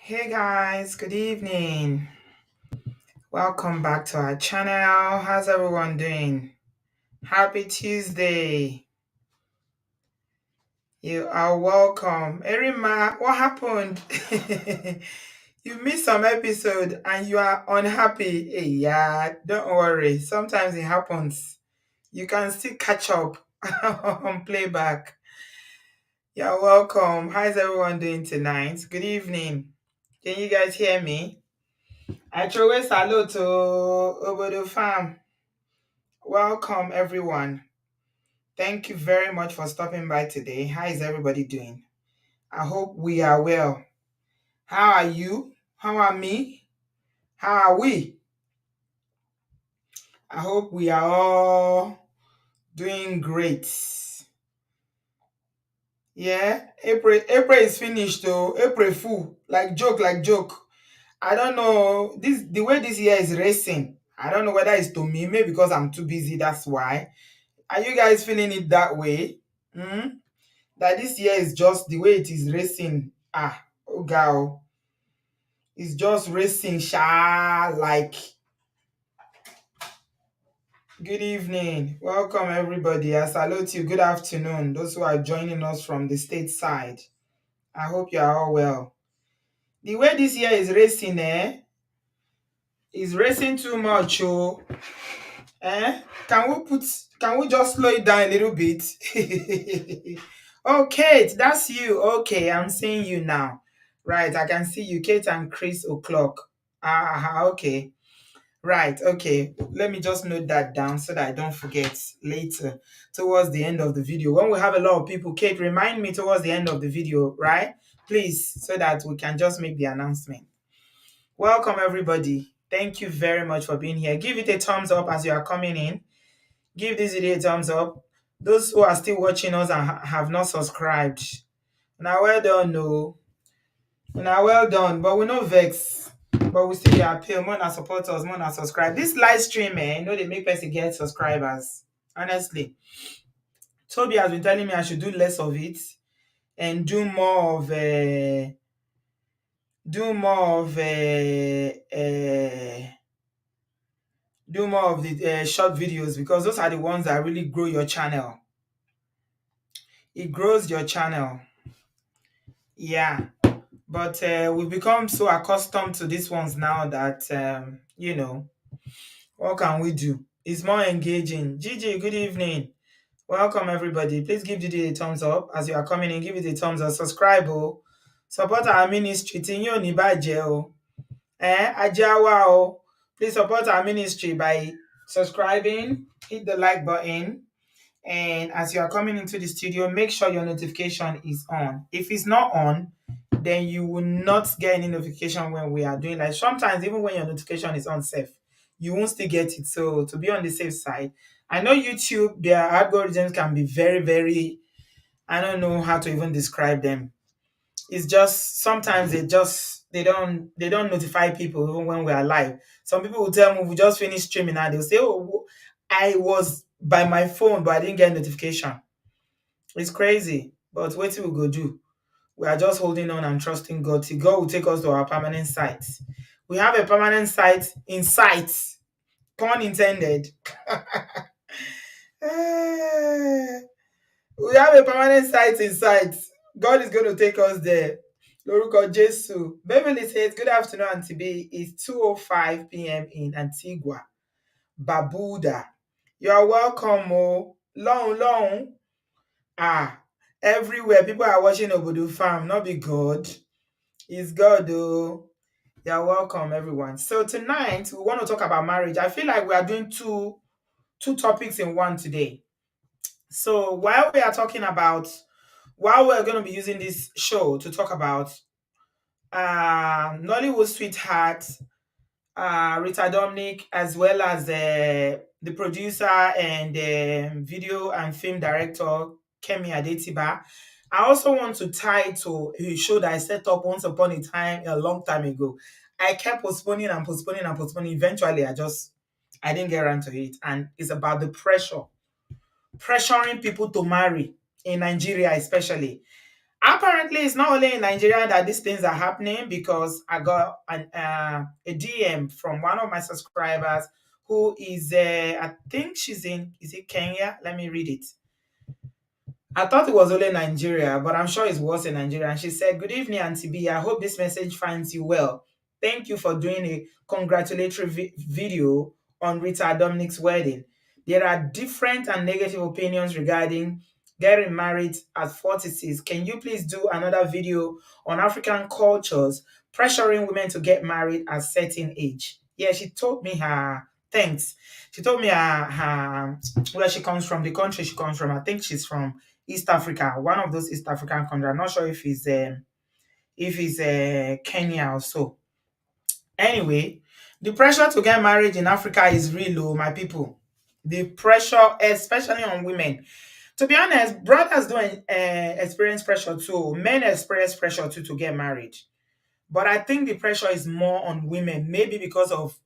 Hey guys, good evening. Welcome back to our channel. How's everyone doing? Happy Tuesday. You are welcome. Erima, what happened? You missed some episode and you are unhappy. Hey, yeah, don't worry. Sometimes it happens. You can still catch up on playback. You're welcome. How's everyone doing tonight? Good evening. Can you guys hear me? I throw a salute to Obodo Farm. Welcome, everyone. Thank you very much for stopping by today. How is everybody doing? I hope we are well. How are you? How are me? How are we? I hope we are all doing great. Yeah, April is finished though. April fool. Like joke. I don't know. The way this year is racing. I don't know whether it's to me, maybe because I'm too busy, that's why. Are you guys feeling it that way? Hmm? That this year is just the way it is racing. Oh girl, it's just racing, like. Good evening, welcome everybody. I salute you. Good afternoon, those who are joining us from the state side. I hope you are all well. The way this year is racing, is racing too much. Oh, can we put? Can we just slow it down a little bit? Oh, Kate, that's you. Okay, I'm seeing you now. Right, I can see you, Kate and Chris O'Clock. Okay. Right, okay. Let me just note that down so that I don't forget later towards the end of the video. When we have a lot of people, Kate, remind me towards the end of the video, right? Please, so that we can just make the announcement. Welcome, everybody. Thank you very much for being here. Give it a thumbs up as you are coming in. Give this video a thumbs up. Those who are still watching us and have not subscribed, now well done, no. Now well done, but we no vex. But we still dey appeal. More na support us, more na subscribe. This live stream, they make person get subscribers. Honestly, Toby has been telling me I should do less of it and do more of do more of do more of the short videos, because those are the ones that really grow your channel. It grows your channel. Yeah, but we've become so accustomed to these ones now that what can we do? It's more engaging. Gigi, good evening. Welcome everybody. Please give Gigi a thumbs up as you are coming in. Give it a thumbs up. Subscribe, oh. Support our ministry. Tinyo ni baje, oh. Ajawa, oh. Please support our ministry by subscribing. Hit the like button. And as you are coming into the studio, make sure your notification is on. If it's not on, then you will not get any notification when we are doing, like, sometimes even when your notification is on safe, you won't still get it. So to be on the safe side, I know YouTube, their algorithms can be very, very, I don't know how to even describe them. It's just sometimes they don't notify people even when we are live. Some people will tell me we just finished streaming and they'll say, oh, I was by my phone but I didn't get notification. It's crazy, but what we go do? We are just holding on and trusting God till God will take us to our permanent site. We have a permanent site in sight, pun intended. Eh, we have a permanent site in sight. God is going to take us there. Lórúkọ Jésù. Beverly says, good afternoon, Auntie B. It's 2:05 p.m. in Antigua, Barbuda. You are welcome, oh. Long. Everywhere people are watching Obodo Farm, not be God. It's God, oh. You're welcome, everyone. So tonight we want to talk about marriage. I feel like we are doing two topics in one today. So while we're going to be using this show to talk about Nollywood sweetheart Rita Dominic, as well as the producer and video and film director Kemi Adetiba. I also want to tie to a show that I set up once upon a time, a long time ago. I kept postponing and postponing and postponing. Eventually, I didn't get around to it. And it's about the pressuring people to marry in Nigeria, especially. Apparently, it's not only in Nigeria that these things are happening, because I got a DM from one of my subscribers who is, I think she's in, is it Kenya? Let me read it. I thought it was only Nigeria, but I'm sure it's worse in Nigeria. And she said, "Good evening, Auntie B. I hope this message finds you well. Thank you for doing a congratulatory video on Rita Dominic's wedding. There are different and negative opinions regarding getting married at 46. Can you please do another video on African cultures pressuring women to get married at certain age?" Yeah, she told me her thanks. She told me her where she comes from, the country she comes from. I think she's from East Africa, one of those East African countries. I'm not sure if it's Kenya or so. Anyway, the pressure to get married in Africa is real low, my people. The pressure, especially on women. To be honest, brothers don't experience pressure too. Men experience pressure too to get married. But I think the pressure is more on women, maybe because of,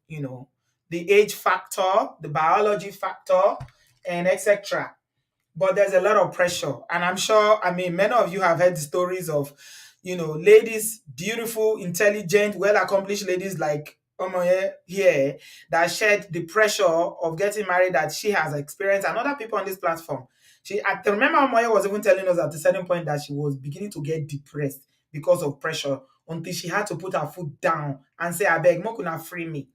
the age factor, the biology factor, and etc. But there's a lot of pressure. And I'm sure, I mean, many of you have heard the stories of, ladies, beautiful, intelligent, well accomplished ladies like Omoye here, that shared the pressure of getting married that she has experienced, and other people on this platform. I can remember Omoye was even telling us at a certain point that she was beginning to get depressed because of pressure, until she had to put her foot down and say, "I beg, make una free me.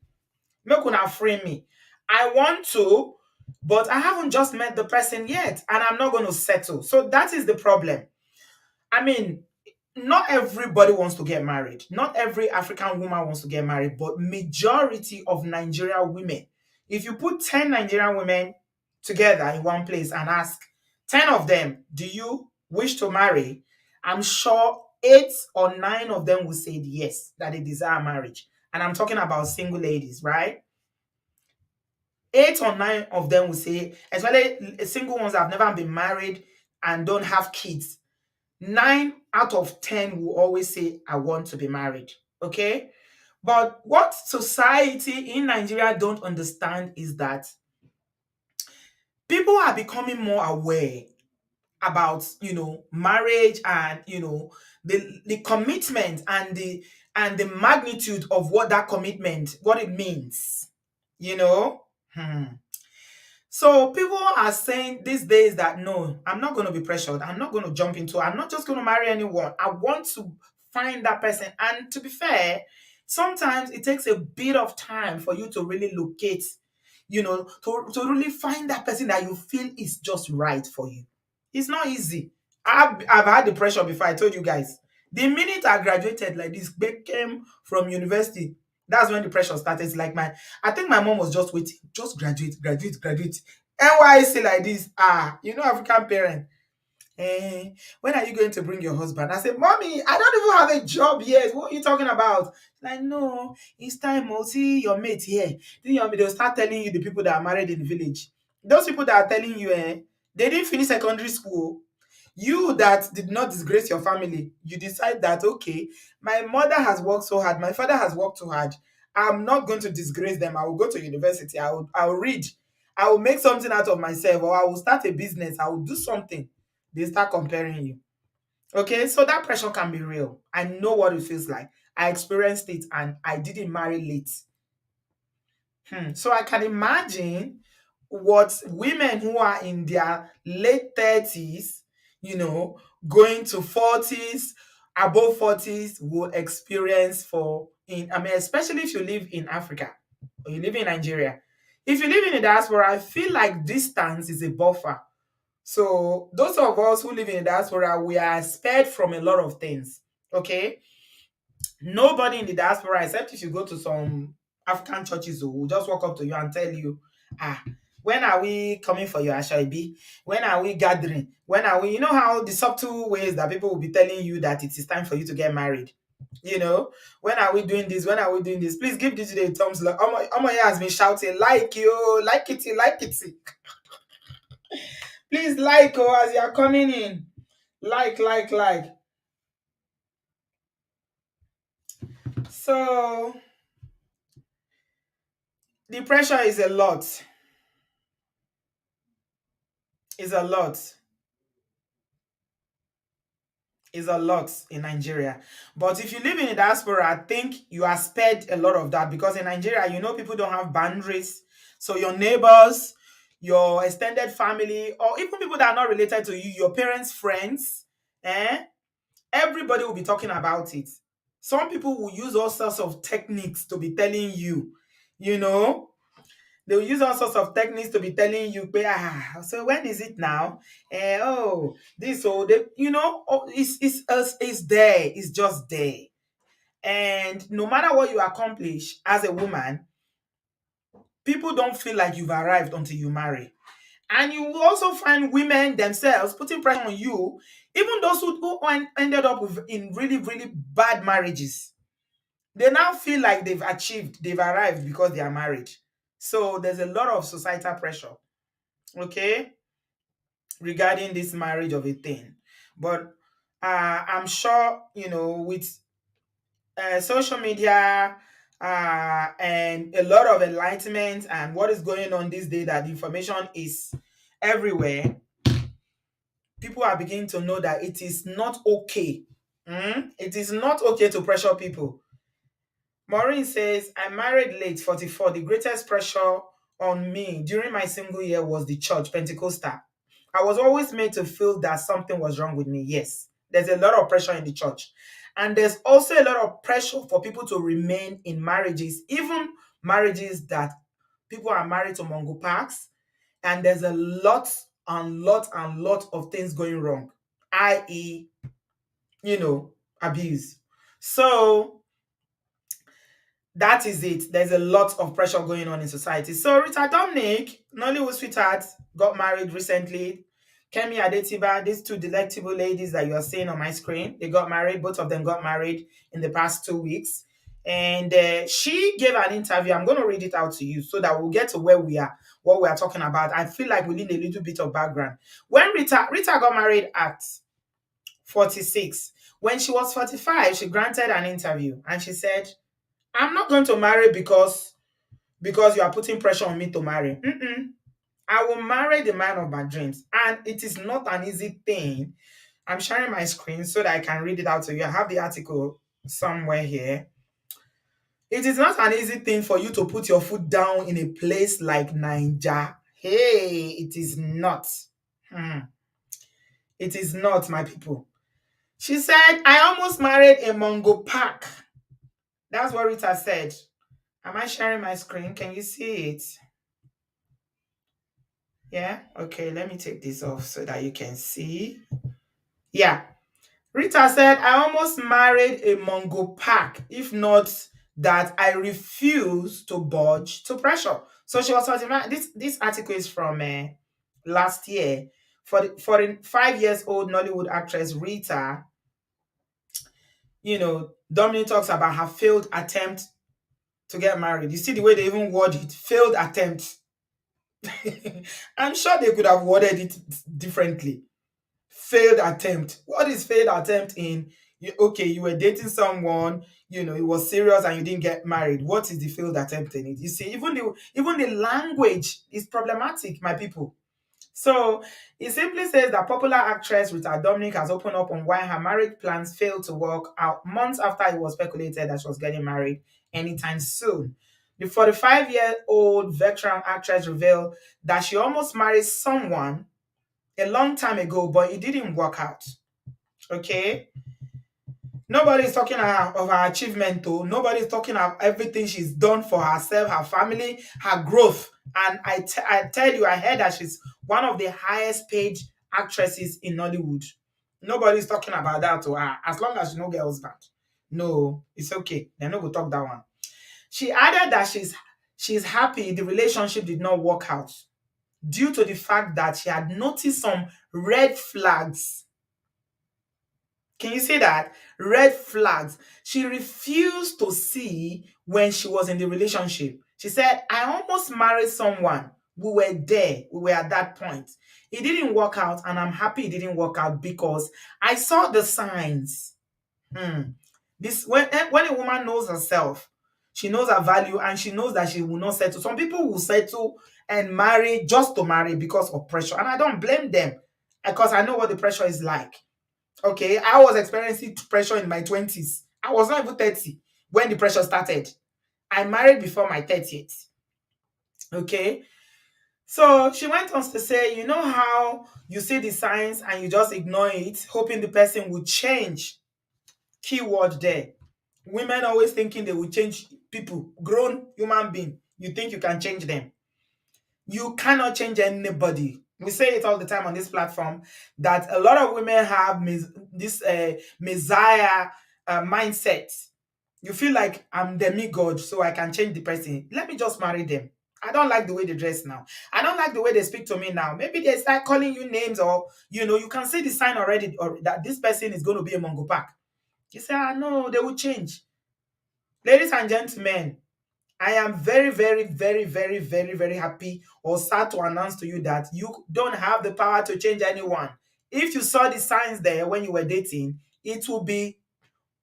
Make una free me. I want to, but I haven't just met the person yet, and I'm not going to settle." So that is the problem. I mean, not everybody wants to get married. Not every African woman wants to get married, but majority of Nigerian women, if you put 10 Nigerian women together in one place and ask 10 of them, "Do you wish to marry?" I'm sure 8 or 9 of them will say yes, that they desire marriage. And I'm talking about single ladies, right? 8 or 9 of them will say, especially single ones that have never been married and don't have kids, 9 out of 10 will always say, "I want to be married." Okay? But what society in Nigeria don't understand is that people are becoming more aware about, marriage, and, the commitment, and the magnitude of what that commitment, what it means. You know? Hmm. So people are saying these days that, "No, I'm not going to be pressured. I'm not going to jump into, I'm not just going to marry anyone. I want to find that person." And to be fair, sometimes it takes a bit of time for you to really locate, to really find that person that you feel is just right for you. It's not easy. I've had the pressure before. I told you guys. The minute I graduated like this, came from university, that's when the pressure started. It's like I think my mom was just waiting, just graduate, graduate, graduate. NYC like this, African parent. When are you going to bring your husband? I said, "Mommy, I don't even have a job yet. What are you talking about?" Like, "No, it's time. Oh, see your mate here." They'll start telling you the people that are married in the village. Those people that are telling you, they didn't finish secondary school. You that did not disgrace your family, you decide that, "Okay, my mother has worked so hard, my father has worked so hard. I'm not going to disgrace them. I will go to university. I will read. I will make something out of myself, or I will start a business. I will do something." They start comparing you. Okay, so that pressure can be real. I know what it feels like. I experienced it, and I didn't marry late. So I can imagine what women who are in their late 30s, going to 40s, above 40s, will experience especially if you live in Africa or you live in Nigeria. If you live in the diaspora, I feel like distance is a buffer. So those of us who live in the diaspora, we are spared from a lot of things. Okay. Nobody in the diaspora, except if you go to some African churches, who will just walk up to you and tell you, "When are we coming for your Ashaibi? When are we gathering? When are we?" You know how the subtle ways that people will be telling you that it is time for you to get married. "When are we doing this? When are we doing this? Please give this today a thumbs up." Omoye has been shouting, "Like you, like it, like it." Please like, as you are coming in. Like, like, like. So the pressure is a lot. It's a lot. It's a lot in Nigeria. But if you live in a diaspora, I think you are spared a lot of that because in Nigeria, people don't have boundaries. So your neighbors, your extended family, or even people that are not related to you, your parents' friends, eh? Everybody will be talking about it. Some people will use all sorts of techniques to be telling you, you know, they'll use all sorts of techniques to be telling you, so when is it now? Oh, this, oh, they, it's there, it's just there. And no matter what you accomplish as a woman, people don't feel like you've arrived until you marry. And you will also find women themselves putting pressure on you, even those who ended up in really, really bad marriages. They now feel like they've arrived because they are married. So there's a lot of societal pressure, okay, regarding this marriage of a thing. But I'm sure, with social media and a lot of enlightenment and what is going on this day, that information is everywhere, people are beginning to know that it is not okay. It is not okay to pressure people. Maureen says, I married late, 44. The greatest pressure on me during my single year was the church, Pentecostal. I was always made to feel that something was wrong with me. Yes, there's a lot of pressure in the church. And there's also a lot of pressure for people to remain in marriages, even marriages that people are married to Mongo Parks. And there's a lot and lot of things going wrong, i.e., abuse. So that is it. There's a lot of pressure going on in society. So Rita Dominic, Nollywood sweetheart, got married recently. Kemi Adetiba, these two delectable ladies that you are seeing on my screen, they got married. Both of them got married in the past 2 weeks. And she gave an interview. I'm going to read it out to you so that we'll get to where we are, what we are talking about. I feel like we need a little bit of background. When Rita got married at 46, when she was 45, she granted an interview and she said, I'm not going to marry because you are putting pressure on me to marry. I will marry the man of my dreams. And it is not an easy thing. I'm sharing my screen so that I can read it out to you. I have the article somewhere here. It is not an easy thing for you to put your foot down in a place like Niger. Hey, it is not. It is not, my people. She said, I almost married a Mongo Park. That's what Rita said. Am I sharing my screen? Can you see it? Yeah? Okay, let me take this off so that you can see. Yeah. Rita said, I almost married a Mongo Pack. If not that, I refuse to budge to pressure. So she was talking about this article is from last year. For the 5 years old Nollywood actress Rita, Dominic talks about her failed attempt to get married. You see the way they even word it, failed attempt. I'm sure they could have worded it differently. Failed attempt. What is failed attempt in? Okay, you were dating someone, it was serious and you didn't get married. What is the failed attempt in it? You see, even the language is problematic, my people. So it simply says that popular actress Rita Dominic has opened up on why her marriage plans failed to work out months after it was speculated that she was getting married anytime soon. The 45-year-old veteran actress revealed that she almost married someone a long time ago, but it didn't work out. Okay? Nobody is talking of her achievement, though. Nobody is talking of everything she's done for herself, her family, her growth. And I tell you, I heard that she's one of the highest paid actresses in Nollywood. Nobody's talking about that to her, as long as she no get husband. No, it's okay. They're not going to talk that one. She added that she's happy the relationship did not work out due to the fact that she had noticed some red flags. Can you see that? Red flags. She refused to see when she was in the relationship. She said, I almost married someone. We were there. We were at that point. It didn't work out, and I'm happy it didn't work out because I saw the signs. This when a woman knows herself, she knows her value and she knows that she will not settle. Some people will settle and marry just to marry because of pressure. And I don't blame them because I know what the pressure is like. Okay, I was experiencing pressure in my 20s. I was not even 30 when the pressure started. I married before my 30th. Okay, so she went on to say, you know how you see the signs and you just ignore it, hoping the person will change. Keyword there. Women always thinking they will change people, grown human being. You think you can change them. You cannot change anybody. We say it all the time on this platform that a lot of women have this messiah mindset. You feel like I'm demigod, so I can change the person. Let me just marry them. I don't like the way they dress now. I don't like the way they speak to me now. Maybe they start calling you names, or you can see the sign already, or that this person is going to be a Mongo pack. You say, ah, no, they will change. Ladies and gentlemen, I am very, very, very, very, very, very happy or sad to announce to you that you don't have the power to change anyone. If you saw the signs there when you were dating, it will be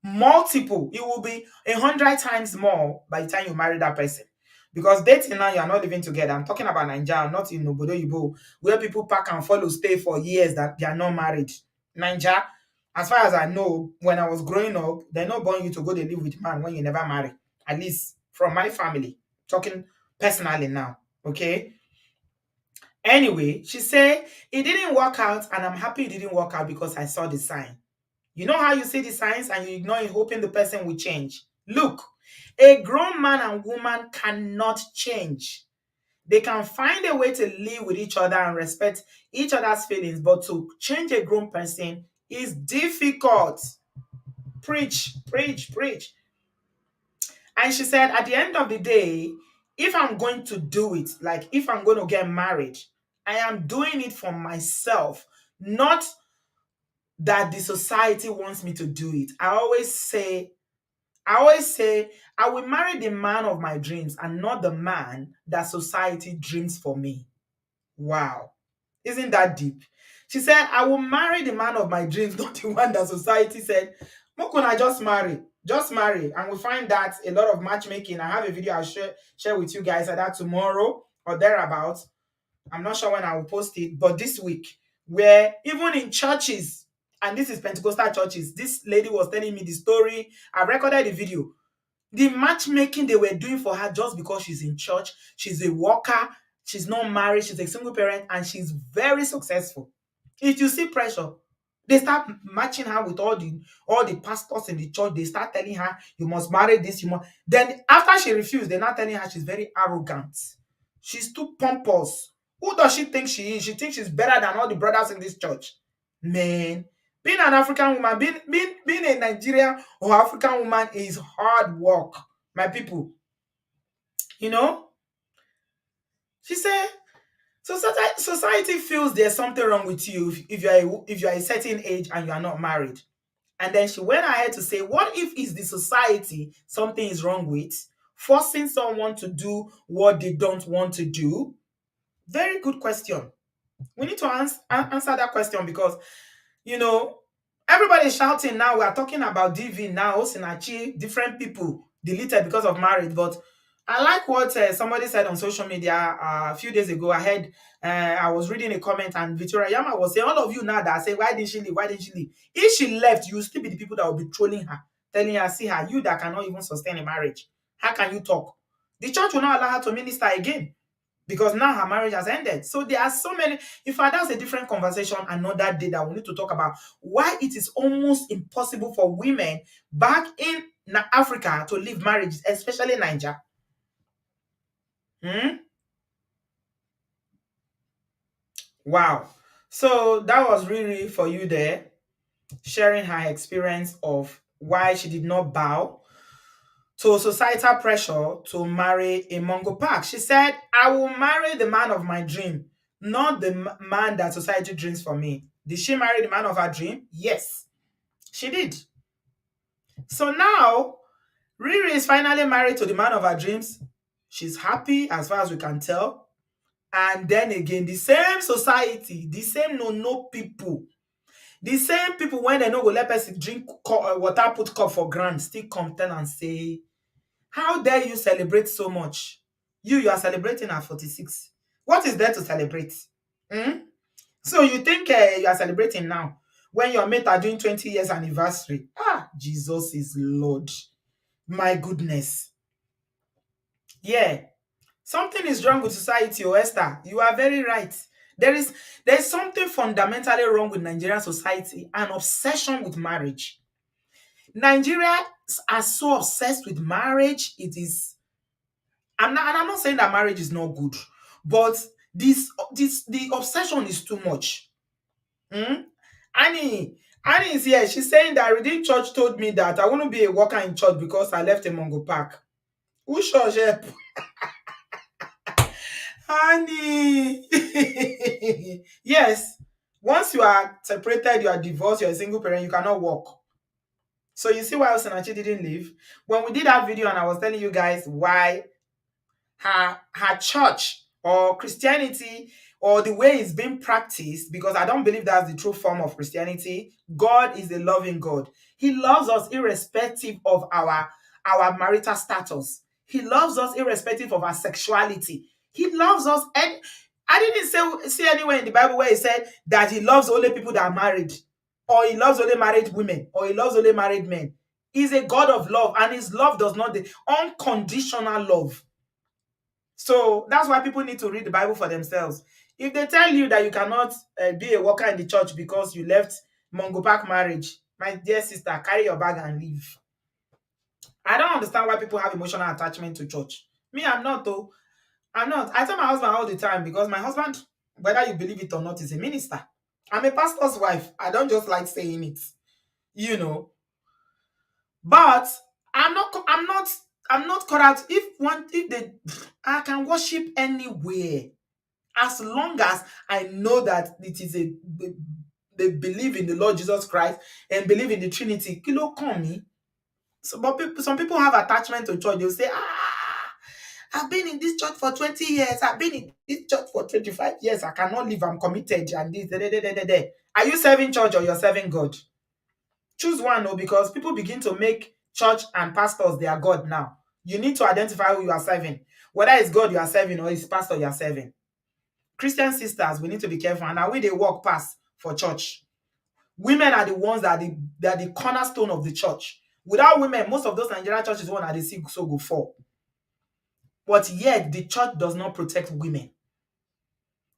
multiple. It will be 100 times more by the time you marry that person. Because dating now, you are not living together. I'm talking about Nigeria, not in obodooyibo, where people pack and follow, stay for years that they are not married. Nigeria, as far as I know, when I was growing up, they not born you to go to live with man when you never marry. At least from my family, talking personally now. Okay. Anyway, she said it didn't work out, and I'm happy it didn't work out because I saw the sign. You know how you see the signs and you ignore it, hoping the person will change. Look, a grown man and woman cannot change. They can find a way to live with each other and respect each other's feelings, but to change a grown person is difficult. Preach, preach, preach. And she said, at the end of the day, if I'm going to do it, like if I'm going to get married, I am doing it for myself, not that the society wants me to do it. I always say, I will marry the man of my dreams and not the man that society dreams for me. Wow. Isn't that deep? She said, I will marry the man of my dreams, not the one that society said, Mokuna, just marry. Just marry. And we find that a lot of matchmaking. I have a video I'll share with you guys either tomorrow or thereabouts. I'm not sure when I will post it, but this week, where even in churches, and this is Pentecostal churches, this lady was telling me the story. I recorded the video. The matchmaking they were doing for her just because she's in church, she's a worker, she's not married, she's a single parent, and she's very successful. If you see pressure, they start matching her with all the pastors in the church. They start telling her, you must marry this, you must. Then after she refused, they're not telling her she's very arrogant. She's too pompous. Who does she think she is? She thinks she's better than all the brothers in this church. Man, being an African woman, being a Nigerian or African woman is hard work, my people. You know, she said, society feels there's something wrong with you if you're a certain age and you are not married. And then she went ahead to say, what if it's the society something is wrong with, forcing someone to do what they don't want to do? Very good question. We need to answer that question because you know, everybody's shouting now. We are talking about DV now, Osinachi, different people deleted because of marriage. But I like what somebody said on social media a few days ago. I was reading a comment, and Victoria Yama was saying, all of you now that say, why didn't she leave? Why didn't she leave? If she left, you will still be the people that will be trolling her, telling her, see her, you that cannot even sustain a marriage. How can you talk? The church will not allow her to minister again because now her marriage has ended. So there are so many. In fact, that's a different conversation another day that we need to talk about why it is almost impossible for women back in Africa to live marriages, especially Niger. Hmm? Wow. So that was really for you there, sharing her experience of why she did not bow to societal pressure to marry a Mongo Park. She said, I will marry the man of my dream, not the man that society dreams for me. Did she marry the man of her dream? Yes, she did. So now, Riri is finally married to the man of her dreams. She's happy as far as we can tell. And then again, the same society, the same no people, the same people when they know go let person drink water, put cup for ground, still come tell and say, how dare you celebrate so much? You are celebrating at 46. What is there to celebrate? Hmm? So you think you are celebrating now? when your mate are doing 20 years anniversary. Ah, Jesus is Lord. My goodness. Yeah. Something is wrong with society, oh Esther. You are very right. There's something fundamentally wrong with Nigerian society, an obsession with marriage. Nigerians are so obsessed with marriage. It is, and I'm not saying that marriage is not good, but the obsession is too much. Hmm? Annie, Annie is here. She's saying that Redeemed Church told me that I want to be a worker in church because I left a Mongo Park. Who church help? Honey. Yes. Once you are separated, you are divorced, you're a single parent, you cannot work. So you see why Osinachi didn't leave? When we did that video and I was telling you guys why her church or Christianity or the way it's being practiced, because I don't believe that's the true form of Christianity. God is a loving God. He loves us irrespective of our marital status. He loves us irrespective of our sexuality. He loves us, and I didn't see anywhere in the Bible where he said that he loves only people that are married, or he loves only married women, or he loves only married men. He's a God of love, and his love does not the unconditional love. So that's why people need to read the Bible for themselves. If they tell you that you cannot be a worker in the church because you left Mongo Park marriage, my dear sister, carry your bag and leave. I don't understand why people have emotional attachment to church. Me, I'm not though. I'm not. I tell my husband all the time because my husband, whether you believe it or not, is a minister. I'm a pastor's wife. I don't just like saying it, you know. But I'm not cut out. If they I can worship anywhere as long as I know that it is they believe in the Lord Jesus Christ and believe in the Trinity. Kilo come me. So, but some people have attachment to church. They'll say, I've been in this church for 20 years. I've been in this church for 25 years. I cannot leave. I'm committed. And this, da, da, da, da, da, da. Are you serving church or you're serving God? Choose one, no, because people begin to make church and pastors their God now. You need to identify who you are serving. Whether it's God you are serving or it's pastor you are serving. Christian sisters, we need to be careful. And now we they walk past for church. Women are the ones that are the cornerstone of the church. Without women, most of those Nigerian churches won't have the see so go for. But yet the church does not protect women.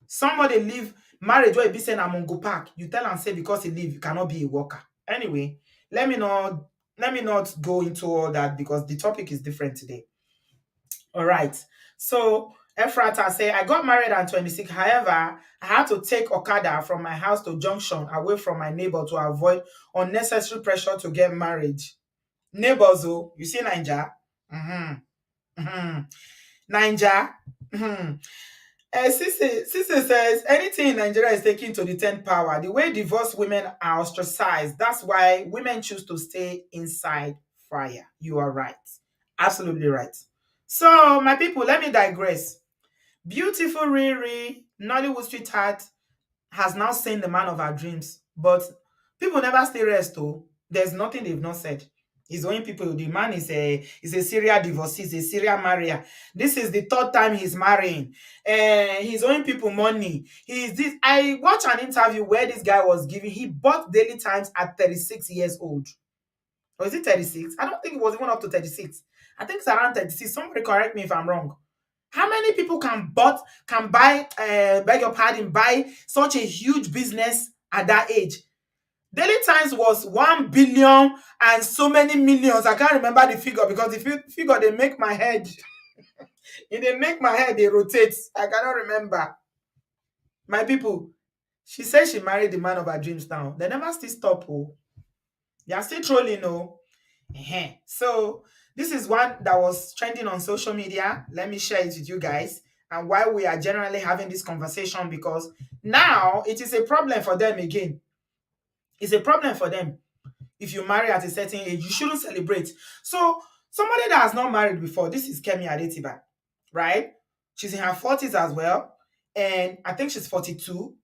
Somebody leave marriage where he be saying I'm on go park. You tell and say because he leave, you cannot be a worker. Anyway, let me not go into all that because the topic is different today. All right. So Ephrata say, I got married at 26. However, I had to take Okada from my house to Junction away from my neighbor to avoid unnecessary pressure to get married. Neighbors, oh, you see Ninja? Mm-hmm. Mm-hmm. Ninja? Mm-hmm. Sisi says, anything in Nigeria is taken to the 10th power. The way divorced women are ostracized, that's why women choose to stay inside fire. You are right. Absolutely right. So, my people, let me digress. Beautiful Riri, Nollywood sweetheart, has now seen the man of her dreams. But people never stay rest, though. There's nothing they've not said. He's owing people. The man is a serial divorcee, he's a serial marrier. This is the third time he's marrying. He's owing people money. He's this. I watched an interview where this guy was giving. He bought Daily Times at 36 years old. Or is it 36? I don't think it was even up to 36. I think it's around 36. Somebody correct me if I'm wrong. How many people can buy, beg your pardon, buy such a huge business at that age? Daily Times was 1 billion and so many millions. I can't remember the figure because the figure they make my head, they make my head they rotate. I cannot remember. My people, she said she married the man of her dreams now. They never still stop. Oh, they are still trolling. Oh, so this is one that was trending on social media. Let me share it with you guys and why we are generally having this conversation, because now it is a problem for them again. It's a problem for them. If you marry at a certain age, you shouldn't celebrate. So somebody that has not married before, this is Kemi Adetiba, right? She's in her 40s as well. And I think she's 42.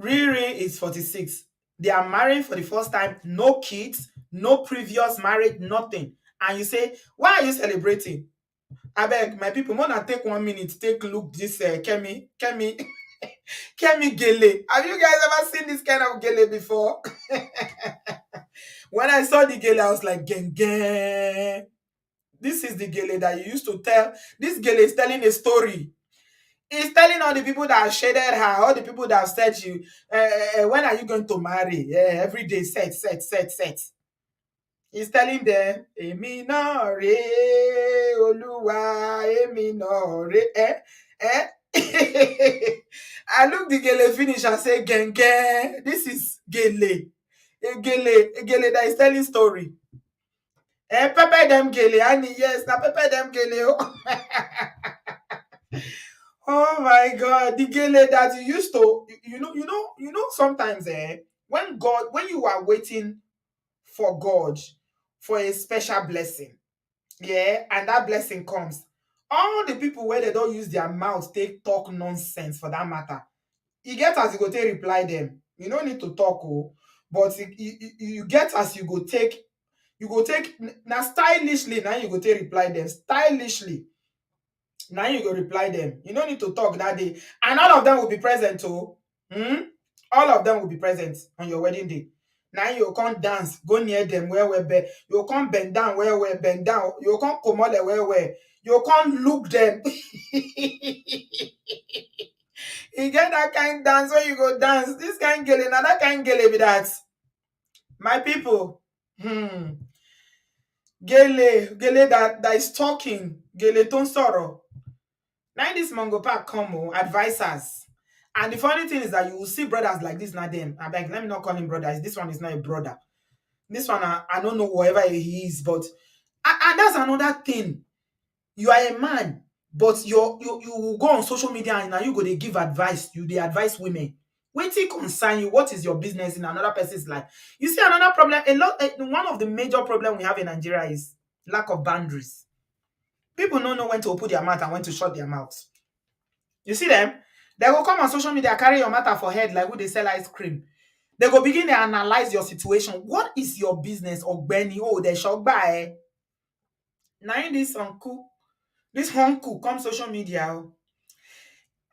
Riri is 46. They are married for the first time, no kids, no previous marriage, nothing. And you say, why are you celebrating? I beg my people, more than take 1 minute, take a look this Kemi. Kemi Gele. Have you guys ever seen this kind of Gele before? When I saw the Gele, I was like, gang, gang. This is the Gele that you used to tell. This Gele is telling a story. He's telling all the people that have shaded her, all the people that have said you, when are you going to marry? Every day, set. He's telling them, Èmi náà rèé, Olúwa, èmi náà rèé. I look the Gele finish and say, Gen. This is Gele. A Gele that is telling story. Pepper them Gele, honey. Yes, now pepper them Gele. Oh my God, the Gele that you used to, sometimes, when you are waiting for God for a special blessing, yeah, and that blessing comes, all the people where they don't use their mouth, they talk nonsense for that matter. You get as you go take reply them. You don't need to talk, but you get as you go take now stylishly, now you go take reply them stylishly. Now you go reply them. You don't need to talk that day. And all of them will be present too. All of them will be present on your wedding day. Now you can't dance, go near them where be. You can't bend down where bend down. You can't come out where. You can't look them. You get that kind of dance where you go dance. This kind of gele, now that kind of gele be that. My people, gele that is talking, gele ton sorrow. Now this Mongo Park come advisors. And the funny thing is that you will see brothers like this, not them. I beg, let me not call him brothers. This one is not a brother. This one, I don't know whoever he is, but and that's another thing. You are a man, but you will go on social media and now you go they give advice. They advise women. Waiting concern you. What is your business in another person's life? You see another problem. One of the major problems we have in Nigeria is lack of boundaries. People don't know when to open their mouth and when to shut their mouths. You see them? They will come on social media, carry your matter for head like who they sell ice cream. They go begin to analyze your situation. What is your business? Or Benny? Oh, they shall buy. Now in this uncle come social media.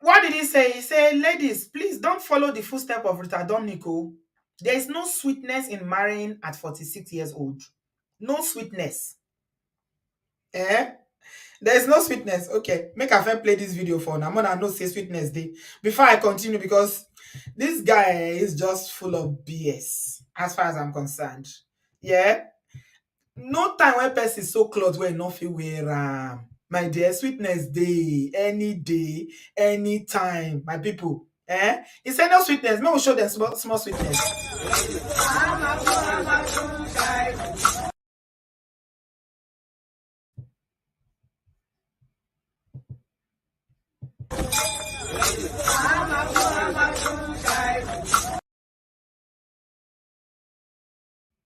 What did he say? He said, ladies, please don't follow the footsteps of Rita Dominic. There is no sweetness in marrying at 46 years old. No sweetness. There's no sweetness. Okay, make a fair play this video for now. I know say sweetness day. Before I continue, because this guy is just full of BS as far as I'm concerned. Yeah. No time when person is so close where not feel wear my dear, sweetness day, any time, my people. It's no sweetness. May we show them small sweetness.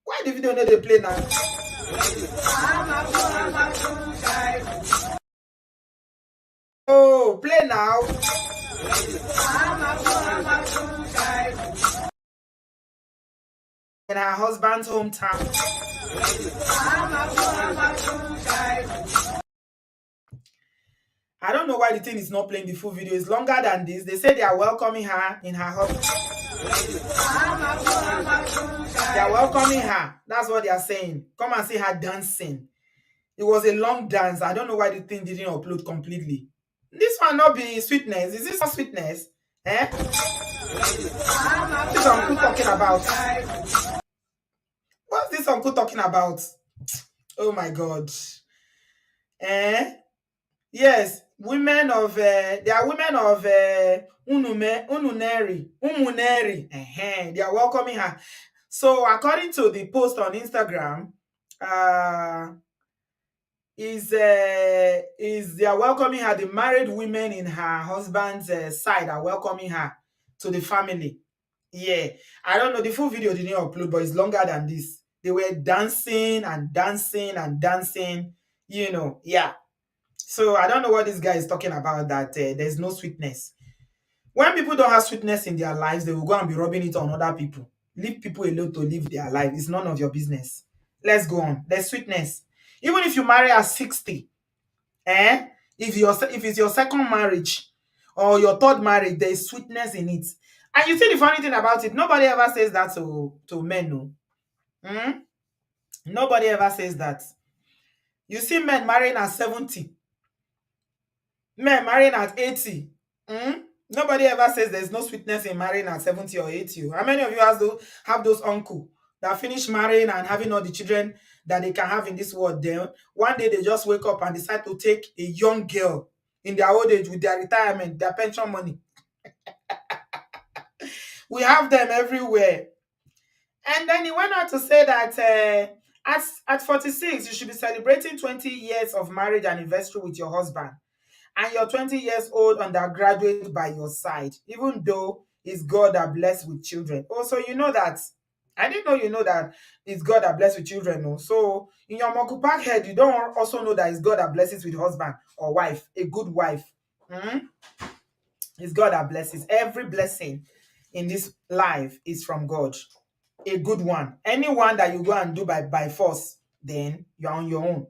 Why the video not they play now? Oh, play now. In her husband's hometown. I don't know why the thing is not playing the full video. It's longer than this. They say they are welcoming her in her home. They are welcoming her. That's what they are saying. Come and see her dancing. It was a long dance. I don't know why the thing didn't upload completely. This one not be sweetness. Is this not sweetness? This uncle talking about? What's this uncle talking about? Oh my God. Yes, women of they are women of Umuneri. They are welcoming her. So according to the post on Instagram, is they are welcoming her. The married women in her husband's side are welcoming her to the family. Yeah, I don't know. The full video didn't upload, but it's longer than this. They were dancing and dancing and dancing. Yeah. So I don't know what this guy is talking about, that there's no sweetness. When people don't have sweetness in their lives, they will go and be rubbing it on other people. Leave people alone to live their life. It's none of your business. Let's go on. There's sweetness. Even if you marry at 60, if it's your second marriage, or your third marriage, there is sweetness in it. And you see the funny thing about it, nobody ever says that to men, no. Hmm? Nobody ever says that. You see men marrying at 70, men marrying at 80. Hmm? Nobody ever says there's no sweetness in marrying at 70 or 80. How many of you have those uncle that finish marrying and having all the children that they can have in this world? Then one day they just wake up and decide to take a young girl in their old age with their retirement, their pension money. We have them everywhere. And then he went on to say that at 46, you should be celebrating 20 years of marriage anniversary with your husband and your 20 years old undergraduate by your side, even though it's God that bless with children. Also, you know that. I didn't know you know that it's God that bless with children. No. So in your Moku Park head, you don't also know that it's God that blesses with husband or wife, a good wife. Mhm. It's God that blesses. Every blessing in this life is from God. A good one. Anyone that you go and do by force, then you're on your own.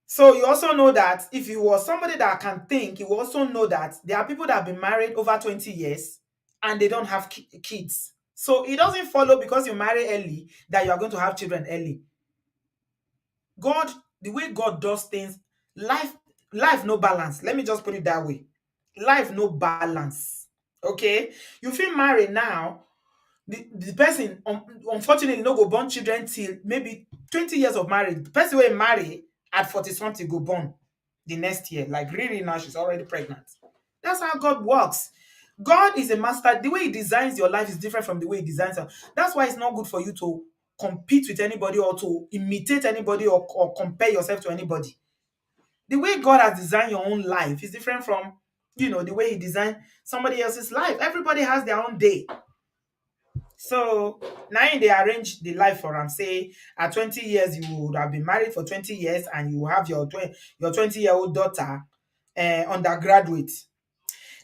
So you also know that if you were somebody that can think, you also know that there are people that have been married over 20 years and they don't have kids. So it doesn't follow because you marry early that you are going to have children early. God, the way God does things, life, life no balance. Let me just put it that way. Life no balance. Okay? You feel married now, the person unfortunately no go born children till maybe 20 years of marriage. The person wey marry at 40 something go born the next year. Like really now she's already pregnant. That's how God works. God is a master. The way he designs your life is different from the way he designs it. That's why it's not good for you to compete with anybody or to imitate anybody or compare yourself to anybody. The way God has designed your own life is different from the way he designed somebody else's life. Everybody has their own day. So now they arrange the life for am. Say at 20 years you would have been married for 20 years and you have your 20-year-old daughter undergraduate.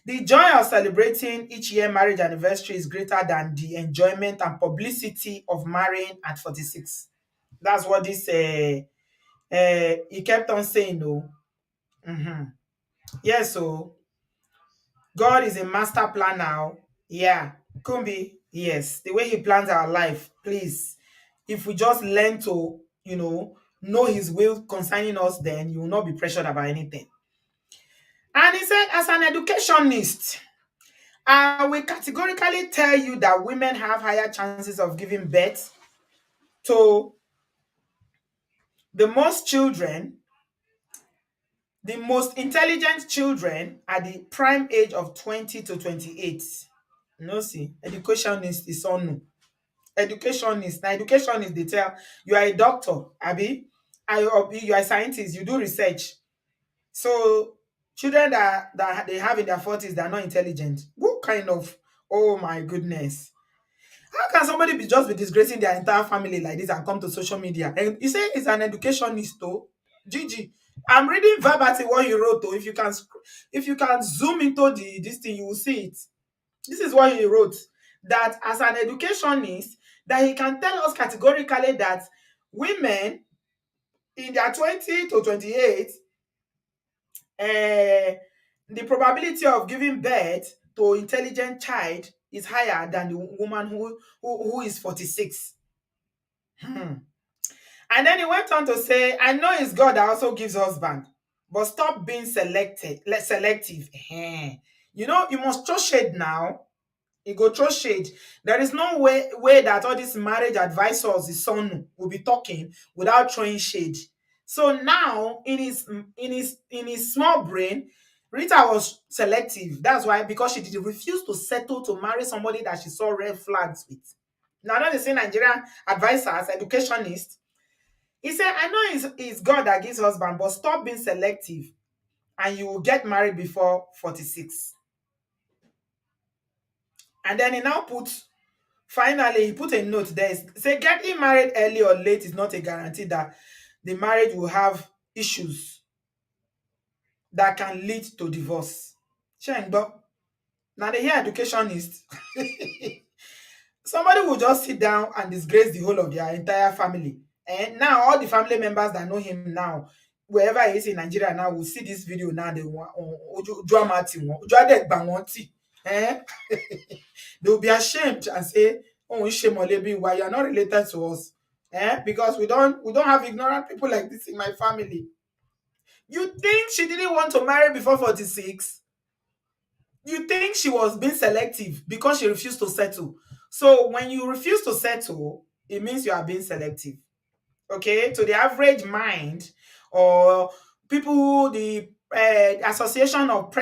The joy of celebrating each year marriage anniversary is greater than the enjoyment and publicity of marrying at 46. That's what this he kept on saying, no. Yes, so God is a master planner. Yeah, Kumbi, yes. The way he plans our life, please. If we just learn to, know his will concerning us, then you will not be pressured about anything. And he said, as an educationist, I will categorically tell you that women have higher chances of giving birth to the most children, the most intelligent children at the prime age of 20 to 28. No, see, educationist is on no. Educationist. Now, educationist, they tell you are a doctor, Abby, you are a scientist, you do research. So children that they have in their 40s, they're not intelligent. What kind of, oh my goodness. How can somebody be disgracing their entire family like this and come to social media? And you say it's an educationist though. Gigi. I'm reading verbatim what he wrote though. If you can zoom into this thing, you will see it. This is what he wrote. That as an educationist, that he can tell us categorically that women in their 20 to 28, the probability of giving birth to intelligent child is higher than the woman who is 46. And then he went on to say, I know it's God that also gives husband, but stop being selective. You must throw shade now. You go throw shade. There is no way that all these marriage advisors, the son, will be talking without throwing shade. So now, in his small brain, Rita was selective. That's why, because she did refuse to settle to marry somebody that she saw red flags with. Now, not the same Nigerian advisors, educationists. He said, I know it's God that gives husband, but stop being selective and you will get married before 46. And then finally, he put a note there. Say, getting married early or late is not a guarantee that the marriage will have issues that can lead to divorce. Shengbo. Now, the here educationist. Somebody will just sit down and disgrace the whole of their entire family. And now, all the family members that know him now, wherever he is in Nigeria now will see this video now. They want drama team, one, eh? They will be ashamed and say, "Oh, Shemolebi, why you are not related to us?" Because we don't have ignorant people like this in my family. You think she didn't want to marry before 46? You think she was being selective because she refused to settle? So when you refuse to settle, it means you are being selective. Okay, to the average mind or people, the association of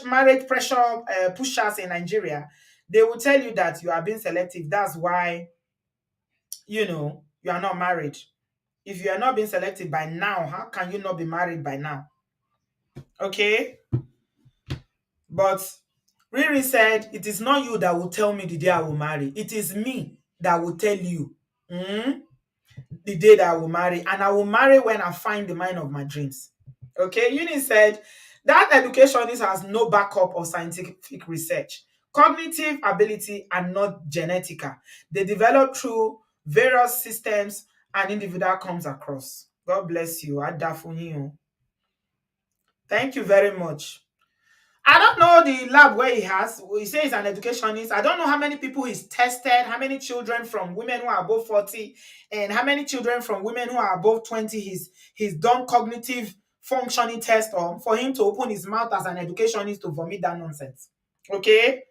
marriage pressure pushers in Nigeria, they will tell you that you are being selective. That's why you are not married. If you are not being selected by now, how can you not be married by now? Okay, but Riri said it is not you that will tell me the day I will marry, it is me that will tell you. Mm? The day that I will marry, and I will marry when I find the man of my dreams. Okay, Uni said that educationist has no backup or scientific research. Cognitive ability are not genetical. They develop through various systems and individual comes across. God bless you. Adafuni. Thank you very much. I don't know the lab where he has. He says he's an educationist. I don't know how many people he's tested, how many children from women who are above 40, and how many children from women who are above 20 he's done cognitive functioning test on for him to open his mouth as an educationist to vomit that nonsense. Okay?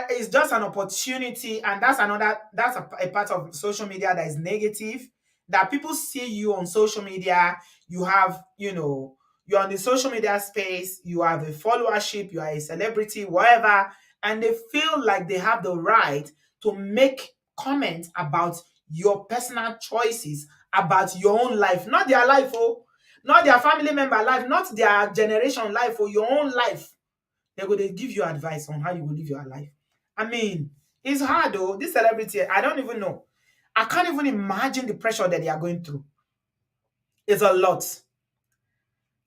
It's just an opportunity, and that's a part of social media that is negative. That people see you on social media, you have, you're on the social media space, you have a followership, you are a celebrity, whatever, and they feel like they have the right to make comments about your personal choices, about your own life, not their life, oh, not their family member life, not their generation life, or your own life. They give you advice on how you will live your life. I mean, it's hard though. This celebrity, I don't even know. I can't even imagine the pressure that they are going through. It's a lot.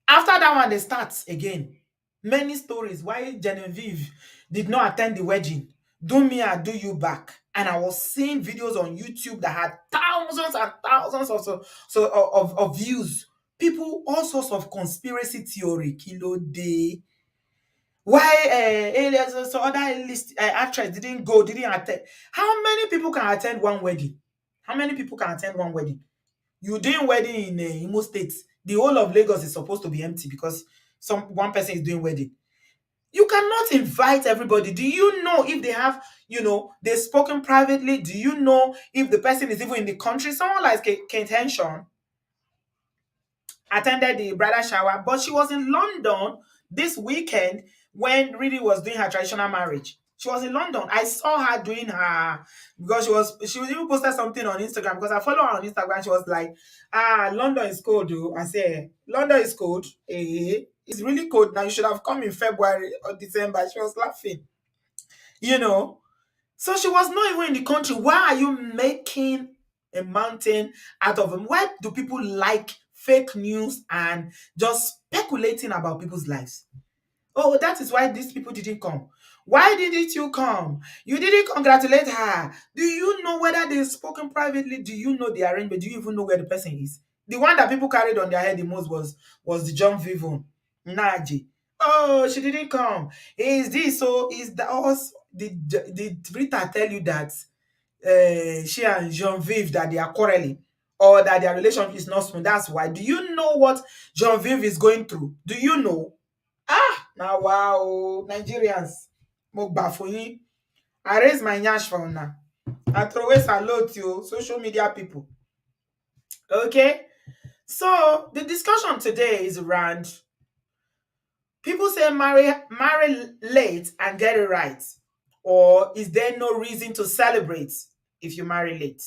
After that one, they start again. Many stories why Genevieve did not attend the wedding. Do me, I do you back. And I was seeing videos on YouTube that had thousands and thousands of views. People, all sorts of conspiracy theory, kilo day. Why aliens, so other list actress didn't attend. How many people can attend one wedding? How many people can attend one wedding? You doing wedding in Imo State, the whole of Lagos is supposed to be empty because one person is doing wedding. You cannot invite everybody. Do you know if they have, they've spoken privately? Do you know if the person is even in the country? Someone like Kate Henshaw attended the bridal shower, but she was in London this weekend when Riri was doing her traditional marriage. She was in London. I saw her doing her because she was even posted something on Instagram because I follow her on Instagram. She was like, London is cold, though. I say, London is cold. It's really cold now. You should have come in February or December. She was laughing. So she was not even in the country. Why are you making a mountain out of them? Why do people like fake news and just speculating about people's lives? Oh, that is why these people didn't come. Why didn't you come? You didn't congratulate her. Do you know whether they've spoken privately? Do you know the arrangement? Do you even know where the person is? The one that people carried on their head the most was the John Vivon, Naji. Oh, she didn't come. Is this so? Is that us? Did Rita tell you that she and Jean-Vive that they are quarreling or that their relationship is not smooth? That's why. Do you know what Jean-Vive is going through? Do you know? Now wow, Nigerians. Mo gbà fún yín. I raise my nyash for una. I throw away salute to social media people. Okay? So the discussion today is around people say marry late and get it right. Or is there no reason to celebrate if you marry late?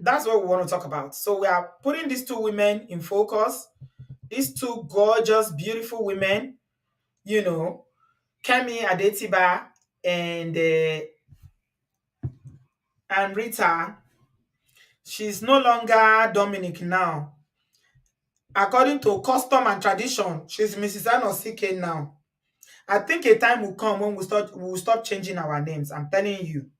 That's what we want to talk about. So we are putting these two women in focus. These two gorgeous, beautiful women, Kemi Adetiba and Rita. She's no longer Dominic now. According to custom and tradition, she's Mrs. Anosike now. I think a time will come when we will stop changing our names. I'm telling you.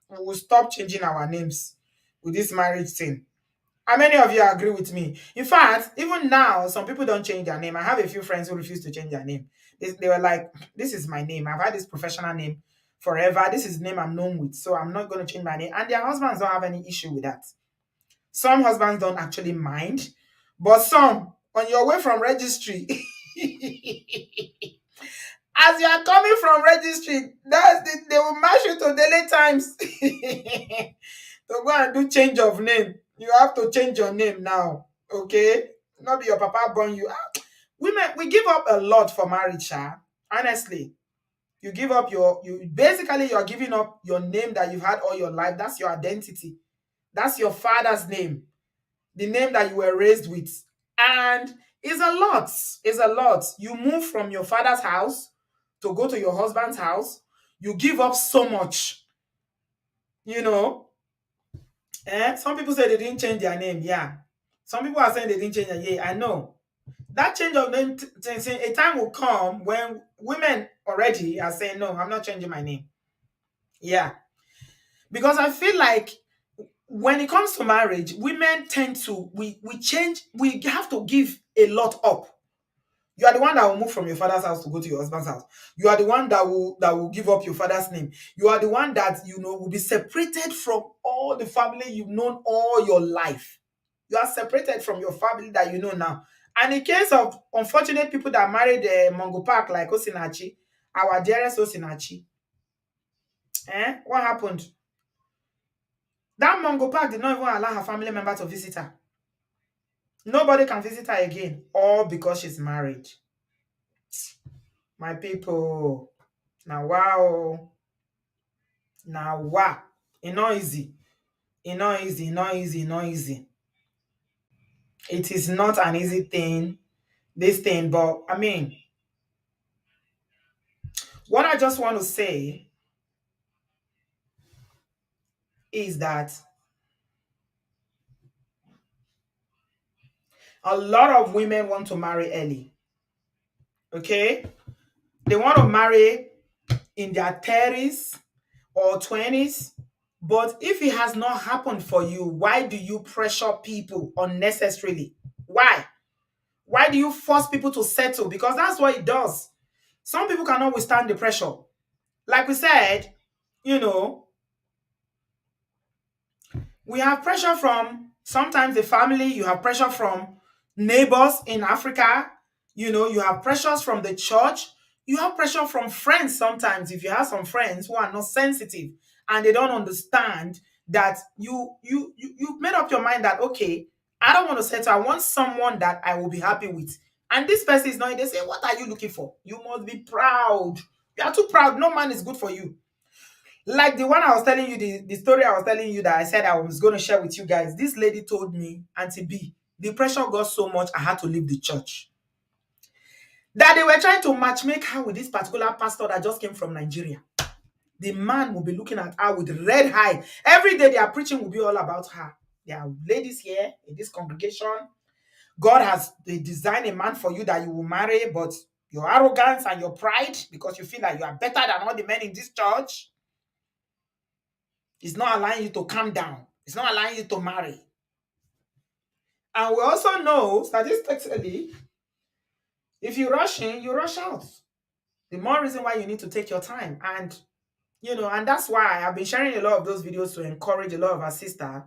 We will stop changing our names with this marriage thing. How many of you agree with me? In fact, even now, some people don't change their name. I have a few friends who refuse to change their name. They were like, this is my name. I've had this professional name forever. This is the name I'm known with. So I'm not going to change my name. And their husbands don't have any issue with that. Some husbands don't actually mind. But some, on your way from registry, as you are coming from registry, they will match you to daily times to go and do change of name. You have to change your name now. Okay? Not be your papa born you. Women, we give up a lot for marriage, Sha. Honestly. You give up you basically you're giving up your name that you've had all your life. That's your identity. That's your father's name, the name that you were raised with. And it's a lot. It's a lot. You move from your father's house to go to your husband's house. You give up so much, you know. Some people say they didn't change their name. Yeah. Some people are saying they didn't change their name. Yeah, I know. That change of name, a time will come when women already are saying, no, I'm not changing my name. Yeah. Because I feel like when it comes to marriage, women tend to, we change, we have to give a lot up. You are the one that will move from your father's house to go to your husband's house. You are the one that will give up your father's name. You are the one that will be separated from all the family you've known all your life. You are separated from your family that you know now. And in case of unfortunate people that married Mongo Park like Osinachi, our dearest Osinachi, what happened? That Mongo Park did not even allow her family member to visit her. Nobody can visit her again, all because she's married. My people, now wow, now wow, it's not easy. It's not easy, not easy, not easy. It is not an easy thing, this thing, but I mean, what I just want to say is that a lot of women want to marry early. Okay? They want to marry in their 30s or 20s. But if it has not happened for you, why do you pressure people unnecessarily? Why? Why do you force people to settle? Because that's what it does. Some people cannot withstand the pressure. Like we said, you know, we have pressure from sometimes the family, you have pressure from neighbors in Africa, you have pressures from the church, you have pressure from friends sometimes. If you have some friends who are not sensitive and they don't understand that you've made up your mind that okay, I don't want to settle, I want someone that I will be happy with. And this person is not, they say, what are you looking for? You must be proud. You are too proud. No man is good for you. Like the one I was telling you, the story I was telling you that I said I was going to share with you guys. This lady told me, Auntie B, the pressure got so much I had to leave the church. That they were trying to matchmake her with this particular pastor that just came from Nigeria. The man will be looking at her with red eye. Every day their preaching will be all about her. There are ladies here in this congregation. God has designed a man for you that you will marry, but your arrogance and your pride, because you feel like you are better than all the men in this church, it's not allowing you to calm down. It's not allowing you to marry. And we also know statistically, if you rush in, you rush out. The more reason why you need to take your time. And that's why I've been sharing a lot of those videos to encourage a lot of our sisters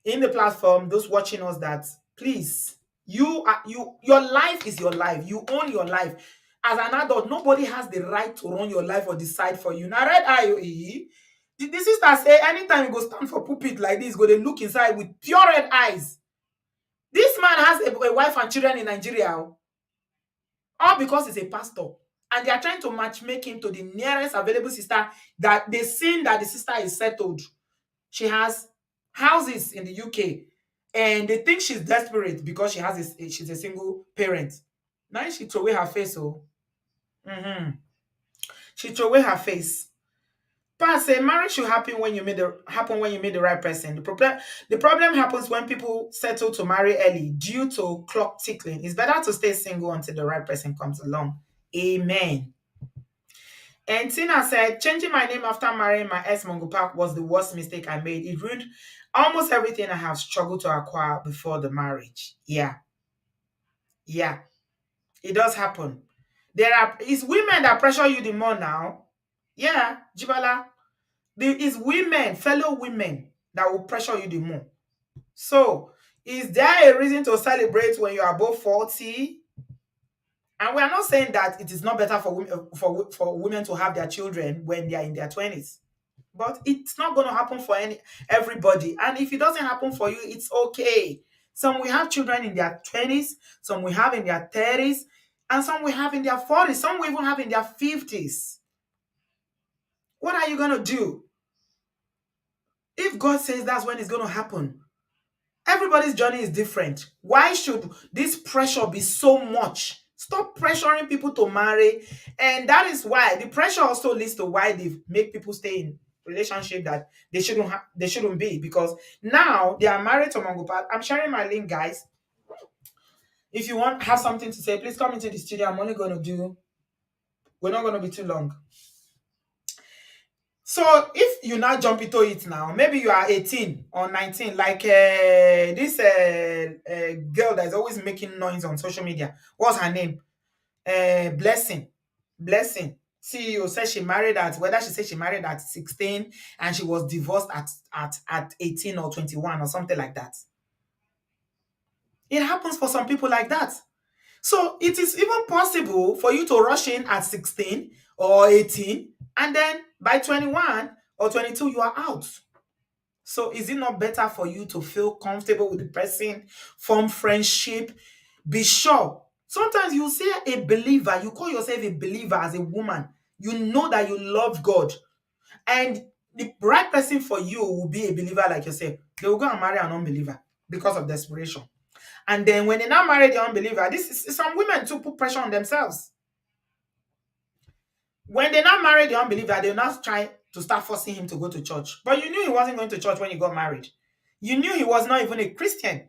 in the platform, those watching us, that please, your life is your life. You own your life. As an adult, nobody has the right to run your life or decide for you. Now, red eye, the sister say anytime you go stand for pulpit like this, go they look inside with pure red eyes. This man has a wife and children in Nigeria, all because he's a pastor. And they are trying to matchmake him to the nearest available sister that they seen that the sister is settled. She has houses in the UK. And they think she's desperate because she's a single parent. Now she throw away her face. She throw away her face. But say marriage should happen when you meet the right person. The problem happens when people settle to marry early due to clock tickling. It's better to stay single until the right person comes along. Amen. And Tina said, changing my name after marrying my ex Mongo Park was the worst mistake I made. It ruined Almost everything I have struggled to acquire before the marriage. Yeah. Yeah. It does happen. It's women that pressure you the more now. Yeah, Jibala. It's women, fellow women, that will pressure you the more. So, is there a reason to celebrate when you are above 40? And we are not saying that it is not better for women for women to have their children when they are in their 20s. But it's not going to happen for everybody. And if it doesn't happen for you, it's okay. Some will have children in their 20s, some will have in their 30s, and some will have in their 40s, some will even have in their 50s. What are you going to do? If God says that's when it's going to happen, everybody's journey is different. Why should this pressure be so much? Stop pressuring people to marry. And that is why the pressure also leads to why they make people stay in relationship that they shouldn't be, because now they are married to Mongo. I'm sharing my link, guys. If you want have something to say, please come into the studio. We're not going to be too long. So if you now jump into it now, maybe you are 18 or 19, like this girl that is always making noise on social media. What's her name? Blessing. Blessing. CEO said she married at, whether she said she married at 16 and she was divorced at 18 or 21 or something like that. It happens for some people like that. So it is even possible for you to rush in at 16 or 18, and then by 21 or 22, you are out. So is it not better for you to feel comfortable with the person, form friendship, be sure? Sometimes you say a believer, you call yourself a believer as a woman, you know that you love God, and the right person for you will be a believer like yourself. They will go and marry an unbeliever because of desperation. And then when they now marry the unbeliever, this is some women to put pressure on themselves. When they now marry the unbeliever, they now try to start forcing him to go to church. But you knew he wasn't going to church when you got married. You knew he was not even a Christian.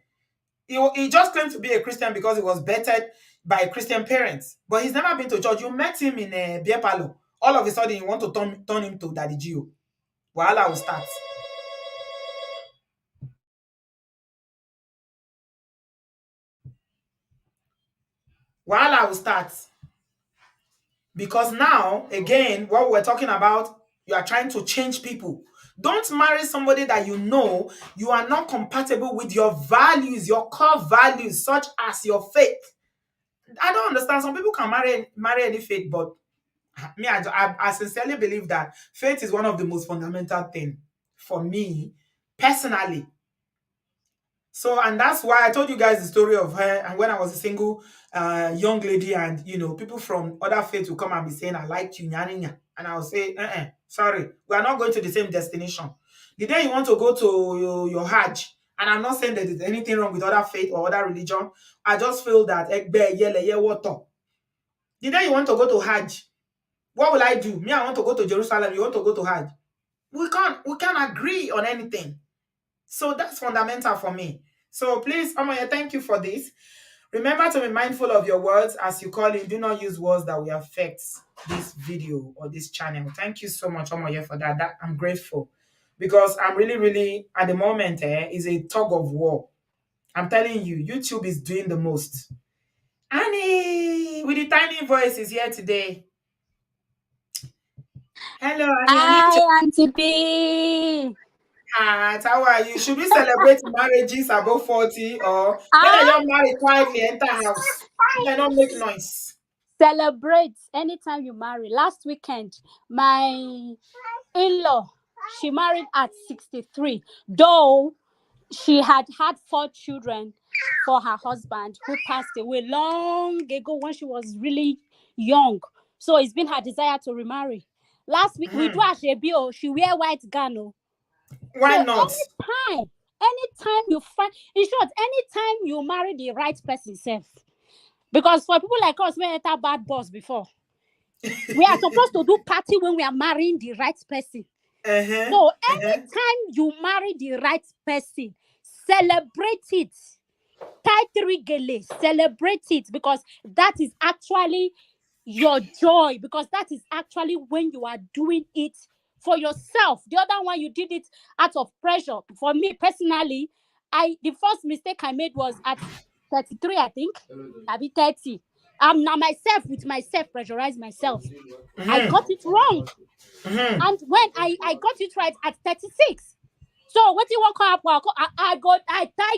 He just claimed to be a Christian because he was bettered by Christian parents. But he's never been to church. You met him in a beer parlor. All of a sudden, you want to turn him to Daddy Gio. Wahala will start. Wahala will start. Because now, again, what we're talking about, you are trying to change people. Don't marry somebody that you know you are not compatible with your values, your core values, such as your faith. I don't understand. Some people can marry any faith, but me, I sincerely believe that faith is one of the most fundamental things for me personally. So, and that's why I told you guys the story of her. And when I was a single young lady, and people from other faiths will come and be saying, I like you, nya, nya. And I'll say, sorry, we are not going to the same destination. The day you want to go to your Hajj, and I'm not saying that there's anything wrong with other faith or other religion, I just feel that the day you want to go to Hajj, what will I do? Me, I want to go to Jerusalem, you want to go to Hajj. We can't agree on anything. So that's fundamental for me. So please, Omoye, thank you for this. Remember to be mindful of your words as you call in. Do not use words that will affect this video or this channel. Thank you so much, Omoye, for that. I'm grateful, because I'm really, really, at the moment, is a tug of war. I'm telling you, YouTube is doing the most. Annie, with the tiny voice, is here today. Hello, Annie. Hi, Auntie B. How are you? Should we celebrate marriages above 40, or when you're married quietly enter house? They don't make noise. Celebrate anytime you marry. Last weekend, my in-law, she married at 63. Though she had 4 children for her husband who passed away long ago when she was really young. So it's been her desire to remarry. Last week, we do a shebio. She wear white gown. Why So not? anytime you find, in short, anytime you marry the right person, self. Because for people like us, we enter bad boss before. We are supposed to do party when we are marrying the right person. So anytime you marry the right person, celebrate it. Tie 3 gele, celebrate it, because that is actually your joy, because that is actually when you are doing it for yourself. The other one, you did it out of pressure. For me personally, the first mistake I made was at 33, I think. I be 30. I'm now myself with myself, pressurize myself. I got it wrong. And when I got it right at 36. So what you want to happen? I tie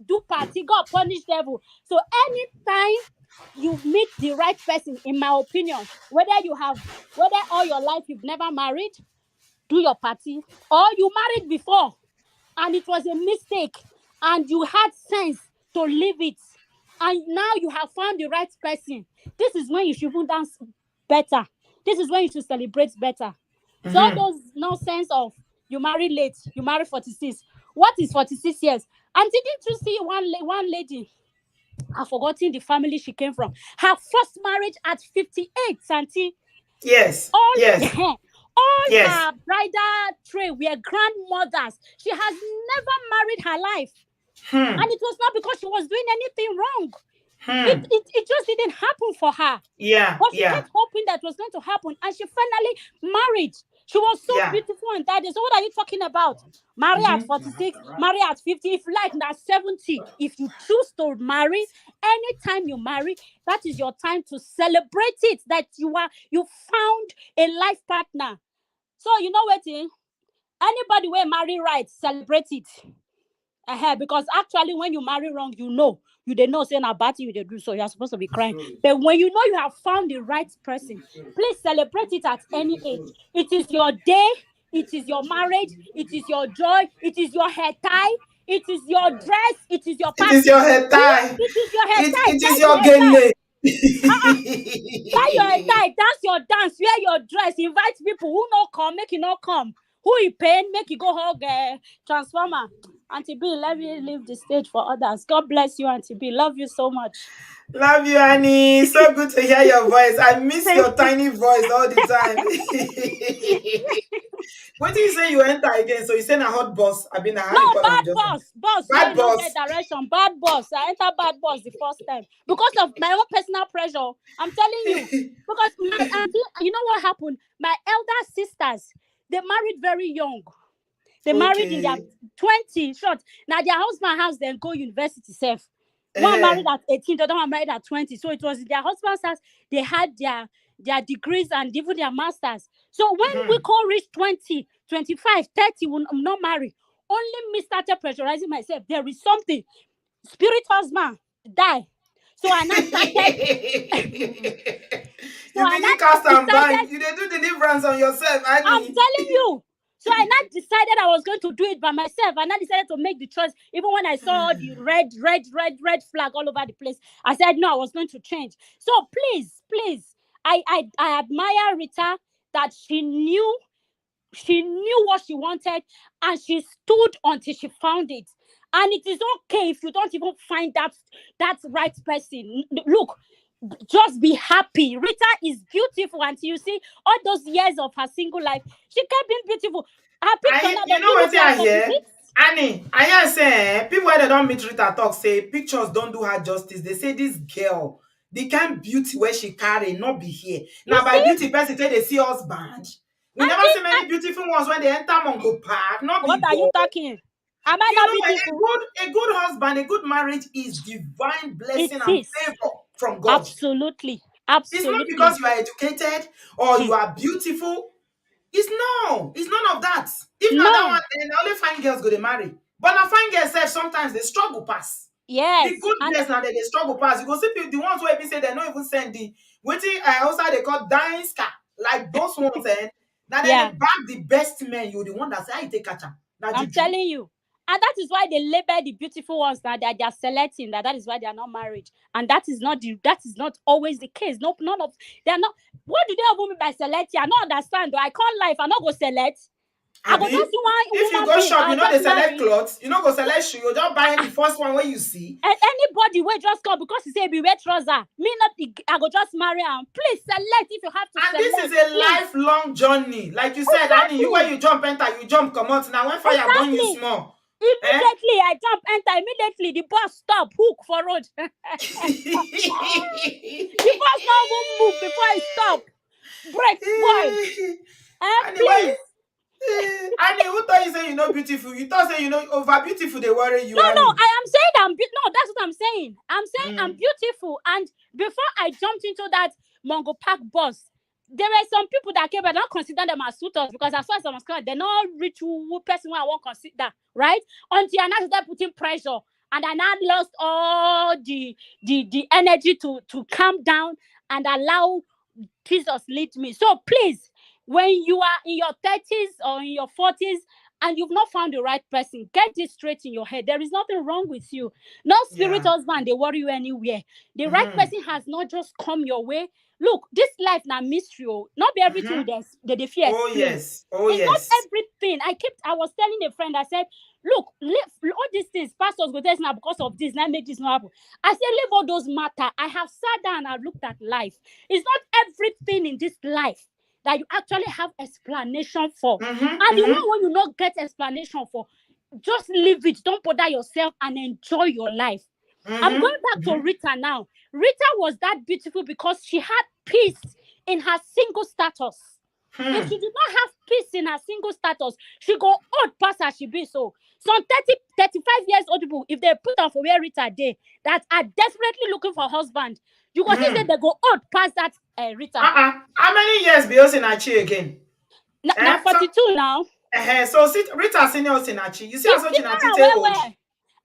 do party, God punish devil. So anytime you meet the right person, in my opinion, whether all your life you've never married, do your party, or you married before and it was a mistake and you had sense to leave it, and now you have found the right person, this is when you should even dance better. This is when you should celebrate better. So all those nonsense of you marry late, you marry 46. What is 46 years? And didn't you see one lady? I've forgotten the family she came from. Her first marriage at 58, Santi. Yes. All Yes. all Yes. her bridal tray were grandmothers. She has never married her life. And it was not because she was doing anything wrong. It just didn't happen for her. Yeah. But she Yeah. kept hoping that was going to happen. And she finally married. She was so Yeah. beautiful and that is. So what are you talking about? Marry at 46, marry at 50. If you like, now 70. If you choose to marry, anytime you marry, that is your time to celebrate it. That you found a life partner. So you know what? Anybody will marry right, celebrate it. Because actually when you marry wrong, you did not say na bad thing you dey do, so you're supposed to be crying. But when you know you have found the right person, please celebrate it at any age. It is your day, it is your marriage, it is your joy, it is your hair tie, it is your dress, it is your It is party. your head tie. It is your hair tie. It is Tie the your hair tie. gele. Tie your hair tie. Dance your dance. Wear your dress. Invite people who no come, make you not come. Who you pain, make you go hug transformer. Auntie B, let me leave the stage for others. God bless you, Auntie B. Love you so much. Love you, Annie. So good to hear your voice. I miss your tiny voice all the time. What did you say you enter again? So you say a hot boss. I mean, how No, you call them bad just now? boss. Boss, where Bad you not get boss. direction. Bad boss. I enter bad boss the first time. Because of my own personal pressure. I'm telling you. Because my auntie, you know what happened? My elder sisters, they married very young. They married in their Okay. 20 short. Now their husband has them go university self. One Uh-huh. married at 18, the other one married at 20. So it was in their husband's house. They had their degrees and even their masters. So when we call reach 20, 25, 30, we'll not marry. Only me started pressurizing myself. There is something. Spirit husband die. So I now started. So You I begin cast now and decided. bind. You dey do deliverance on yourself, I'm Annie. telling you. So I now decided I was going to do it by myself. And I decided to make the choice. Even when I saw all the red flag all over the place, I said, no, I was going to change. So please, I admire Rita that she knew what she wanted and she stood until she found it. And it is okay if you don't even find that right person. Look, just be happy. Rita is beautiful until you see all those years of her single life. She kept being beautiful. Her picture now, You does know it what look like I 46? hear? Annie, I hear say people wey don't meet Rita talk say pictures don't do her justice. They say this girl, the kind beauty where she carry not be here. You Now by see? beauty person say they see us band. We never see many beautiful ones when they enter Mongo Park, not What be are you God. talking? Am I You not know, beautiful? a good husband, a good marriage is divine It blessing and is. favor from God. Absolutely. It's not Absolutely. because you are educated or Hmm. you are beautiful. It's none of that. If not that one, No. then only fine girls go to marry. But now fine girls sef sometimes they struggle pass. The Yes. good And girls now they struggle pass. You go see the ones where people say they don't even send the waiting also they call dying scar. Like those ones now then they yeah, back the best men. You the one that say how you take catch am. That I'm juju. telling you. And that is why they label the beautiful ones that they are selecting. That is why they are not married. And that is not always the case. No, none of they are not. What do they have mean by selecting? I don't understand. Though. I call life. I not go select. I go just Abi, see one if you woman go being. shop, you I'll know they just select marry. clothes, you know go select shoe, you just buy the first one where you see. And anybody will just come because he say be wear trouser. Me not. I go just marry him. Please select if you have to And this is select. a Please. lifelong journey. Like you said, Annie, you where Exactly. you jump enter, you jump come out. Now when fire burn you Exactly. small. Eh? Immediately I jump, enter. Immediately the bus stop, hook for road. The bus not even move before I stop. Break spoil. Annie, why? Please. Annie, who thought you say you know beautiful? You thought say you know over beautiful. They worry you, No, no, Annie. I am saying no, that's what I'm saying. I'm saying I'm Mm. beautiful. And before I jumped into that Mongo Park bus, there were some people that came, but I don't consider them as suitors because as far as I'm concerned, they're not rich person who I won't consider, right? Until I now start putting pressure. And I now lost all the energy to calm down and allow Jesus lead me. So please, when you are in your 30s or in your 40s and you've not found the right person, get this straight in your head. There is nothing wrong with you. No spirit Yeah. husband, they worry you anywhere. The right Mm-hmm. person has not just come your way. Look, this life now mystery. Not be everything Mm-hmm. they fear Oh explain. yes. Oh It's not yes. everything. I was telling a friend, I said, look, leave all these things, pastors go tell us now because of this, now make this not happen. I said, leave all those matter. I have sat down and I've looked at life. It's not everything in this life that you actually have explanation for. Mm-hmm. And the Mm-hmm. one when you not get explanation for, just leave it. Don't bother yourself and enjoy your life. I'm Mm-hmm. going back to Mm-hmm. Rita now. Rita was that beautiful because she had peace in her single status. If Hmm. she did not have peace in her single status, she go old past as she be so. Some 30, 35 years old people, if they put on for where Rita day, that are desperately looking for a husband, you go see say Mm-hmm. they go old past that Rita. How many years Beyonce Nachi again? Now So 42 now. so sit Rita senior Sinachi. You see It's as what Chinati similar take where old. where.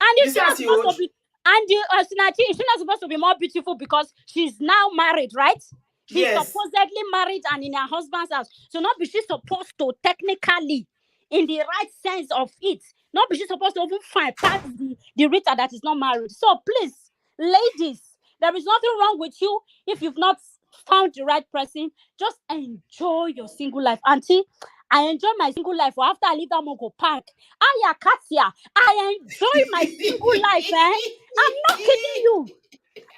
And You is see she as not he supposed old. to be? And the Sinati, is she not supposed to be more beautiful because she's now married, right? She's Yes. supposedly married and in her husband's house. So not be she supposed to technically, in the right sense of it, not be she supposed to even find past the Rita that is not married. So please, ladies, there is nothing wrong with you if you've not found the right person. Just enjoy your single life. Auntie, I enjoy my single life. After I leave that Mogo Park, Aya Katia, I enjoy my single life, eh? I'm not kidding you.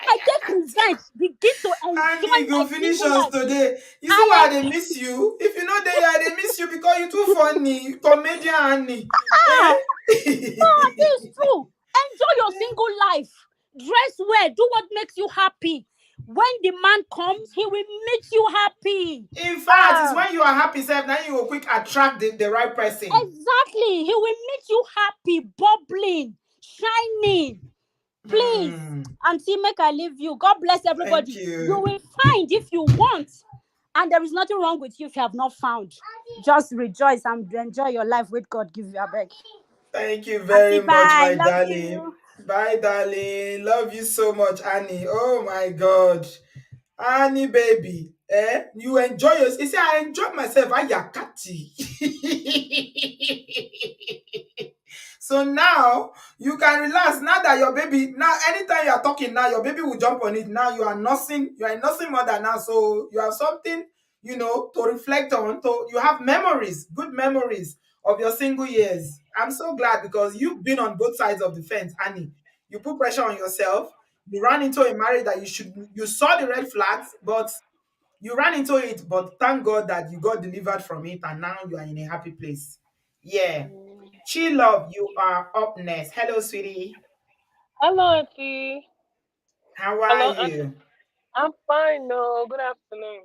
I take revenge, begin to enjoy Annie my go finish single us life. today. You see I why am they miss you? If you know they miss you because you too funny. Comedian Annie. ah, no, Eh? this is true. Enjoy your single life. Dress well, do what makes you happy. When the man comes, he will make you happy. In fact, it's Ah, when you are happy, self, now you will quick attract the right person. exactly. He will make you happy, bubbling, shining. Please, Hmm. Auntie, make I leave you. God bless Thank everybody. You you. will find if you want. And there is nothing wrong with you if you have not found. Just rejoice and enjoy your life with God. Give you a beg. Thank you Auntie, very much, bye. my Love darling. you. Bye, darling. Love you so much, Annie. Oh my God. Annie, baby. You enjoy yourself. You see, I enjoy myself. Ayakati. So now you can relax. Now that your baby, now anytime you are talking now, your baby will jump on it. Now you are a nursing mother now. So you have something, to reflect on. So you have memories, good memories of your single years. I'm so glad because you've been on both sides of the fence, Annie. You put pressure on yourself. You ran into a marriage that you saw the red flags, but you ran into it, but thank God that you got delivered from it and now you are in a happy place. Yeah. Chill love, you are up next. Hello, sweetie. Hello, Auntie. How are Hello, Auntie. you? I'm fine. No, good afternoon.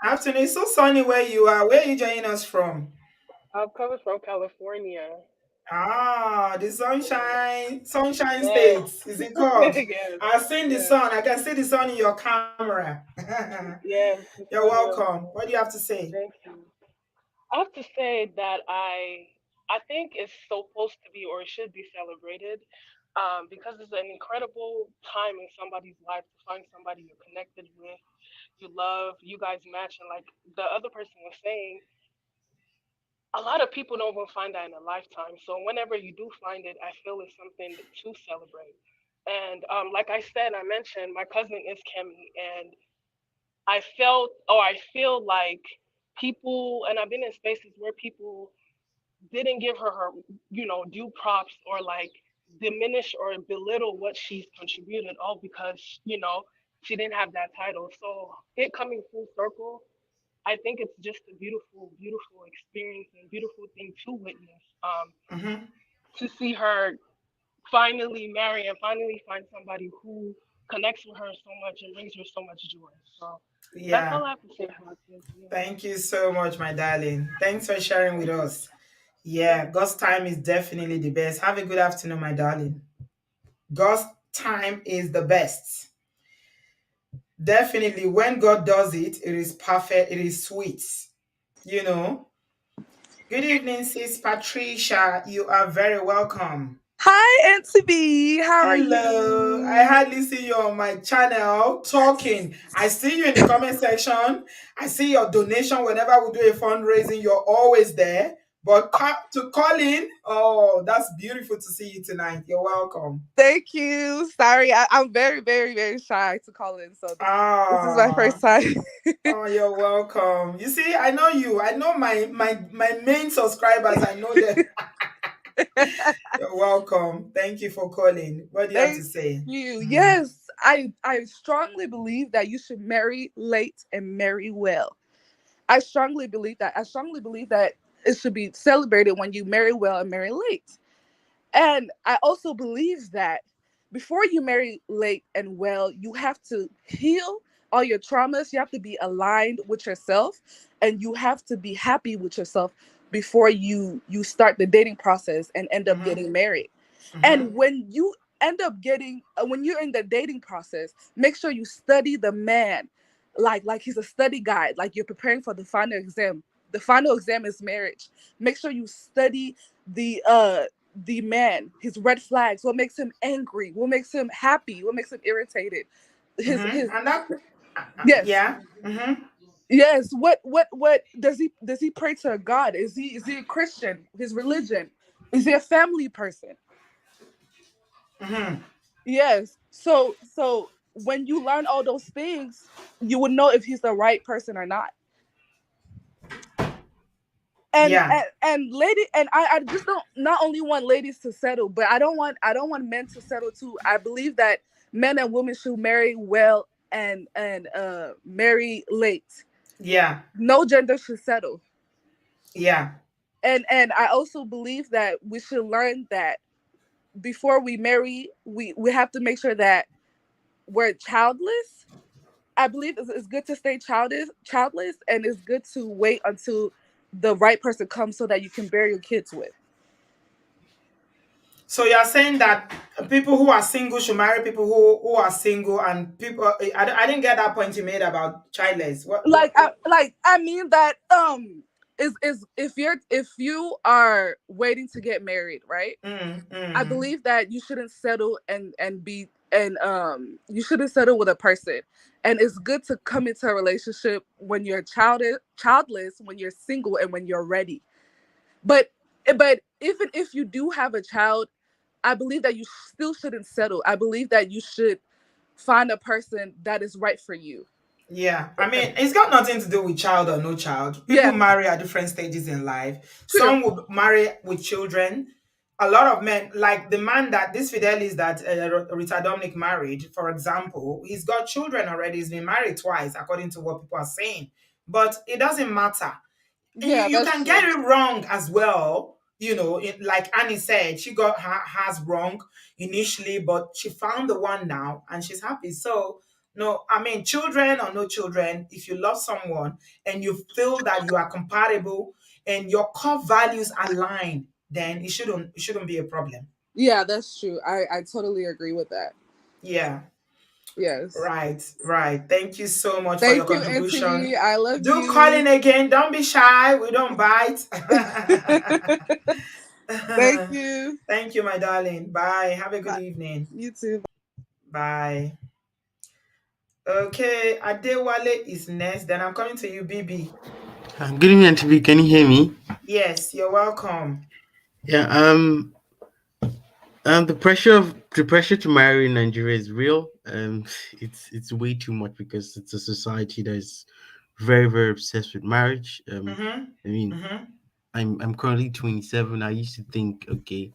Afternoon. It's so sunny where you are. Where are you joining us from? I'm coming from California. Ah, the sunshine Yes, states. Is it called? yes, I've seen the yes, sun. I can see the sun in your camera. yes. The You're sunny of welcome. What do you have to say? Thank you. I have to say that I think it's supposed to be or it should be celebrated, because it's an incredible time in somebody's life to find somebody you're connected with, you love, you guys match, and like the other person was saying, a lot of people don't even find that in a lifetime. So whenever you do find it, I feel it's something to celebrate. And like I said, I mentioned my cousin is Kemi, and I feel like people, and I've been in spaces where people didn't give her, due props or like diminish or belittle what she's contributed, all because, she didn't have that title. So it coming full circle, I think it's just a beautiful, beautiful experience and beautiful thing to witness. Mm-hmm. To see her finally marry and finally find somebody who connects with her so much and brings her so much joy. So That's all Yeah. I have to say about this. Yeah. Thank you so much, my darling. Thanks for sharing with us. Yeah, Yeah. God's time is definitely the best. Have a good afternoon, my darling. God's time is the best. Definitely, when God does it, it is perfect, it is sweet. You know. Good evening, sis Patricia. You are very welcome. Hi, Auntie B. How are Hello. I you? hardly see you on my channel talking. I see you in the comment section. I see your donation whenever we do a fundraising. You're always there. But to call in, oh, that's beautiful to see you tonight. You're welcome. Thank you. Sorry, I'm very, very, very shy to call in, so this is my Ah, first time. oh, you're welcome. You see, I know you. I know my main subscribers. I know them. You're welcome. Thank you for calling. What do you have to Thank say? you. Mm. Yes, I strongly believe that you should marry late and marry well. I strongly believe that. I strongly believe that it should be celebrated when you marry well and marry late. And I also believe that before you marry late and well, you have to heal all your traumas. You have to be aligned with yourself, and you have to be happy with yourself before you start the dating process and end up Mm-hmm. getting married. Mm-hmm. And when you end up getting when you're in the dating process, make sure you study the man like he's a study guide, like you're preparing for the final exam. The final exam is marriage. Make sure you study the man, his red flags, what makes him angry, what makes him happy, what makes him irritated. His Mm-hmm. And that, yes, yeah. Mm-hmm. yes. What does he pray to God? Is he a Christian? His religion? Is he a family person? Mm-hmm. Yes. So when you learn all those things, you would know if he's the right person or not. and Yeah. and lady and I just don't not only want ladies to settle, but I don't want men to settle too. I believe that men and women should marry well and marry late. Yeah. No gender should settle. Yeah. And I also believe that we should learn that before we marry, we have to make sure that we're childless. I believe it's good to stay childless, and it's good to wait until the right person comes so that you can bear your kids with. So you are saying that people who are single should marry people who are single, and people. I didn't get that point you made about childless. What? like What? I What? like I mean that is if you are waiting to get married, right? Mm, I mm. believe that you shouldn't settle and you shouldn't settle with a person. And it's good to come into a relationship when you're childless, when you're single, and when you're ready. But even if you do have a child, I believe that you still shouldn't settle. I believe that you should find a person that is right for you. Yeah, I mean, it's got nothing to do with child or no child. People Yeah, marry at different stages in life. true. Some would marry with children. A lot of men, like the man that this Fidelis that Rita Dominic married, for example, he's got children already. He's been married twice, according to what people are saying. But it doesn't matter. Yeah, You that's can get true. it wrong as well. Like Annie said, she got hers wrong initially, but she found the one now and she's happy. So, no, I mean, children or no children, if you love someone and you feel that you are compatible and your core values align, then it shouldn't be a problem. Yeah, that's true. I totally agree with that. Yeah. Yes. Right, right. Thank you so much for your Thank you, Auntie contribution. B. I love Do call in you. again. Don't be shy. We don't bite. Thank you. Thank you, my darling. Bye. Have a good Bye. evening. You too. Bye. Okay, Adewale is next. Then I'm coming to you, BB. Good evening, TV. Can you hear me? Yes, you're welcome. Yeah. The pressure to marry in Nigeria is real. It's way too much because it's a society that is very very obsessed with marriage. Mm-hmm. I mean, Mm-hmm. I'm currently 27. I used to think, okay,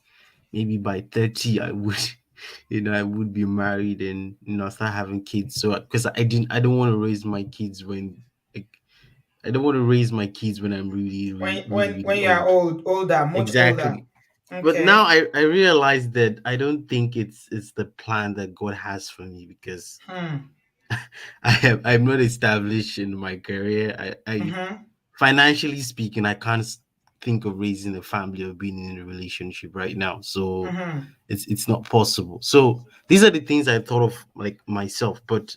maybe by 30 I would, I would be married and start having kids. So because I don't want to raise my kids when like, I don't want to raise my kids when I'm really When really really when really when you are old. older, much older. Exactly. But now Okay. I realize that I don't think it's the plan that God has for me because Hmm. I'm not established in my career. I Mm-hmm. financially speaking, I can't think of raising a family or being in a relationship right now. So Mm-hmm. it's not possible. So these are the things I thought of like myself. But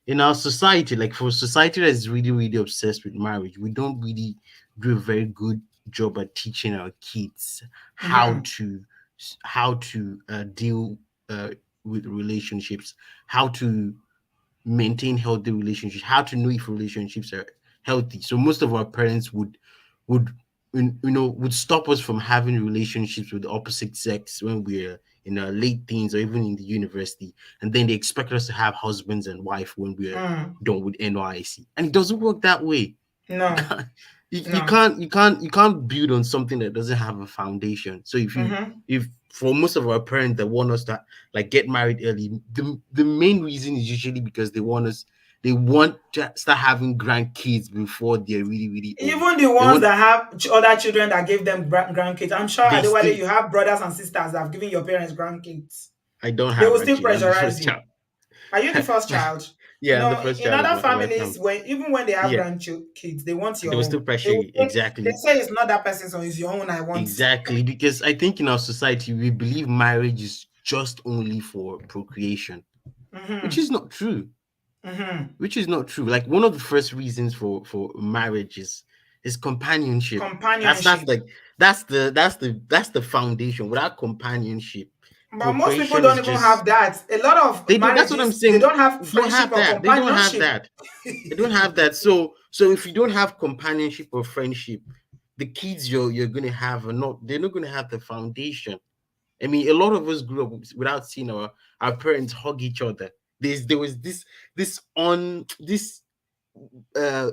in our society, like for society that is really, really obsessed with marriage, we don't really do a very good job at teaching our kids how Mm-hmm. to deal with relationships, how to maintain healthy relationships, how to know if relationships are healthy. So most of our parents would would stop us from having relationships with the opposite sex when we're in our late teens or even in the university, and then they expect us to have husbands and wife when we're Mm. done with NYC, and it doesn't work that way. You No. can't No. you can't build on something that doesn't have a foundation. So Mm-hmm. if for most of our parents that want us to like get married early, the main reason is usually because they want to start having grandkids before they're really, really old. Even the They ones want that have other children that gave them grandkids, I'm sure they still Adewale, you have brothers and sisters that have given your parents grandkids. I don't They have will still actually. I'm the pressurize first you. child. Are you the first child? Yeah, I'm the first In child of other my families, family. when even when they have Yeah, grandkids, they want they your will still own. pressure you. They Exactly. say it's not that person's own, it's your own. I want. Exactly. Because I think in our society we believe marriage is just only for procreation, which Mm-hmm. is not true. Mm-hmm. Which is not true. Like one of the first reasons for marriage is companionship. That's Companionship. like that's the foundation. Without companionship, But most people procreation don't is even just have that. A lot of they don't. That's what I'm marriages, they saying. don't have They don't friendship have or that. They don't have companionship. that. They don't have that. So if you don't have companionship or friendship, the kids you're gonna have are not. They're not gonna have the foundation. I mean, a lot of us grew up without seeing our parents hug each other. There was this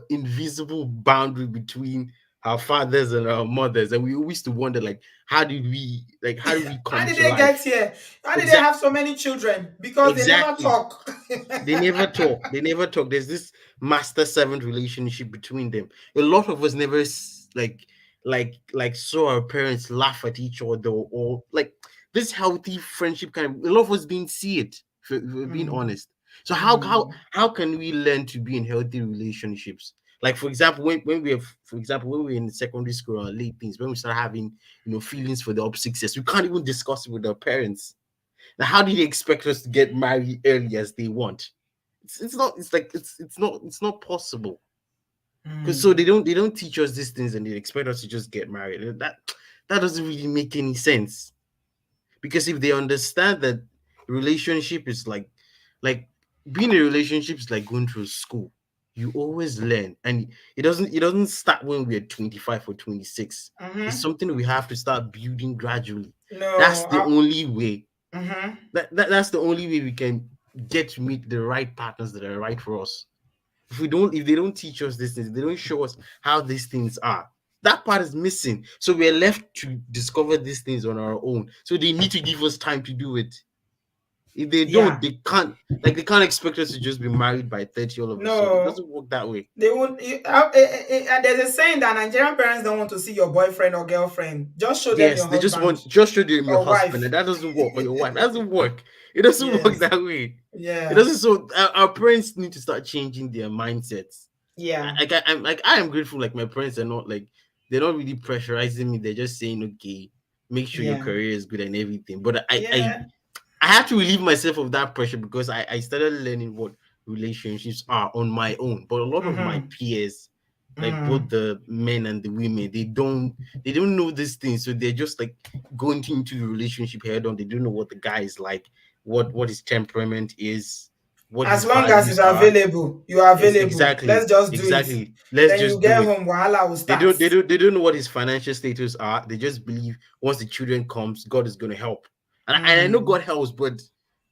invisible boundary between our fathers and our mothers, and we always used to wonder like how did we How come did to they get life? here? How did they Exactly. have so many children? Because they never Exactly. talk. They never talk. They never talk. There's this master servant relationship between them. A lot of us never saw our parents laugh at each other or like this healthy friendship kind of. A lot of us didn't see it. If we're being Mm, honest. So mm, how can we learn to be in healthy relationships? Like for example, when we have, for example, when we're in secondary school or late things, when we start having feelings for the opposite sex, we can't even discuss it with our parents. Now, how do they expect us to get married early as they want? It's not. It's like it's not possible. Because so mm. they don't teach us these things and they expect us to just get married. That doesn't really make any sense. Because if they understand that relationship is like being in a relationship is like going through school. You always learn, and it doesn't start when we're 25 or 26. It's Mm-hmm. something we have to start building gradually. That's No. the only way Mm-hmm. that's the only way we can get to meet the right partners that are right for us. If they don't teach us these things, they don't show us how these things are. That part is missing. So we're left to discover these things on our own. So they need to give us time to do it. If they don't, Yeah. they can't expect us to just be married by 30 all of a sudden. It No. doesn't work that way. They won't. There's a saying that Nigerian parents don't want to see your boyfriend or girlfriend. Just show them Yes, your they just husband want just show them your or husband, wife. and that doesn't work, or your wife. That doesn't work. It doesn't work Yes. that way. It Yeah. doesn't. So our parents need to start changing their mindsets. Yeah. I am grateful. Like my parents are not like they're not really pressurizing me. They're just saying, okay, make sure your Yeah. career is good and everything. But Yeah. I had to relieve myself of that pressure because I started learning what relationships are on my own. But a lot of my Mm-hmm. peers, like both Mm. the men and the women, they don't know these things. So they're just like going into the relationship head on. They don't know what the guy is like, what his temperament is, what As his long as it's values are. available, you are It's available. exactly, Let's just do it. exactly. Let's Then you just do get it. home, wahala will They start. don't they don't they don't know what his financial status are. They just believe once the children comes, God is gonna help. And I know Mm. God helps, but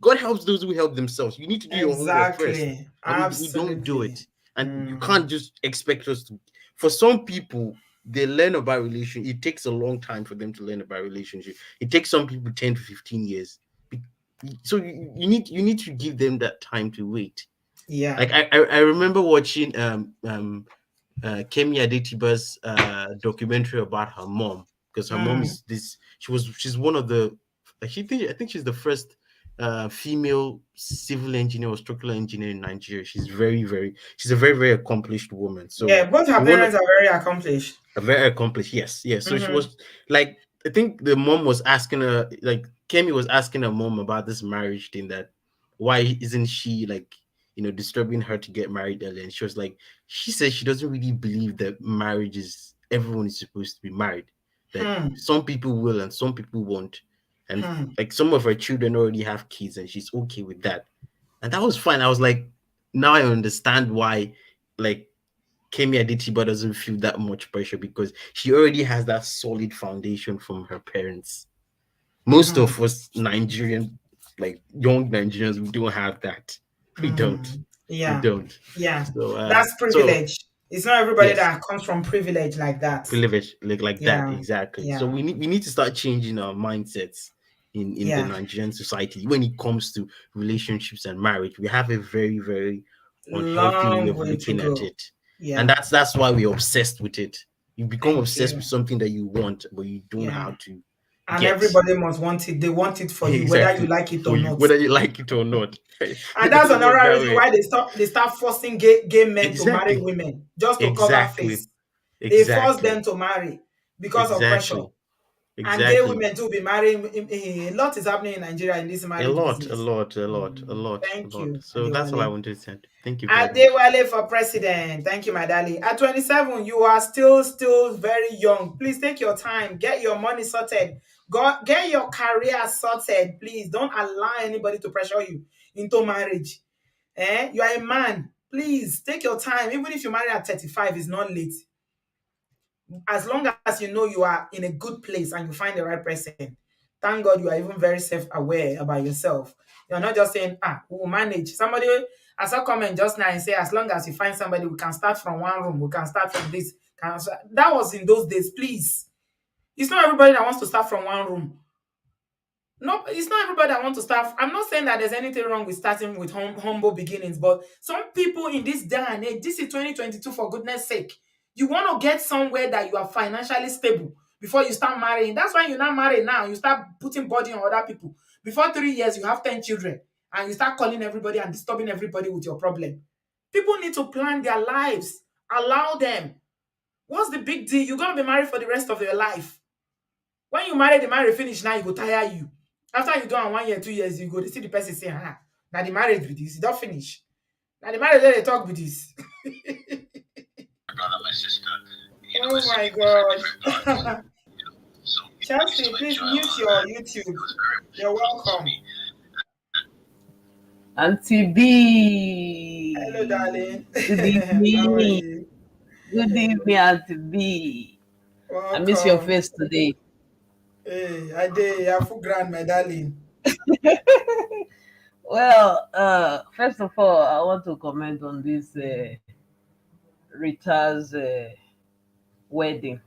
God helps those who help themselves. You need to do your homework first. Exactly. And we don't do Absolutely. it. And you can't Mm. just expect us to. For some people, they learn about relation. It takes a long time for them to learn about relationship. It takes some people 10 to 15 years. So you need to give them that time to wait. Yeah. Like I remember watching Kemi Adetiba's documentary about her mom because her mom Mm. is this. She's one of the. I think she's the first. female civil engineer or structural engineer in Nigeria. She's a very, very accomplished woman. So Yeah, both her we want parents are very accomplished. very accomplished. Yes, yes. So she Mm-hmm. was like, I think the mom was asking her, like Kemi was asking her mom about this marriage thing, that why isn't she like, disturbing her to get married early? And she was like, she says she doesn't really believe that marriage is everyone is supposed to be married. That Hmm. some people will and some people won't. And Hmm. like some of her children already have kids and she's okay with that. And that was fine. I was like, now I understand why like Kemi Adetiba doesn't feel that much pressure because she already has that solid foundation from her parents. Most Hmm. of us Nigerian, like young Nigerians, we don't have that. We Hmm. don't. We Yeah. don't. Yeah. So That's so privilege. It's not everybody yes, that comes from privilege like that. privilege like that, Yeah. exactly. So Yeah. we need to start changing our mindsets in the Yeah. Nigerian society when it comes to relationships and marriage. We have a very, very unhealthy way Long of way to looking at go. it, and Yeah. that's why we're obsessed with it. You become Thank obsessed you. with something that you want but you don't know Yeah. how to And get. everybody must want it. They want it for you, whether you Exactly, like it for or you, not. whether you like it or not. And It that's doesn't work another that reason way. why they start forcing gay men to marry Exactly, women just to cover exactly, face. They force exactly, them to marry because of pressure. exactly, And gay exactly. women too be marrying. A lot is happening in Nigeria in this A marriage lot, a business. lot, a lot, a Mm, lot, a thank lot. you, So that's all I Adewale. wanted to say. Thank you very much. Adewale for president. Thank you, my darling. At 27, you are still very young. Please take your time. Get your money sorted. Get your career sorted. Please don't allow anybody to pressure you into marriage. You are a man. Please take your time. Even if you marry at 35, it's not late. As long as you know you are in a good place and you find the right person, thank God you are even very self-aware about yourself. You're not just saying, we'll manage. Somebody, I saw comment just now and say, as long as you find somebody, we can start from one room, we can start from this. That was in those days, please. It's not everybody that wants to start from one room. No, it's not everybody that wants to start. I'm not saying that there's anything wrong with starting with humble beginnings, but some people in this day and age, this is 2022 for goodness sake. You want to get somewhere that you are financially stable before you start marrying. That's why you're not married now. You start putting body on other people. Before 3 years, you have 10 children and you start calling everybody and disturbing everybody with your problem. People need to plan their lives. Allow them. What's the big deal? You're going to be married for the rest of your life. When you marry, the marriage finish now, you go tire you. After you do am 1 year, 2 years, you go dey see the person say, na the marriage with this, e don finish. Na the marriage wey dey talk with this. Oh my gosh. Chelsea, please mute your YouTube. You're welcome. Auntie Hello, B. darling. Good How are evening. you? Good evening, Auntie B. I miss your Welcome. face today. Hey, Ade, you're full grand, my darling. Well, first of all, I want to comment on this Rita's wedding.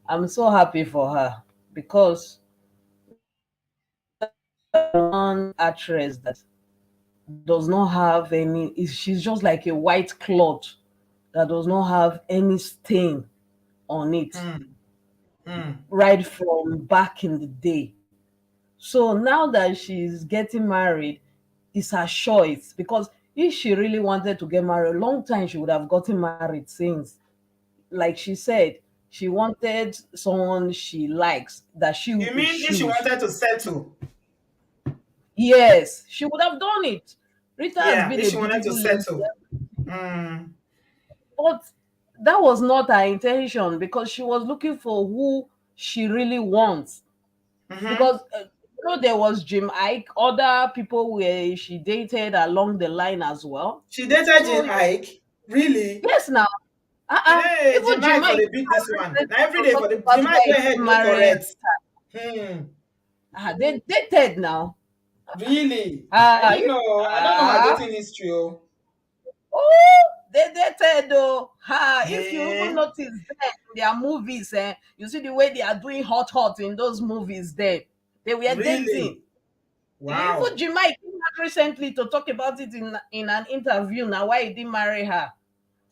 I'm so happy for her because one actress that does not have she's just like a white cloth that does not have any stain on it Hmm. Hmm. right from back in the day. So now that she's getting married, it's her choice because if she really wanted to get married, a long time she would have gotten married since. Like she said, she wanted someone she likes that she You will mean if she choose. wanted to settle? Yes, she would have done it. Rita has Yeah, been if a she wanted to beautiful lady, settle. Hmm. but that was not her intention because she was looking for who she really wants. Mm-hmm. Because there was Jim Ike, other people where she dated along the line as well. She dated So Jane Ike. Really? yes, now Hey, even Jemai Jim for Ike the beat this one. Now recently every was day for talking the about Jemai why go he ahead, didn't no marry. correct. Hmm. They dated now. Really? I Uh, didn't you, know. I don't know her uh, dating history. Oh. oh, they dated though. If you even Hey, notice there in their movies, you see the way they are doing hot in those movies. There, they were dating. really? Even Wow. Jim Ike came out recently to talk about it in an interview. Now, why he didn't marry her?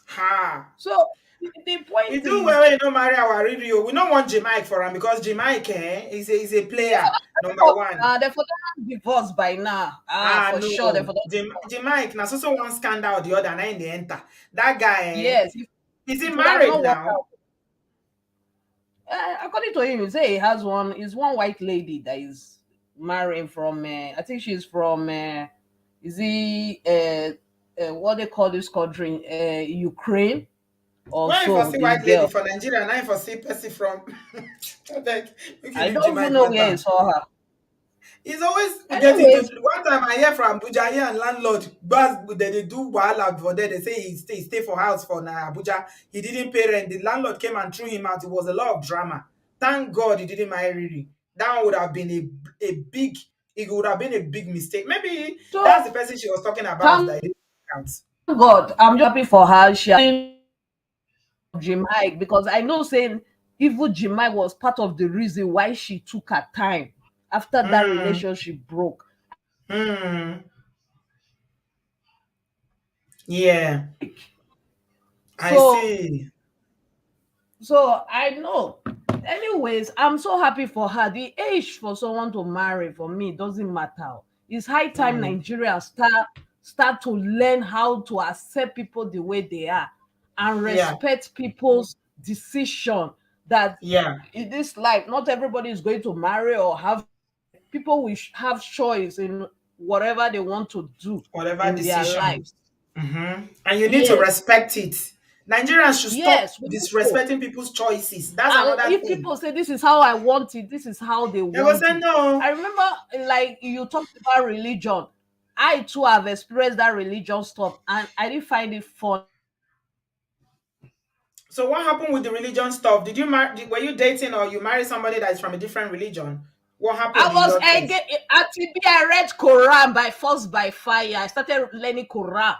Ha. So The We point do is, well when you don't marry our Rio. We don't want Jamaica for him because Jamaica is a player, number one. they for them divorced by now. Ah, For sure, they no. for them. Jamaica, now so one scandal the other night in the enter. That guy, Yes, is he it would have married not worked now? out. According to him, he say he has one. Is one white lady that is marrying from. I think she's from. Is he? What they call this country? Ukraine. When you for Also, see the white lady girl. for Nigeria, now you for see person from like, we can I leave don't even Jamaica know where matter. he saw her. He's always getting to Anyways, one time I hear from Abuja here and landlord, but they do wahala for there. They say he stay for house for Abuja. He didn't pay rent. The landlord came and threw him out. It was a lot of drama. Thank God he didn't marry Riri. That would have been a big it would have been a big mistake. Maybe so that's the person she was talking about that thank it didn't count. God, I'm just happy for her. She has Jemai because I know saying even Jemai was part of the reason why she took her time after that Hmm. relationship broke. Hmm. Yeah. I So see. I know. Anyways, I'm so happy for her. The age for someone to marry for me doesn't matter. It's high time Hmm. Nigeria start to learn how to accept people the way they are and Yeah. respect people's decision that Yeah. in this life not everybody is going to marry or have people will have choice in whatever they want to do Whatever in their decision. lives. And you need to Yes, respect it. Nigerians should stop yes, we need to. disrespecting people's choices. That's And another if thing. people say this is how I want it, this is how they They will want say it. no. I remember, like you talked about religion. I too have experienced that religion stuff, and I didn't find it fun. So what happened with the religion stuff? Did you were you dating or you married somebody that is from a different religion? What I happened in was your case? at TB. I read Quran by force by fire. I started learning Quran.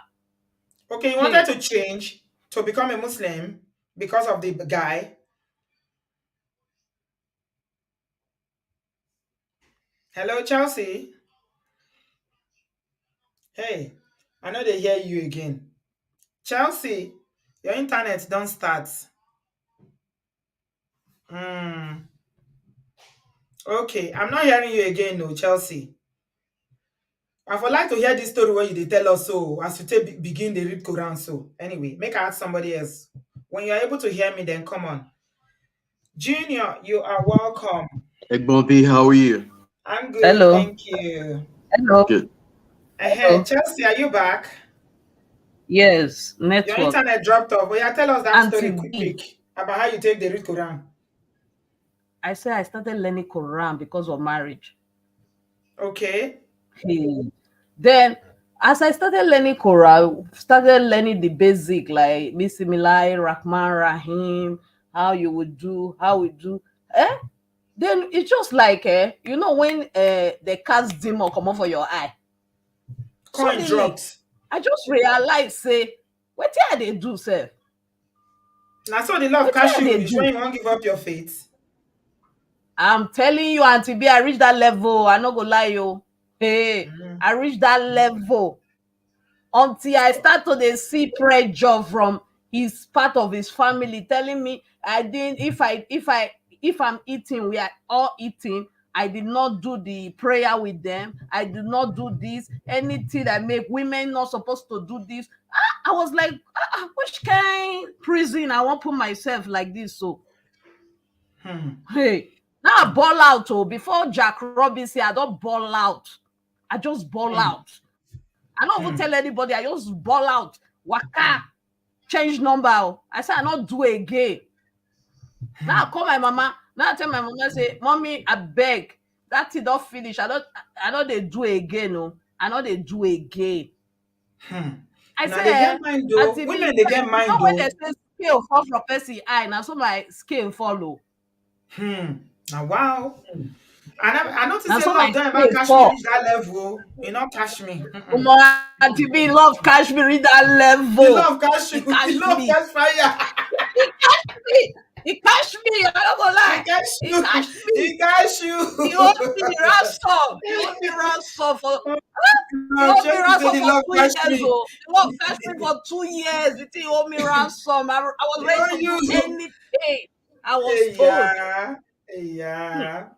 Okay, you wanted Hey, to change to become a Muslim because of the guy. Hello, Chelsea. Hey, I know they hear you again. Chelsea, your internet don't start. Hmm. Okay, I'm not hearing you again, no, Chelsea. I would like to hear this story where you dey tell us so as you take begin the read Quran so. Anyway, make I ask somebody else. When you're able to hear me, then come on. Junior, you are welcome. Bumpy, how are you? I'm good, hello, thank you. hello, Good. Ahead, hello. Chelsea, are you back? Yes, Your network. internet dropped off. Oh, yeah, tell us that Auntie story quick, B. quick about how you take the read Quran. I said I started learning Quran because of marriage. Okay. Hey. Then, as I started learning Quran, started learning the basic like Bismillah, Rahman, Rahim, how you would do, how we do. Eh? Then it's just like when the cast demon come out for your eye. Coin Suddenly, dropped. I just realized, say, what they do, sir? Now so the love What catch you they reach when do? you won't give up your faith. I'm telling you, Auntie B, I reached that level. I not go lie, you. Hey, Mhm. I reached that level. Until I start to dey see pressure from his part of his family telling me I didn't if I'm eating, we are all eating, I did not do the prayer with them, I did not do this, anything that make women not supposed to do this. I was like, which kind prison I won't put myself like this. So Hmm. hey, now I ball out. Oh, before Jack Robinson, I don't ball out. I just ball Hmm. out. I don't even Hmm. tell anybody. I just ball out. Waka, change number. Oh. I say I not do again. Now I Hmm. call my mama. Now I tell my mama, say, Mommy, I beg. That thing don't finish. I know they do again. Oh. I know they do again. Hmm. I Now say, they get mind though. Auntie B, Women they get mind when they though. say scale fall from person eye, now so my scale follow. Hmm. Now wow. I noticed Now a so lot my of them about scale cash me fall. reach that level. You know, cash me. Mm-mm. Omo, Auntie B love catch me read that The level. love cash He you. The catch love me. cash fire. He catch me. He catch me. I don't go He lie. cash He you. catch me. He cash He hold you. me ransom. He hold me ransom for. He No, owed me Chelsea said ransom the for love two catch years. me. Oh, the love cashed me for 2 years. The thing owed me ransom. I was You ready know to do you. anything. I was told. Yeah, Hmm. yeah.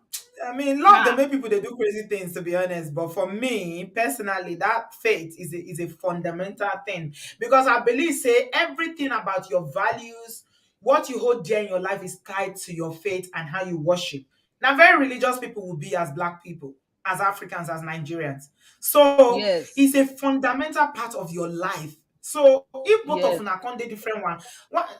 I mean, love they Yeah. make people they do crazy things to be honest. But for me personally, that faith is a fundamental thing because I believe say everything about your values, what you hold dear in your life is tied to your faith and how you worship. Now, very religious people will be as black people, as Africans, as Nigerians. So Yes. it's a fundamental part of your life. So if both of Yes. una come dey different one,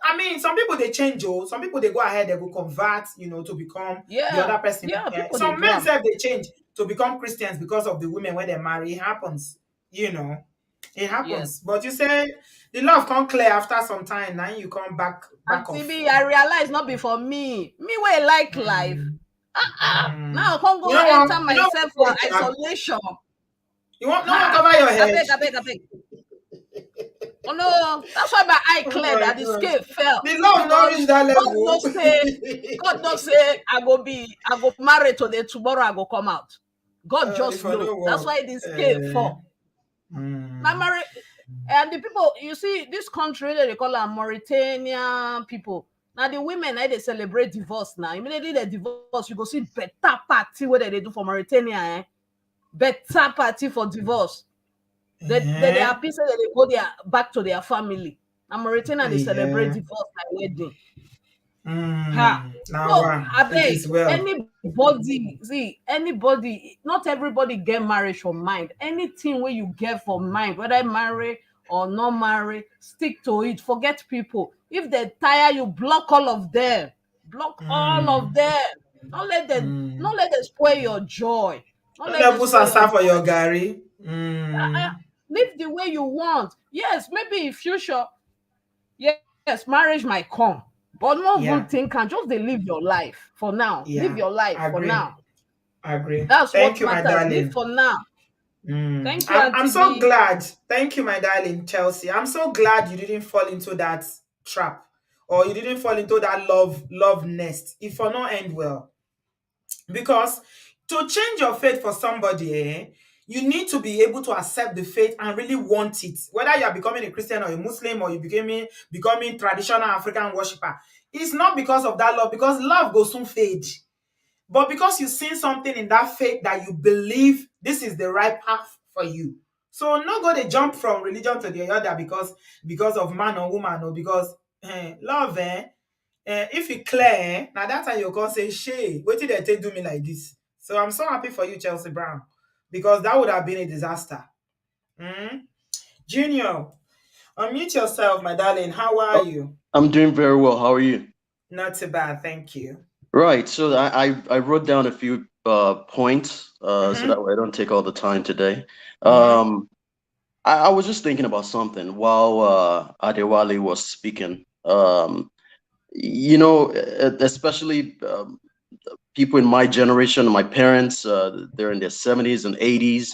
I mean, some people they change, oh, some people they go ahead, they will convert, to become the Yeah. other person. Yeah. People they Some do men them. say they change to become Christians because of the women when they marry. It happens, you know, it Yes. happens. But you say the love come clear after some time, now you come And back off. TB, I realize not before me. Me where like life. Mm, Now mm. I can't You go know enter what? You know myself for what? isolation. You want no one Ha! cover your I head. beg, I beg, I beg. Oh no, that's why my eye Oh cleared my and the gosh, scale fell the love not because reach that God level. no say, God no say I go marry today, tomorrow I go come out. God If just I know. no That's work. why the scale fall. Now Mm, marry and the people you see this country they call them Mauritania people. Now the women they celebrate divorce now. Immediately they divorce, you go see better party where they do for Mauritania, eh? Better party for divorce. They eh, happy say they go their back to their family. And Mauritania they celebrate yeah. divorce like wedding. Ha. Now, So wow, I it beg is well. anybody, see anybody, not everybody get marriage for mind. Anything where you get for mind, whether marry or not marry, stick to it. Forget people. If they tire you, block all of them. Block all of Mm, them. Don't mm. let them spoil your joy. Don't Don't let they them put spoil your sasa for joy. your gari? Live the way you want. Yes, maybe in future, yes, marriage might come, but not even Yeah, think and just dey live your life for now. Live yeah. your life for Agree, now. agree. That's Thank what you, my matters. Live darling. for now. Thank you, I'm Auntie so B. glad. Thank you, my darling Chelsea. I'm so glad you didn't fall into that trap or you didn't fall into that love nest. If for not end well. Because to change your faith for somebody, you need to be able to accept the faith and really want it. Whether you are becoming a Christian or a Muslim or you becoming traditional African worshiper, it's not because of that love, because love will soon fade. But because you've seen something in that faith that you believe this is the right path for you. So no go to jump from religion to the other because of man or woman or because love if e clear na that time you go come say shey wetin dem take do me like this. So I'm so happy for you, Chelsea Brown, because that would have been a disaster. mm. Junior, unmute yourself, my darling. How are Oh, you? I'm doing very well. How are you? Not too bad, thank you. Right. So I wrote down a few points so that Mm-hmm. way I don't take all the time today. Mm-hmm. Um, I was just thinking about something while Adewale was speaking. Especially people in my generation, my parents, they're in their 70s and 80s.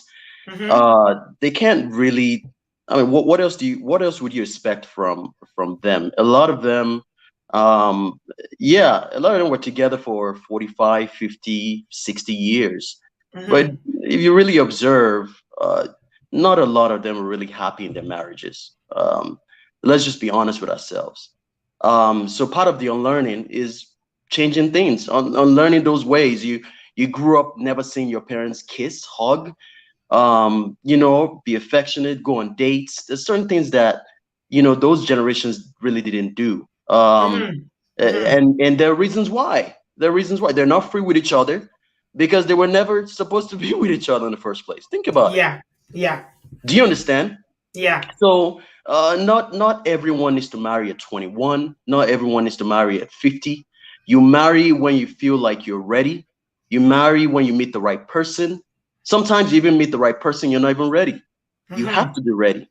Mm-hmm. They can't really. I mean, what else would you expect from them? A lot of them, um, yeah, a lot of them were together for 45, 50, 60 years. But Mm-hmm. if you really observe, not a lot of them are really happy in their marriages. Let's just be honest with ourselves. So part of the unlearning is changing things, unlearning those ways. You grew up never seeing your parents kiss, hug, be affectionate, go on dates. There's certain things that those generations really didn't do. Mm-hmm. Mm-hmm. And there are reasons why. There are reasons why they're not free with each other because they were never supposed to be with each other in the first place. Think about it. Yeah. Yeah. Do you understand? Yeah. So not everyone needs to marry at 21. Not everyone needs to marry at 50. You marry when you feel like you're ready. You marry when you meet the right person. Sometimes you even meet the right person, you're not even ready. You have Mm-hmm. to be ready.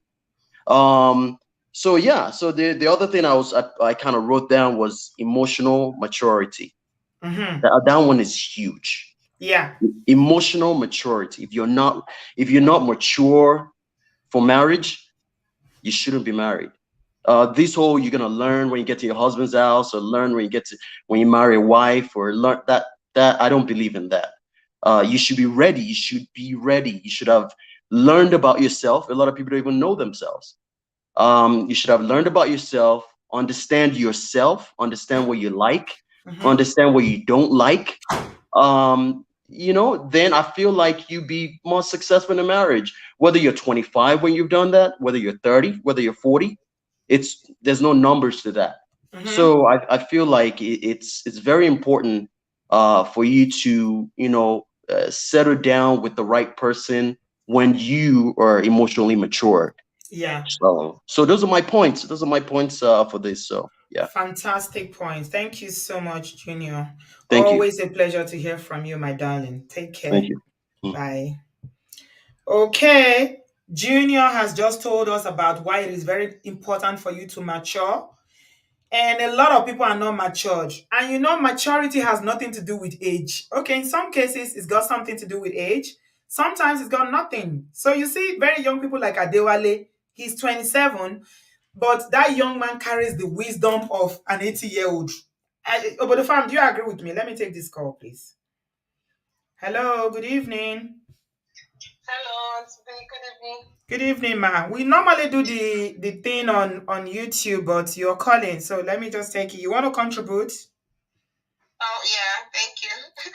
Um, so yeah, so the other thing I kind of wrote down was emotional maturity. Mm-hmm. That one is huge. Yeah. Emotional maturity. If you're not mature for marriage, you shouldn't be married. This whole you're gonna learn when you get to your husband's house, or learn when you marry a wife, or learn that I don't believe in that. You should be ready. You should be ready. You should have learned about yourself. A lot of people don't even know themselves. You should have learned about yourself, understand what you like, Mhm. understand what you don't like. Then I feel like you be more successful in a marriage. Whether you're 25 when you've done that, whether you're 30, whether you're 40, there's no numbers to that. Mhm. So I feel like it's very important for you to settle down with the right person when you are emotionally mature. Yeah. So those are my points. Those are my points for this. So yeah, Fantastic points. Thank you so much, Junior. thank you, Always a pleasure to hear from you, my darling. Take thank care. you. Mm. Bye. Okay. Junior has just told us about why it is very important for you to mature. And a lot of people are not matured. And maturity has nothing to do with age. Okay, in some cases, it's got something to do with age. Sometimes it's got nothing. So you see, very young people like Adewale, he's 27, but that young man carries the wisdom of an 80-year-old. But the fam, do you agree with me? Let me take this call, please. Hello, good evening. Hello, good evening. Good evening, ma. We normally do the thing on YouTube, but you're calling, so let me just take it. You want to contribute? Oh yeah, thank you.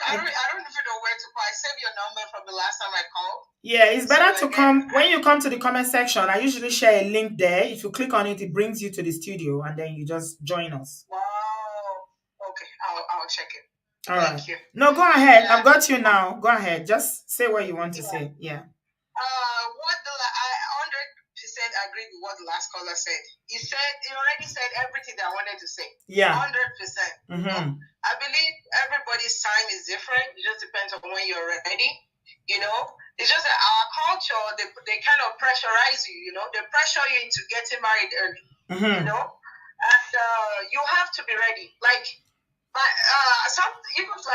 I don't Okay. even know where to call. I saved your number from the last time I called. Yeah, it's So better to again, come when you come to the comment section. I usually share a link there. If you click on it, it brings you to the studio, and then you just join us. wow. Okay, I'll check it. All right. Thank you. No, go ahead. Yeah. I've got you now. Go ahead. Just say what you want to Yeah. say. Yeah. I 100% agree with what the last caller said. He already said everything that I wanted to say. Yeah. 100%. I believe everybody's time is different. It just depends on when you're ready. It's just that our culture, they kind of pressurize you. They pressure you into getting married early. And you have to be ready. Like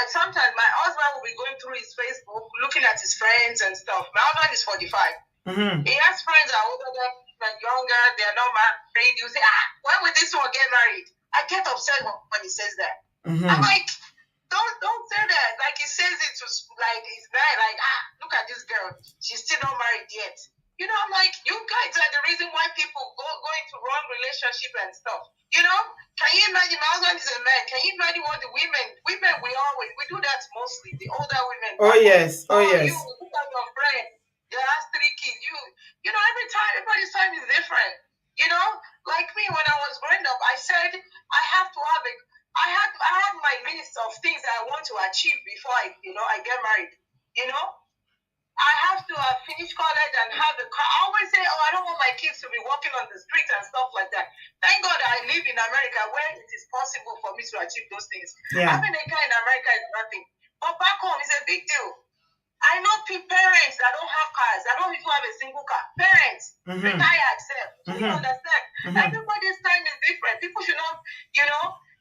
sometimes my husband will be going through his Facebook, looking at his friends and stuff. My husband is 45. He has friends that are older than younger. They're not married. You say, when will this one get married? I get upset when he says that. I'm like, don't say that. Like he says it to like it's bad. Like look at this girl. She's still not married yet. I'm like, you guys are the reason why people go into wrong relationship and stuff. Can you imagine? My husband is a man. Can you imagine what the women we do that mostly. The older women. Oh yes. Oh yes. You look at your friend. They has 3 kids. Everybody's time is different. Like me when I was growing up, I said I have to have I have my list of things that I want to achieve before I get married. I have to finish college and have a car. I always say, I don't want my kids to be walking on the streets and stuff like that. Thank God I live in America where it is possible for me to achieve those things. Yeah. Having a car in America is nothing. But back home is a big deal. I know parents that don't have cars. I don't even have a single car. Parents, retired, self. Do you understand? Everybody's time is different. People should not,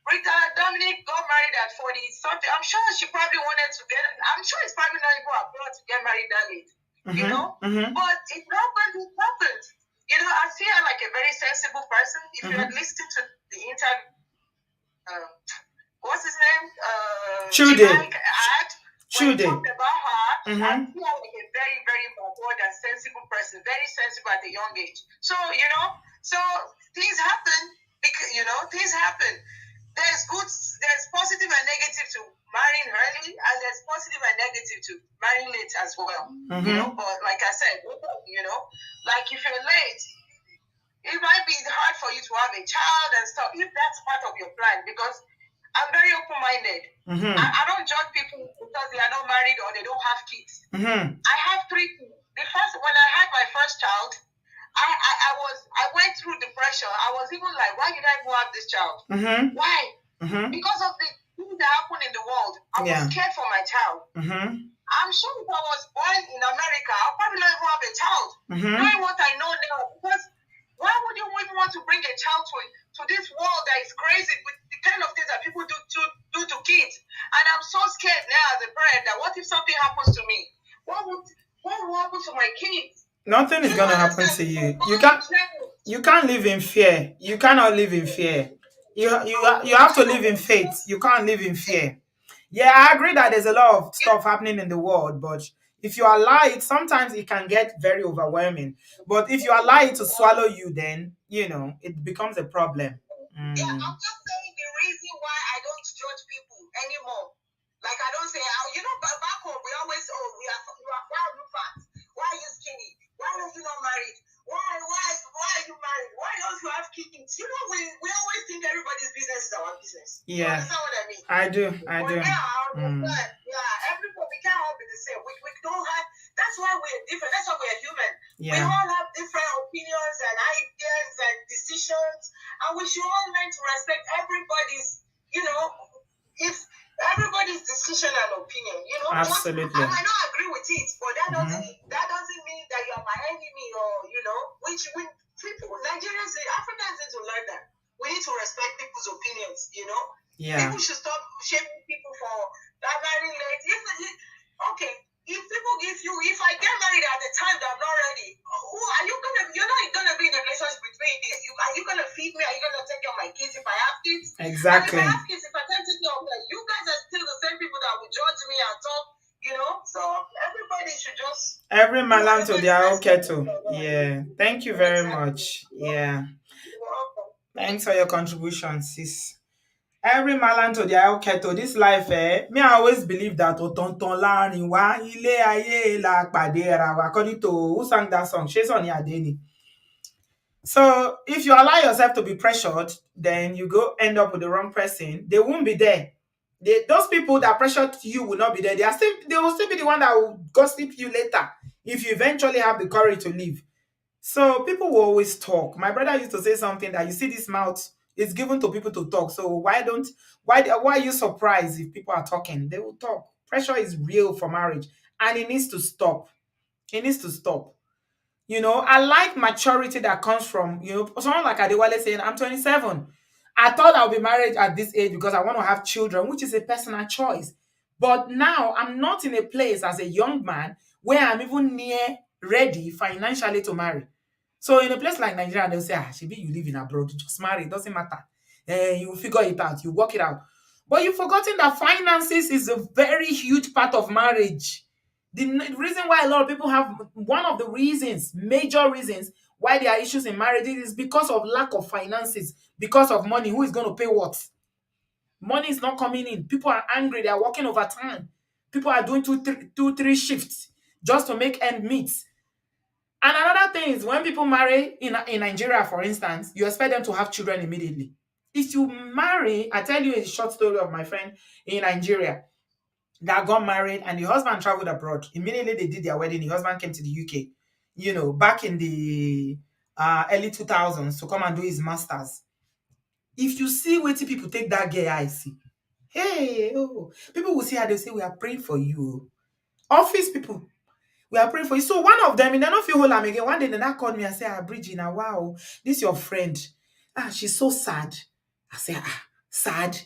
Rita Dominic got married at 40 something. I'm sure she probably wanted to I'm sure it's probably not even her plan to get married that late. But it happened. I see her like a very sensible person. If you had listened to the interview, what's his name? Chude. When we talked about her, I see her like a very, very mature and sensible person, very sensible at a young age. So, so things happen because, things happen. There's positive and negative to marrying early, and there's positive and negative to marrying late as well. But like I said, like if you're late, it might be hard for you to have a child and stuff if that's part of your plan, because I'm very open-minded. I don't judge people because they are not married or they don't have kids. I have 3 kids. When I had my first child, I went through depression. I was even like, why did I even have this child? Why? Because of the things that happen in the world. I was scared for my child. I'm sure if I was born in America, I'll probably not even have a child. Knowing what I know now, because why would you even want to bring a child to this world that is crazy with the kind of things that people do to kids? And I'm so scared now as a parent that what if something happens to me? What will happen to my kids? Nothing is gonna happen to you. You can't live in fear. You cannot live in fear. You have to live in faith. You can't live in fear. Yeah, I agree that there's a lot of stuff happening in the world, but If you allow it, sometimes it can get very overwhelming. But if you allow it to swallow you, then it becomes a problem. Yeah, I'm just saying the reason why I don't judge people anymore. Like I don't say, back home we always, why are you fat? Why are you skinny? Why are you not married? Why are you married? Why don't you have kids? We always think everybody's business is our business. Yeah. You understand what I mean? I do. But yeah, everybody, we can't all be the same. We don't have. That's why we're different. That's why we're human. Yeah. We all have different opinions and ideas and decisions, and we should all learn to respect everybody's. If everybody's decision and opinion, Absolutely. I might not agree with it, but that doesn't mean that you're my enemy, or which people, Nigerians, Africans need to learn that. We need to respect people's opinions. Yeah. People should stop shaming people for that marrying late. If I get married at the time that I'm not ready, who are you you're not gonna be in a relationship with me. Are you gonna feed me? Are you gonna take care of my kids if I have kids? Exactly. And if I have kids, if I can't take care of them, you guys are still the same people that will judge me and talk. So everybody should just every malam to their own kettle. Yeah. Thank you very much. Yeah. Thanks for your contribution, sis. Every malam to their own kettle. This life, me I always believe that otonton láàrin wa ilé ayé la pàdé ara wa. According to who sang that song, Sheson Adeni. So if you allow yourself to be pressured, then you go end up with the wrong person. They won't be there. Those people that pressured you will not be there. They will still be the one that will gossip you later if you eventually have the courage to leave. So people will always talk. My brother used to say something that you see this mouth is given to people to talk. So why are you surprised if people are talking? They will talk. Pressure is real for marriage and it needs to stop. It needs to stop. I like maturity that comes from, someone like Adewale saying, I'm 27. I thought I'll be married at this age because I want to have children, which is a personal choice. But now I'm not in a place as a young man where I'm even near ready financially to marry. So in a place like Nigeria, they'll say, Shibi, you live in abroad, just marry, it doesn't matter. You figure it out, you work it out. But you've forgotten that finances is a very huge part of marriage. The reason why a lot of people have, one of the reasons, major reasons why there are issues in marriages is because of lack of finances, because of money. Who is going to pay what? Money is not coming in. People are angry. They are working overtime. People are doing two, three shifts just to make end meet. And another thing is when people marry in Nigeria, for instance, you expect them to have children immediately. If you marry, I tell you a short story of my friend in Nigeria that got married and the husband traveled abroad. Immediately they did their wedding, the husband came to the UK, back in the early 2000s to come and do his master's. If you see what people take that girl, I see. Hey, people will see how they say, we are praying for you. Office people, we are praying for you. So one of them, and they don't feel hold am again. One day they now called me and say, Bridget, now wow, this your friend. She's so sad. I say, sad?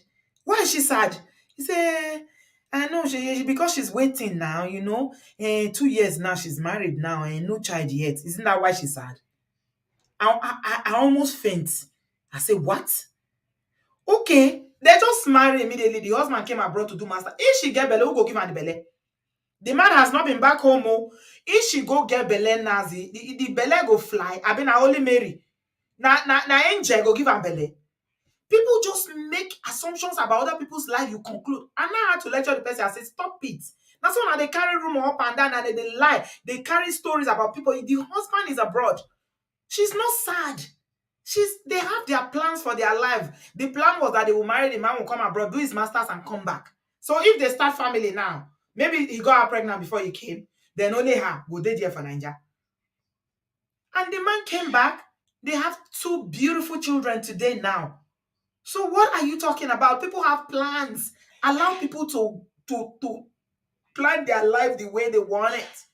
Why is she sad? He say, I know because she's waiting now, 2 years now, she's married now and no child yet. Isn't that why she's sad? I almost faint. I say, what? Okay, they just married immediately. The husband came abroad to do master. If she get belle, who go give her the belle? The man has not been back home. If she go get belle nazi, the belle go fly. I been a Holy Mary. Na angel go give her belle. People just make assumptions about other people's life. You conclude. And now I had to lecture the person. I say, stop it. That's why now they carry rumor up and down and they lie. They carry stories about people. The husband is abroad. She's not sad. They have their plans for their life. The plan was that they will marry, the man will come abroad, do his masters and come back. So if they start family now, maybe he got her pregnant before he came, then only her will they there for Nigeria. And the man came back. They have 2 beautiful children today now. So what are you talking about? People have plans. Allow people to plan their life the way they want it.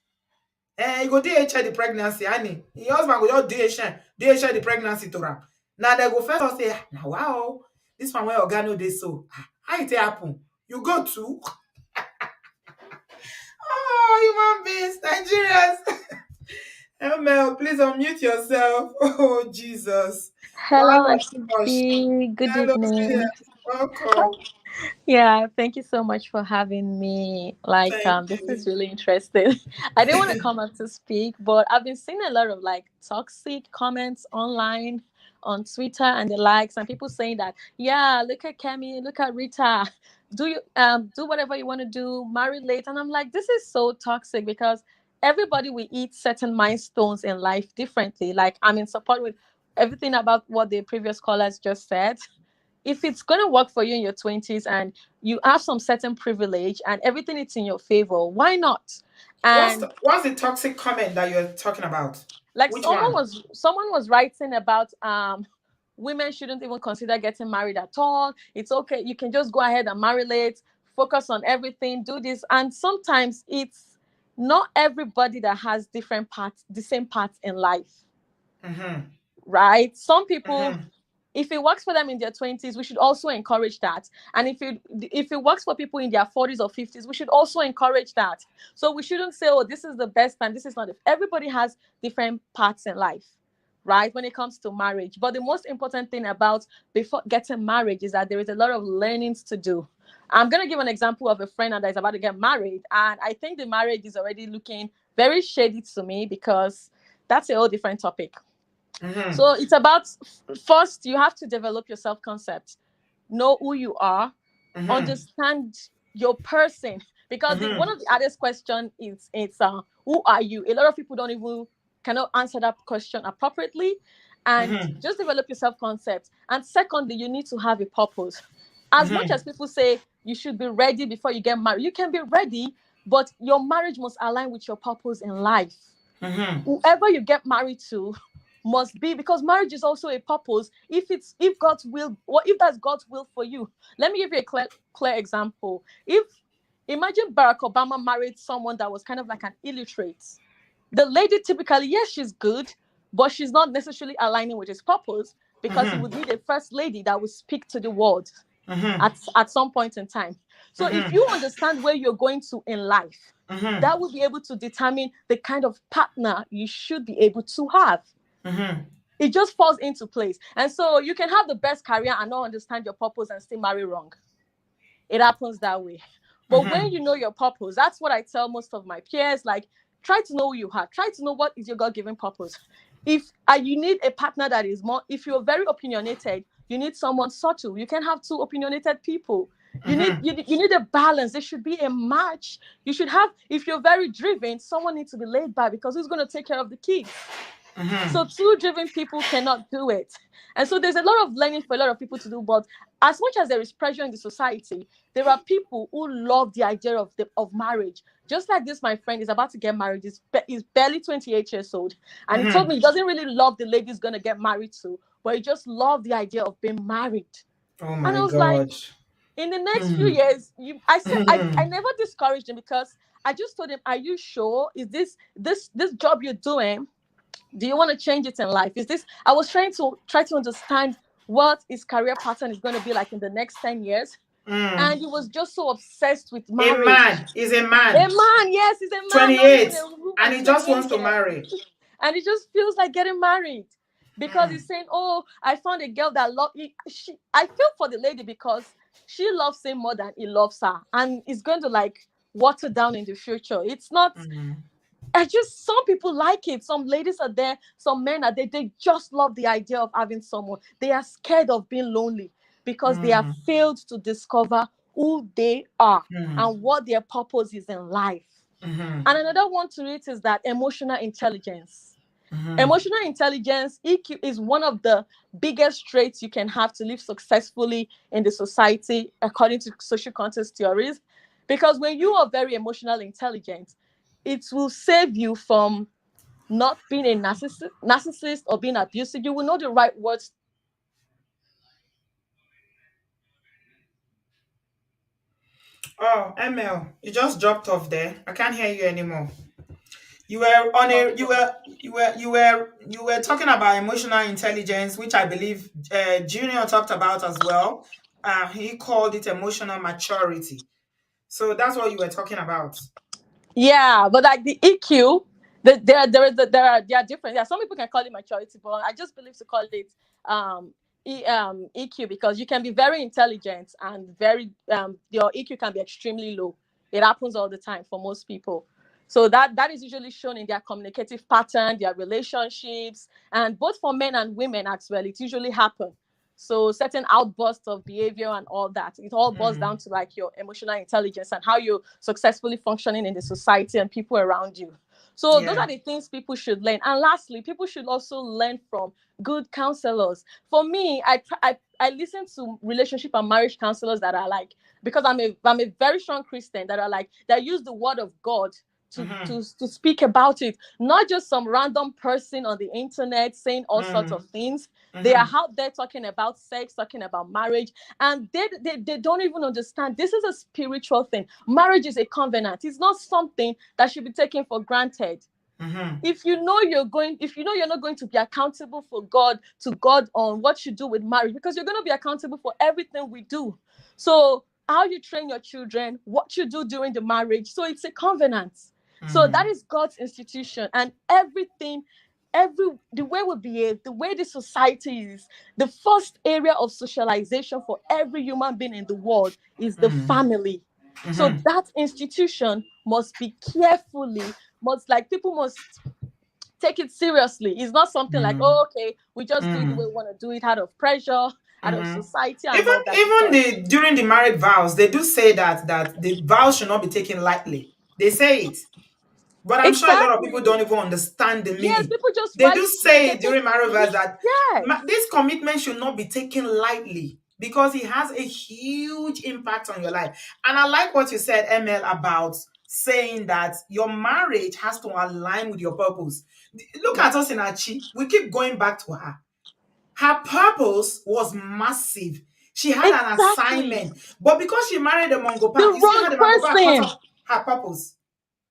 You go DHL the pregnancy, honey. Your husband go just DHL the pregnancy to them. Now they go first say, now wow, this one where organo they so. How it happen? You go to human beings, Nigerians. Mel, please unmute yourself. Oh Jesus. Hello, Wow, gosh. Auntie. Good Hello, evening. sweetheart. Welcome. Yeah, thank you so much for having me. Like, Thank this is you. really interesting. I didn't want to come up to speak, but I've been seeing a lot of like toxic comments online on Twitter and the likes, and people saying that, yeah, look at Kemi, look at Rita, do whatever you want to do, marry late, and I'm like, this is so toxic because everybody will eat certain milestones in life differently. Like, I'm in support with everything about what the previous callers just said. If it's going to work for you in your 20s and you have some certain privilege and everything is in your favor, why not? And What's the toxic comment that you're talking about? like Which one? someone was writing about women shouldn't even consider getting married at all. It's okay, you can just go ahead and marry late, focus on everything, do this. And sometimes it's not everybody that has different paths, the same paths in life, Mm-hmm. right? Some people, Mm-hmm. if it works for them in their 20s, we should also encourage that. And if it works for people in their 40s or 50s, we should also encourage that. So we shouldn't say, oh, this is the best time, this is not. Everybody has different paths in life, right, when it comes to marriage. But the most important thing about before getting married is that there is a lot of learnings to do. I'm going to give an example of a friend that is about to get married, and I think the marriage is already looking very shady to me, because that's a whole different topic. Mm-hmm. So it's about, first you have to develop your self concept, know who you are, Mm-hmm. understand your person. Because one Mm-hmm. of the hardest question is, it's who are you? A lot of people don't even cannot answer that question appropriately. And Mm-hmm. just develop your self concept. And secondly, you need to have a purpose. As much Mm-hmm. as people say you should be ready before you get married, you can be ready, but your marriage must align with your purpose in life. Mm-hmm. Whoever you get married to must be, because marriage is also a purpose. If God's will, or if that's God's will for you. Let me give you a clear example. If Imagine Barack Obama married someone that was kind of like an illiterate. The lady typically, yes, she's good, but she's not necessarily aligning with his purpose, because he would Mm-hmm. need a first lady that would speak to the world Mm-hmm. at some point in time. So if you understand where you're going to in life, Mm-hmm. that will be able to determine the kind of partner you should be able to have. Mm-hmm. It just falls into place. And so you can have the best career and not understand your purpose and still marry wrong. It happens that way. But when Mm-hmm. you know your purpose, that's what I tell most of my peers. Like, try to know who you are. Try to know what is your God-given purpose. If you need a partner that is more, if you're very opinionated, you need someone subtle. You can have two opinionated people. Mm-hmm. You need a balance. There should be a match. You should have, if you're very driven, someone needs to be laid back, because who's going to take care of the kids? So Mm-hmm. two driven people cannot do it. And so there's a lot of learning for a lot of people to do. But as much as there is pressure in the society, there are people who love the idea of marriage. Just like this, my friend is about to get married. He's barely 28 years old. And he told Mm-hmm. me he doesn't really love the lady he's going to get married to, but he just loved the idea of being married. Oh And my I was like, gosh. in the next few Mm-hmm. years, I said, I Mm-hmm. never discouraged him, because I just told him, are you sure? Is this job you're doing, do you want to change it in life? Is this I was try to understand what his career pattern is going to be like in the next 10 years. And Mm. he was just so obsessed with A marriage. man is a A man, man, yes, he's a man, not even 28, a and woman, he just 28 wants to years. marry. And he just feels like getting married, because Mm. he's saying, oh, I found a girl that love she I feel for the lady, because she loves him more than he loves her, and it's going to like water down in the future. It's not. Mm. I just, some people like it. Some ladies are there, some men are there. They just love the idea of having someone. They are scared of being lonely, because they have Mm. failed to discover who they are Mm. and what their purpose is in life. Mm. And another one to it is that emotional intelligence. Mm. Emotional intelligence, EQ, is one of the biggest traits you can have to live successfully in the society, according to social context theories. Because when you are very emotional intelligent, it will save you from not being a narcissist or being abusive. You will know the right words to say. You will know the right Oh, ML, you just dropped off there. I can't hear you anymore. You were on a you were talking about emotional intelligence, which I believe Junior talked about as well. He called it emotional maturity. So that's what you were talking about. Yeah, but like the EQ, there are different. Yeah, some people can call it maturity, but I just believe to call it EQ, because you can be very intelligent and very your EQ can be extremely low. It happens all the time for most people. So that is usually shown in their communicative pattern, their relationships, and both for men and women as well. It usually happens. So certain outbursts of behavior and all that, it all boils down to like your emotional intelligence and how you're successfully functioning in the society and people around you. So those are the things people should learn. And lastly, people should also learn from good counselors. For me, I listen to relationship and marriage counselors that are like, because I'm a very strong Christian, that are like, that use the word of God to speak about it, not just some random person on the internet saying all sorts of things. They are out there talking about sex, talking about marriage, and they don't even understand this is a spiritual thing. Marriage is a covenant. It's not something that should be taken for granted. If you know you're not going to be accountable for God on what you do with marriage, because you're going to be accountable for everything we do. So how you train your children, what you do during the marriage. So it's a covenant. So that is God's institution, and everything, the way we behave, the way the society is, the first area of socialization for every human being in the world is the family. So that institution must be carefully, people must take it seriously. It's not something like, oh, okay, we just do it the way we want to do it, out of pressure, out of society and all that. Even the during the married vows, they do say that the vows should not be taken lightly. They say it. But I'm sure a lot of people don't even understand the Yes, meaning. people just They write. do say They it during think, marriage vows that yes, this commitment should not be taken lightly because it has a huge impact on your life. And I like what you said, ML, about saying that your marriage has to align with your purpose. Look at us in Achi. We keep going back to her. Her purpose was massive. She had an exactly. assignment. But because she married a Mongo The Park, you see wrong how the Mongo Park cut person. off her purpose.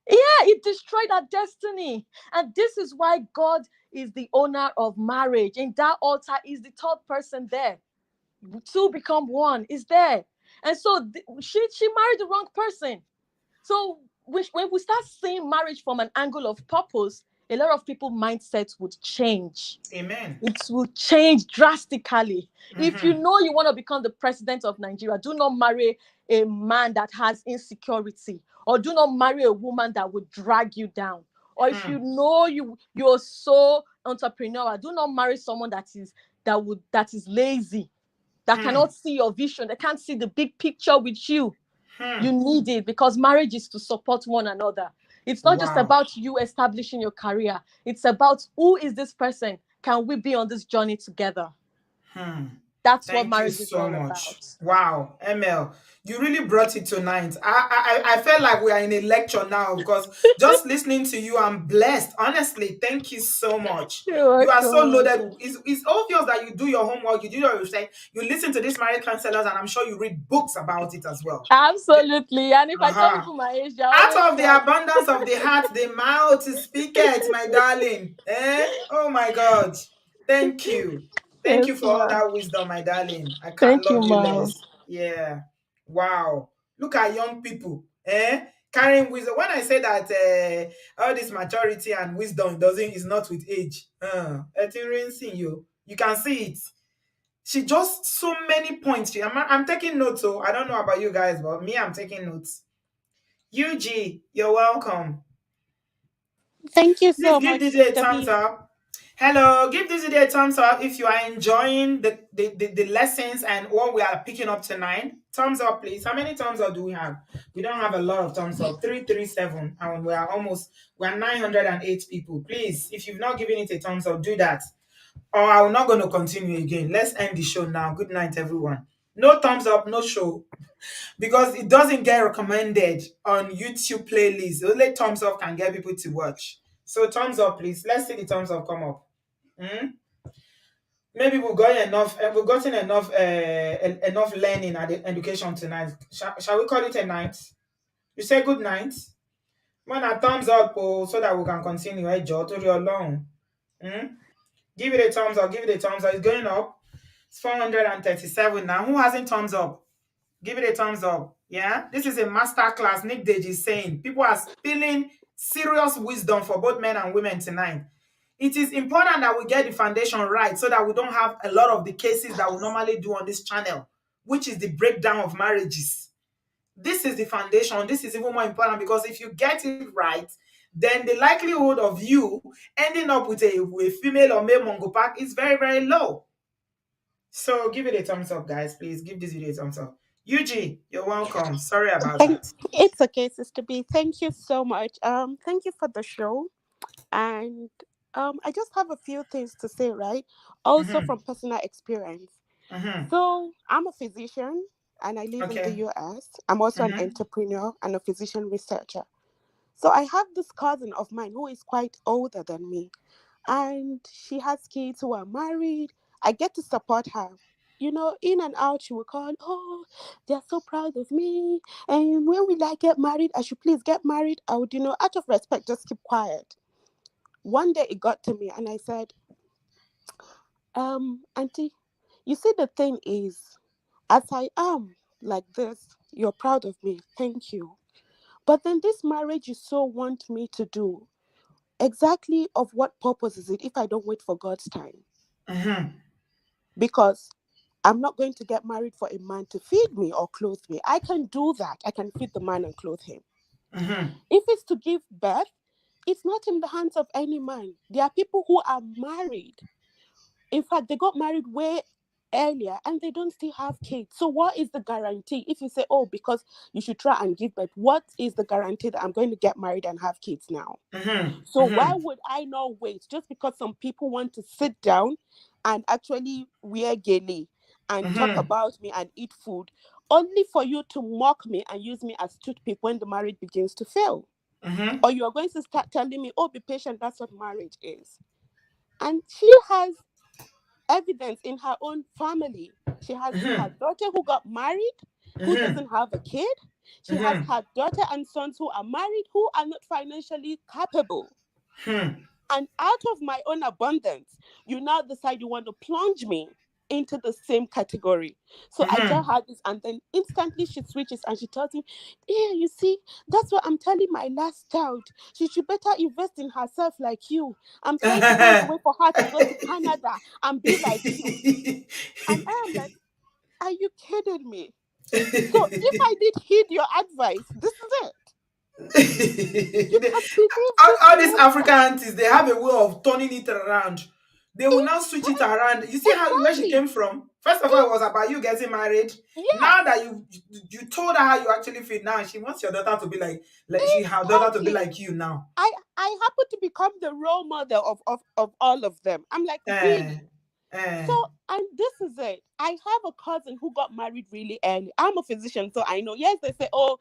Yeah, it destroyed our destiny. And this is why God is the owner of marriage. In that altar is the third person there. Two become one is there. And so she married the wrong person. So when we start seeing marriage from an angle of purpose, a lot of people's mindsets would change. Amen. It will change drastically. If you know you want to become the president of Nigeria, do not marry a man that has insecurity, or do not marry a woman that would drag you down. Or if you know you're so entrepreneurial, do not marry someone that is lazy, that cannot see your vision, that can't see the big picture with you. You need it, because marriage is to support one another. It's not just about you establishing your career. It's about, who is this person? Can we be on this journey together? That's what Thank you marriage is so all much. about. Wow, ML, you really brought it tonight. I felt like we are in a lecture now because just listening to you, I'm blessed. Honestly, thank you so much. You're You are so welcome. loaded. It's obvious that you do your homework, you do your research, you listen to these marriage counselors, and I'm sure you read books about it as well. Absolutely. And if I tell people my age, they're always Out of the shocked. abundance of the heart, the mouth speaketh, my darling. Oh my God. Thank you. Thank you Yes, for all ma. that wisdom, my darling. I can't Thank you, love you ma. less. Yeah. Wow. Look at young people. Carrying wisdom. When I say that all this maturity and wisdom is not with age. It's in you. You can see it. She just so many points. I'm taking notes. So I don't know about you guys, but me, I'm taking notes. UG, you're welcome. Thank you Please so give much, this a Sister thumbs B. up. Hello, give this video a thumbs up if you are enjoying the lessons and what we are picking up tonight. Thumbs up, please. How many thumbs up do we have? We don't have a lot of thumbs up. 337, and we're 908 people. Please, if you've not given it a thumbs up, do that. Or I'm not going to continue again. Let's end the show now. Good night, everyone. No thumbs up, no show. Because it doesn't get recommended on YouTube playlists. Only thumbs up can get people to watch. So thumbs up, please. Let's see the thumbs up come up. Maybe we've gotten enough. Enough learning and education tonight. Shall we call it a night? You say good night. Man, a thumbs up, so that we can continue. Joe, to your long. Give it a thumbs up. Give it a thumbs up. It's going up. It's 437 now. Who hasn't thumbs up? Give it a thumbs up. Yeah, this is a master class. Nick Deji is saying people are spilling serious wisdom for both men and women tonight. it is important that we get the foundation right so that we don't have a lot of the cases that we normally do on this channel, which is the breakdown of marriages. This is the foundation. This is even more important because if you get it right, then the likelihood of you ending up with a female or male Mongo pack is very, very low. So give it a thumbs up, guys. Please give this video a thumbs up. UG, you're welcome. Sorry about Thank, that. it's okay, Sister B. Thank you so much. Thank you for the show. And I just have a few things to say, right? Also Mm-hmm. from personal experience. Mm-hmm. So I'm a physician and I live in the Okay. US. I'm also an Mm-hmm. entrepreneur and a physician researcher. So I have this cousin of mine who is quite older than me, and she has kids who are married. I get to support her. You know, in and out, she will call, oh, they're so proud of me. And when will I get married? I should please get married. I would, out of respect, just keep quiet. One day it got to me and I said, Auntie, you see, the thing is, as I am like this, you're proud of me. Thank you. But then this marriage you so want me to do, exactly of what purpose is it if I don't wait for God's time? Mm-hmm. Because I'm not going to get married for a man to feed me or clothe me. I can do that. I can feed the man and clothe him. Mm-hmm. If it's to give birth, it's not in the hands of any man. There are people who are married. In fact, they got married way earlier and they don't still have kids. So what is the guarantee? If you say, oh, because you should try and give birth, what is the guarantee that I'm going to get married and have kids now? Mm-hmm. So why Mm-hmm. would I not wait just because some people want to sit down and actually wear gaily and talk Mm-hmm. about me and eat food only for you to mock me and use me as toothpick when the marriage begins to fail? Mm-hmm. Or you are going to start telling me, oh, be patient, that's what marriage is. And she has evidence in her own family. She has her Mm-hmm. daughter who got married, who Mm-hmm. doesn't have a kid. She has Mm-hmm. her daughter and sons who are married, who are not financially capable. Hmm. And out of my own abundance, you now decide you want to plunge me into the same category. So I tell Mm-hmm. her this, and then instantly she switches and she tells me, yeah, you see, that's what I'm telling my last child. She should better invest in herself like you. I'm trying to find a way for her to go to Canada and be like you. And I am like, are you kidding me? So if I did heed your advice, this is it. You can believe this All these African woman. aunties, they have a way of turning it around. They will now switch it around. You see how where she came Exactly. from? First of all, it was about you getting married. Yes. Now that you told her how you actually feel, now she wants your daughter to be like she her daughter to be Exactly. like you now. I happen to become the role model of all of them. I'm like, Eh, really? So, eh. and this is it. I have a cousin who got married really early. I'm a physician, so I know. Yes, they say, oh,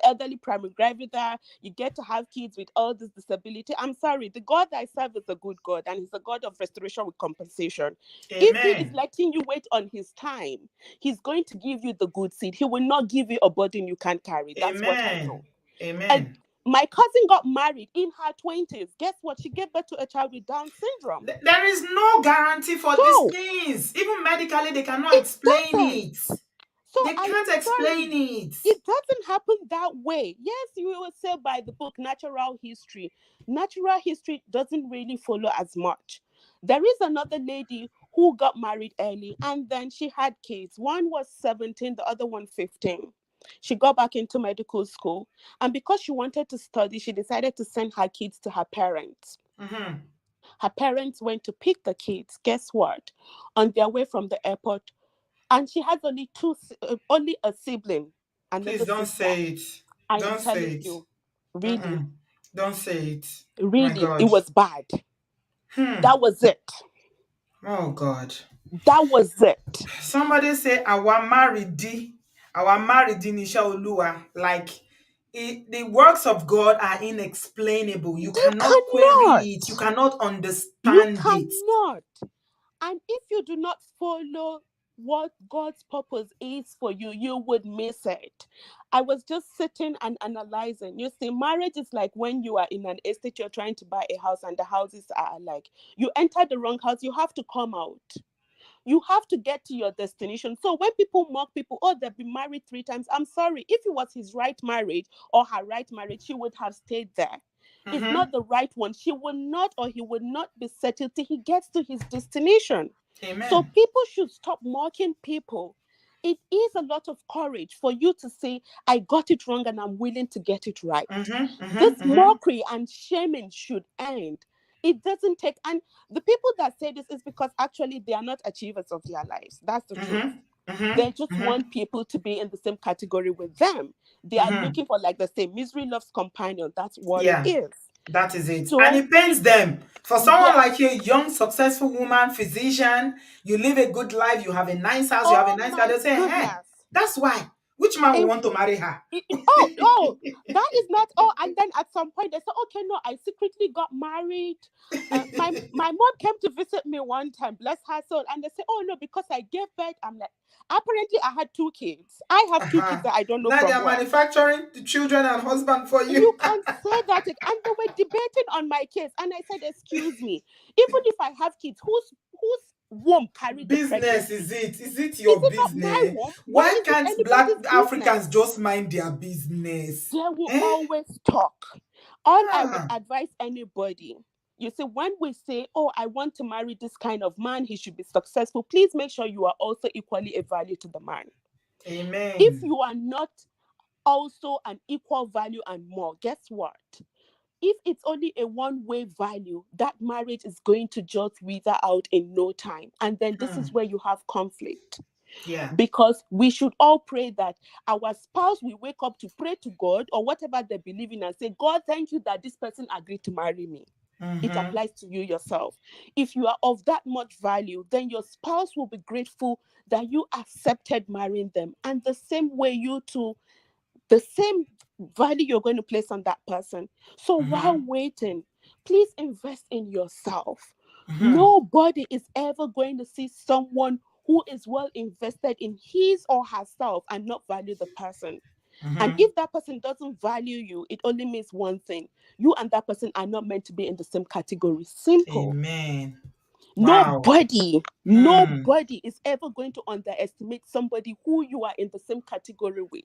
elderly primary gravitar, you get to have kids with all this disability. I'm sorry. The God I serve is a good God, and He's a God of restoration with compensation. If He is Amen. letting you wait on His time, He's going to give you the good seed. He will not give you a burden you can't carry. That's what I know. Amen. And Amen. my cousin got married in her 20s. Guess what? She gave birth to a child with Down syndrome. There is no guarantee for these So things. Even medically, they cannot it explain doesn't. it. So They I can't am explain sorry. it. It doesn't happen that way. Yes, you will say by the book natural history. Natural history doesn't really follow as much. There is another lady who got married early and then she had kids. One was 17, the other one 15. She got back into medical school, and because she wanted to study, she decided to send her kids to her parents. Mhm. Her parents went to pick the kids. Guess what? On their way from the airport, and she has only a sibling, Please another don't sister. say it. I am Don't say telling it. you, really, Mm-mm. Don't say it. My really, it God. was bad. Hmm. That was it. Oh God. That was it. Somebody say our married, our married Nisha Olua. Like the works of God are inexplainable. You You cannot cannot. query it. You cannot You understand it. cannot. And if you do not follow what God's purpose is for you, you would miss it. I was just sitting and analyzing. You see, marriage is like when you are in an estate, you're trying to buy a house, and the houses are like, you enter the wrong house, you have to come out. You have to get to your destination. So when people mock people, oh, they've been married 3 times. I'm sorry. If it was his right marriage or her right marriage, she would have stayed there. is not the right one, she will not or he will not be settled till he gets to his destination. Amen. So people should stop mocking people. It is a lot of courage for you to say, I got it wrong and I'm willing to get it right. This mockery and shaming should end. It doesn't take, and the people that say this is because actually they are not achievers of their lives. That's the truth. They just want people to be in the same category with them. They are looking for, like they say, misery loves companion. That's what it is. That is it. So, and it pains them. For someone yes. like you, a young, successful woman, physician, you live a good life, you have a nice house, you have a nice car, they'll say, hey, that's why. Which man will want to marry her? That is not. Oh, and then at some point they say, okay, no, I secretly got married. My mom came to visit me one time, bless her soul, and they say, oh no, because I gave birth. I'm like, apparently I had 2 kids. I have 2 kids that I don't know now from they are where. manufacturing the children and husband for you. You can say that, and they were debating on my case, and I said, excuse me, even if I have kids, whose womb carried the pregnancy? Is it your Is it business? not my womb? Why can't black anybody's Africans business? just mind their business? They will always talk. All I would advise anybody, you see, when we say, oh, I want to marry this kind of man, he should be successful, please make sure you are also equally a value to the man. Amen. If you are not also an equal value and more, guess what? If it's only a one-way value, that marriage is going to just wither out in no time. And then this is where you have conflict. Yeah. Because we should all pray that our spouse will wake up to pray to God or whatever they believe in and say, God, thank you that this person agreed to marry me. It applies to you yourself. If you are of that much value, then your spouse will be grateful that you accepted marrying them. And the same way you too, the same value you're going to place on that person. So while waiting, please invest in yourself. Nobody is ever going to see someone who is well invested in his or herself and not value the person. And if that person doesn't value you, it only means one thing. You and that person are not meant to be in the same category. Simple. Amen. Wow. Nobody is ever going to underestimate somebody who you are in the same category with.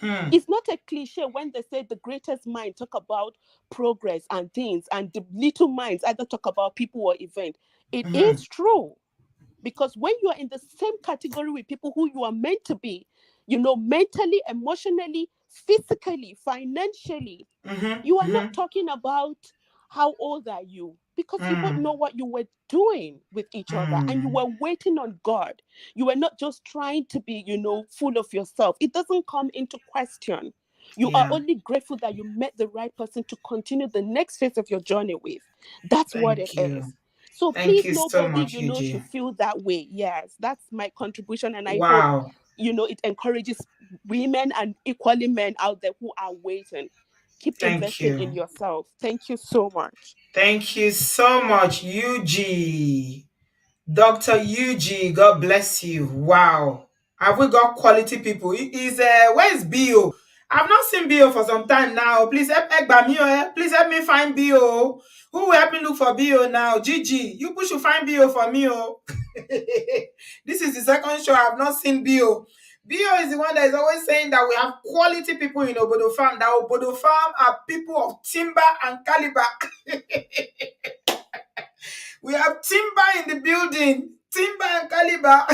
It's not a cliche when they say the greatest mind talk about progress and things, and the little minds either talk about people or event. It is true. Because when you are in the same category with people who you are meant to be, mentally, emotionally, physically, financially, you are not talking about how old are you, because you don't know what you were doing with each other, and you were waiting on God. You were not just trying to be, full of yourself. It doesn't come into question. You are only grateful that you met the right person to continue the next phase of your journey with. That's what it is. So please, nobody, should feel that way. Yes, that's my contribution. And I hope, it encourages women and equally men out there who are waiting. Keep investing in yourself. Thank you so much. Thank you so much, UG. Dr. UG, God bless you. Wow. Have we got quality people? Where's Bio? I've not seen Bio for some time now. Please help Please help me find Bio. Who will help me look for Bio now? Gigi, you should find Bio for me. This is the second show I've not seen Bio. Bio is the one that is always saying that we have quality people in Obodo Farm. That Obodo Farm are people of timber and caliber. We have timber in the building. Timber and caliber.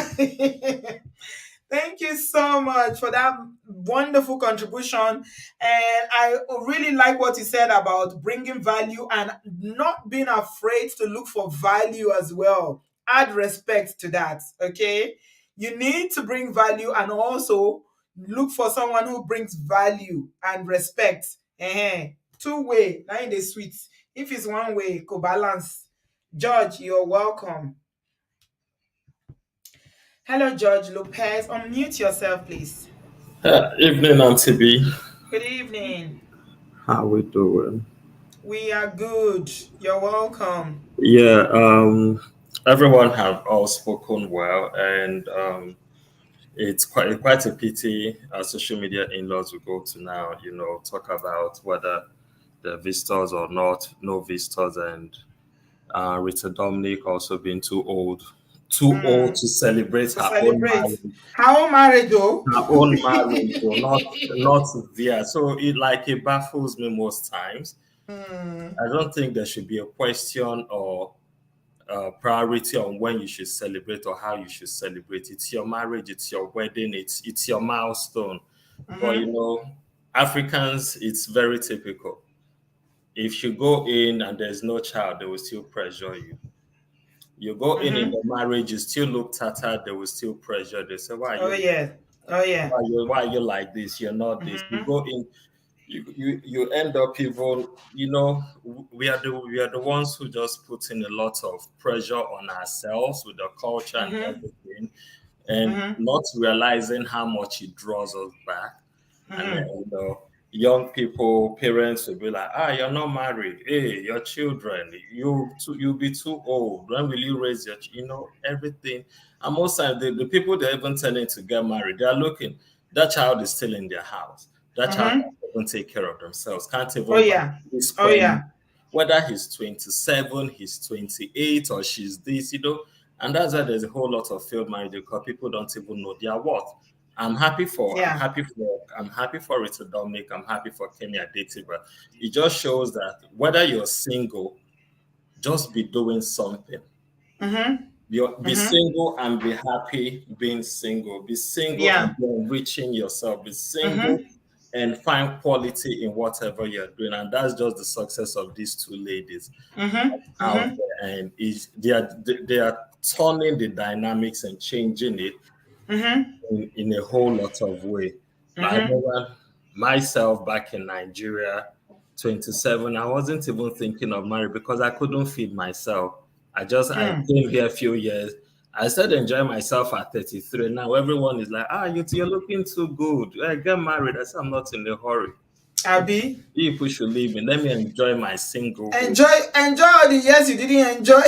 Thank you so much for that wonderful contribution. And I really like what you said about bringing value and not being afraid to look for value as well. Add respect to that, okay? You need to bring value and also look for someone who brings value and respect. Two-way, now in the sweet. If it's one way, co-balance. George, you're welcome. Hello, George Lopez. Unmute yourself, please. Evening, Auntie B. Good evening. How we doing? We are good. You're welcome. Yeah, everyone have all spoken well, and it's quite a pity social media in-laws will go to now, talk about whether the visitors or not, no visitors, and Rita Dominic also being too old to celebrate own marriage. Her own marriage, though. Her own marriage, though, not theirs. So it baffles me most times. Mm. I don't think there should be a question or priority on when you should celebrate or how you should celebrate. It's your marriage, it's your wedding, it's your milestone. But Mm-hmm. Africans, it's very typical. If you go in and there's no child, they will still pressure you. You go in Mm-hmm. the marriage, you still look tattered, they will still pressure. They say, why are Oh you yeah. Oh yeah. why are you like this? You're not this. You Mm-hmm. go in, you end up even, we are the ones who just put in a lot of pressure on ourselves with the culture and Mm-hmm. everything, and Mm-hmm. not realizing how much it draws us back. And then, Mm-hmm. young people, parents will be like, you're not married. Hey, your children, you'll be too old. When will you raise everything? And most times, the people they're even telling to get married, they're looking, that child is still in their house. That child Mm-hmm. can't even take care of themselves, can't Oh even buy yeah. this Oh when, yeah. whether he's 27, he's 28, or she's this, and that's why there's a whole lot of failed marriages because people don't even know their worth. I'm happy for I'm Yeah. happy for I'm happy for Rita Dominic. I'm happy for Kenya dating, but it just shows that whether you're single, just be doing something. Mm-hmm. Be Mm-hmm. single and be happy being single. Be single Yeah. and be enriching yourself. Be single Mm-hmm. and find quality in whatever you're doing. And that's just the success of these two ladies Mm-hmm. out Mm-hmm. there. And they are turning the dynamics and changing it Mm-hmm. in a whole lot of way. Like I Mm-hmm. remember myself back in Nigeria, 27, I wasn't even thinking of marriage because I couldn't feed myself. I Mm. came here a few years. I started enjoying myself at 33. Now everyone is like, you're looking too good. Get married. I said, I'm not in a hurry. Abby. You people should leave me. Let me enjoy my singlehood. Enjoy all the years you didn't enjoy.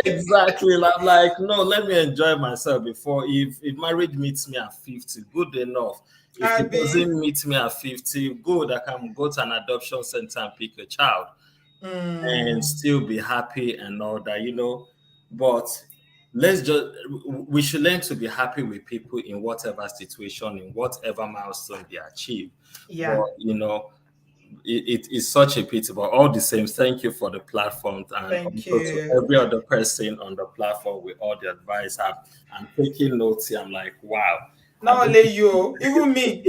Exactly. I'm like, no, let me enjoy myself before if marriage meets me at 50, good enough. If it Abby. doesn't meet me at 50, good, I can go to an adoption center and pick a child and Mm. still be happy and all that. But let's just we should learn to be happy with people in whatever situation, in whatever milestone they achieve. Yeah. But it is such a pity, but all the same, thank you for the platform and Thank also to you. every other person on the platform with all the advice. I'm taking notes here. I'm like, wow. I Not don't only you, even me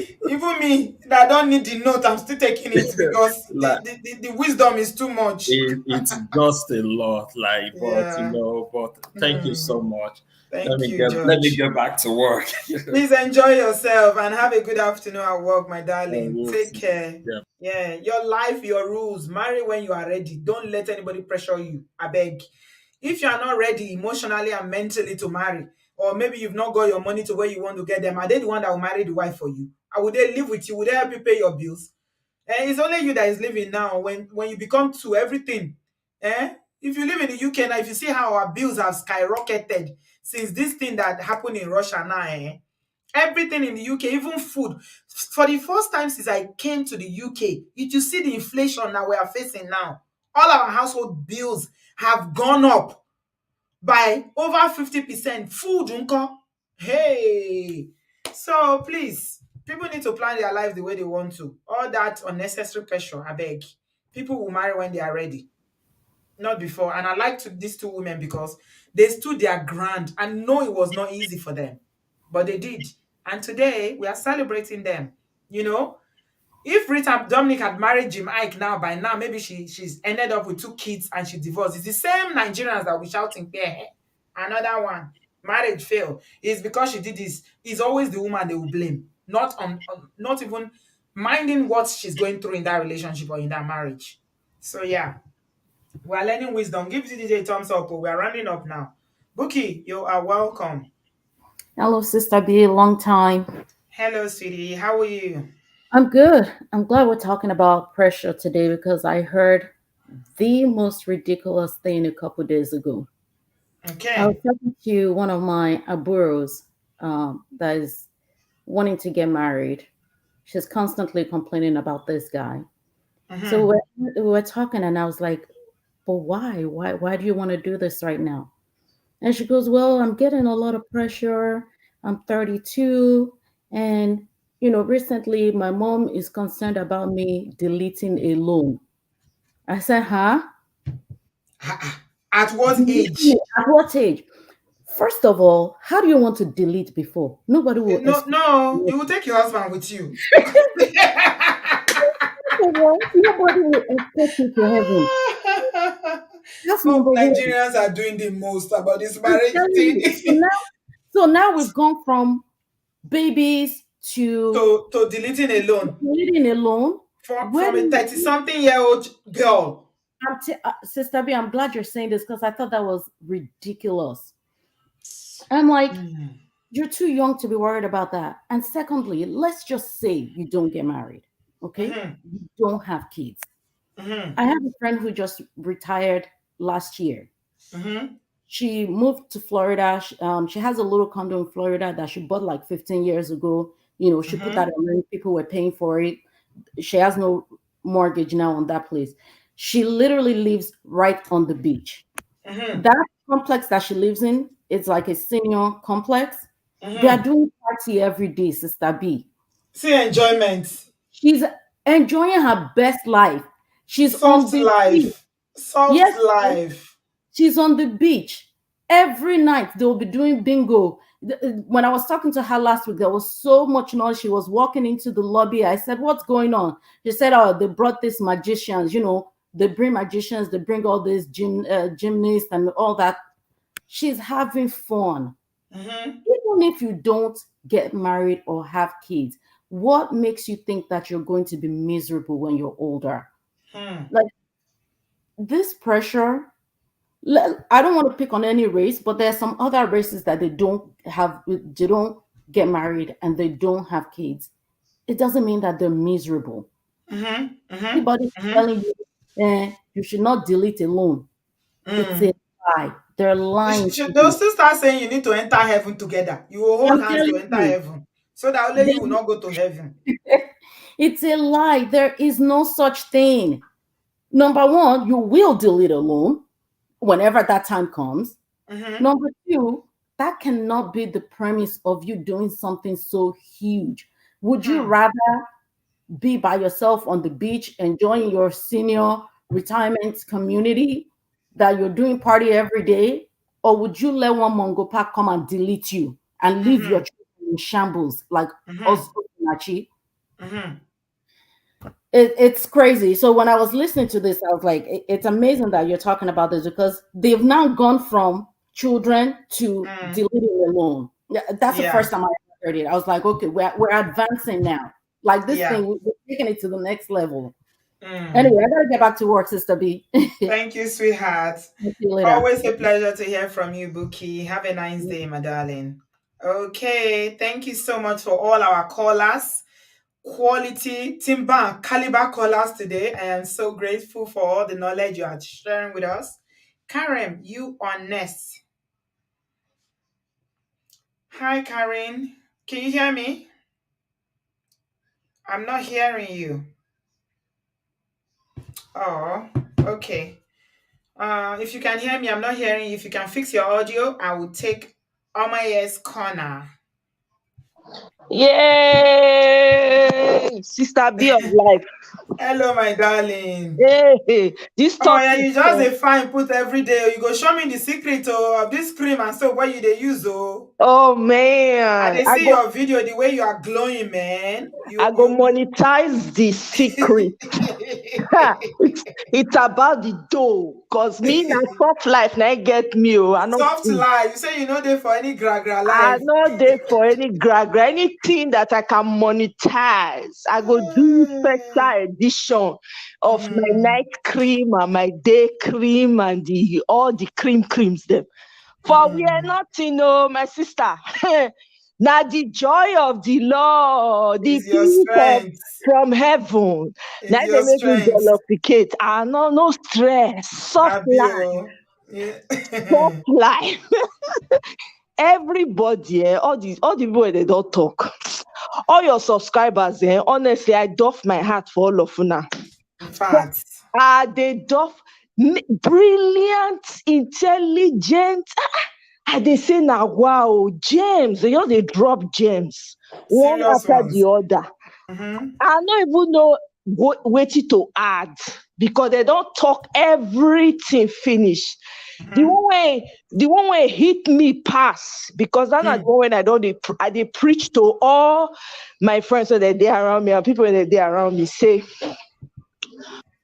that don't need the note, I'm still taking it because like the wisdom is too much. it's just a lot. Like, Yeah. but thank you so Mm. much. Let Thank me you, get let me George. get back to work. Please enjoy yourself and have a good afternoon at work, my And darling. we'll Take see. care. Yeah. Yeah, your life, your rules. Marry when you are ready. Don't let anybody pressure you. I beg. If you are not ready emotionally and mentally to marry, or maybe you've not got your money to where you want to get them, are they the one that will marry the wife for you? Or would they live with you? Would they help you pay your bills? It's only you that is living now. When you become two, everything. If you live in the UK now, if you see how our bills have skyrocketed since this thing that happened in Russia now, everything in the UK, even food. For the first time since I came to the UK, you see the inflation that we are facing now. All our household bills have gone up by over 50%. Food, unko. Hey. So please, people need to plan their life the way they want to. All that unnecessary pressure, I beg. People will marry when they are ready, not before. And I like these two women because they stood their ground and know it was not easy for them, but they did. And today we are celebrating them. You know, if Rita Dominic had married Jim Ike now, by now, maybe she's ended up with two kids and she divorced. It's the same Nigerians that will be shouting, "Yeah, another one, marriage failed." It's because she did this. It's always the woman they will blame, not even minding what she's going through in that relationship or in that marriage. So yeah, we are learning wisdom. Give DJ a thumbs up. We are rounding up now. Buki, you are welcome. Hello, Sister B. Long time. Hello, sweetie. How are you? I'm good. I'm glad we're talking about pressure today because I heard the most ridiculous thing a couple days ago. I was Okay. talking to one of my aburos that is wanting to get married. She's constantly complaining about this guy. So Mm-hmm. we were talking, and I was like, "But why? Why do you want to do this right now?" And she goes, "Well, I'm getting a lot of pressure. I'm 32, and recently my mom is concerned about me deleting a loan. I said, huh? At what Deleting age? it at what age? First of all, how do you want to delete before? Nobody will No, escort no, you. you will take your husband with you. First of all, nobody will escort you to heaven. That's Hope number one. Nigerians are doing the most about this I'm marriage telling thing. you. So now we've gone from babies to to deleting a loan living alone. Where from a do 30 something year old girl. Sister B, I'm glad you're saying this because I thought that was ridiculous. I'm like, Mm. you're too young to be worried about that. And secondly, let's just say you don't get married, okay? Mm-hmm. You don't have kids. Mm-hmm. I have a friend who just retired last year. Mm-hmm. She moved to Florida. She has a little condo in Florida that she bought like 15 years ago. She put that Mm-hmm. on rent. People were paying for it. She has no mortgage now on that place. She literally lives right on the beach. Mm-hmm. That complex that she lives in, it's like a senior complex. They are Mm-hmm. doing party every day, Sister B. See enjoyment. She's enjoying her best life. She's on Soft the beach. life. Soft Yes, life. she's on the beach. Every night they'll be doing bingo. When I was talking to her last week, there was so much noise. She was walking into the lobby. I said, "What's going on?" She said, "Oh, they brought these magicians. They bring magicians. They bring all these gymnasts and all that." She's having fun. Mm-hmm. Even if you don't get married or have kids, what makes you think that you're going to be miserable when you're older? Hmm. Like this pressure, I don't want to pick on any race, but there are some other races that they don't get married and they don't have kids. It doesn't mean that they're miserable. Mm-hmm. Mm-hmm. Anybody Mm-hmm. telling you you should not delete alone, it's a Mm. lie. They're lying to They'll you. still start saying you need to enter heaven together. You will hold I'm hands to telling enter you, heaven. So that only you will they- not go to heaven. it's a lie. There is no such thing. Number one, you will delete alone whenever that time comes. Mm-hmm. Number two, that cannot be the premise of you doing something so huge. Would you Hmm. rather be by yourself on the beach enjoying your senior retirement community that you're doing party every day? Or would you let one Mongo pack come and delete you and leave your Mm-hmm. children in shambles like Mm-hmm. us? Nachi? Mm-hmm. It's crazy. So when I was listening to this, I was like, it's amazing that you're talking about this because they've now gone from children to Mm. deleting alone. Yeah, that's the Yeah. first time I heard it. I was like, okay, we're advancing now. Like this Yeah. thing, we're taking it to the next level. Mm. Anyway, I gotta get back to work, Sister B. See Thank you, sweetheart. you later. Always a pleasure to hear from you, Buki. Have a nice day, my darling. Okay, thank you so much for all our callers. Quality, timber, and caliber callers today. I am so grateful for all the knowledge you are sharing with us. Karen, you are next. Hi, Karen. Can you hear me? I'm not hearing you. Oh, okay. If you can hear me, I'm not hearing you. If you can fix your audio, I will take Omaye's corner. Yay! Sister B of life. Hello, my darling. Hey, this Oh yeah, topic. you just a fine put every day. You go show me the secret of this cream and soap what you they use Oh I man, they see your video the way you are glowing, man. I go monetize the secret. Ha, it's about the dough. Cause me na soft life na get me. Oh, I not Soft free. life. You say you know there for any gra I life. not there for any gragra. Anything that I can monetize. I go do special edition of my Mm-hmm. night cream and my day cream and all the creams them. For we are Mm-hmm. nothing, oh, my sister. Now the joy of the Lord, the Is your peace of strength. from heaven. Now Is they your make me strength. jollificate. Ah, no stress, soft life, Abio. Yeah. soft life. Everybody, all the people they don't talk. All your subscribers, honestly, I doff my heart for all of you now. In fact. They doff brilliant, intelligent. And they say now, wow, gems. They drop gems one Serious after the ones. other. Mm-hmm. I don't even know waiting to add because they don't talk everything finish. The Mm-hmm. one way, the one way hit me pass because that's not the Hmm. one when I they preach to all my friends so that they around me and people that they around me say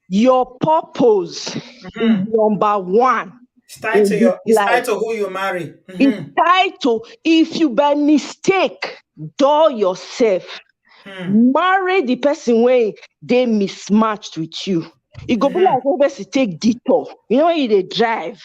your purpose is Mm-hmm. number one in this It's life. tied to who you marry. It's Mm-hmm. tied to if you by mistake door yourself, Hmm. marry the person wey dey mismatched with you. E go be Mm-hmm. like when person take detour. You know when you dey drive,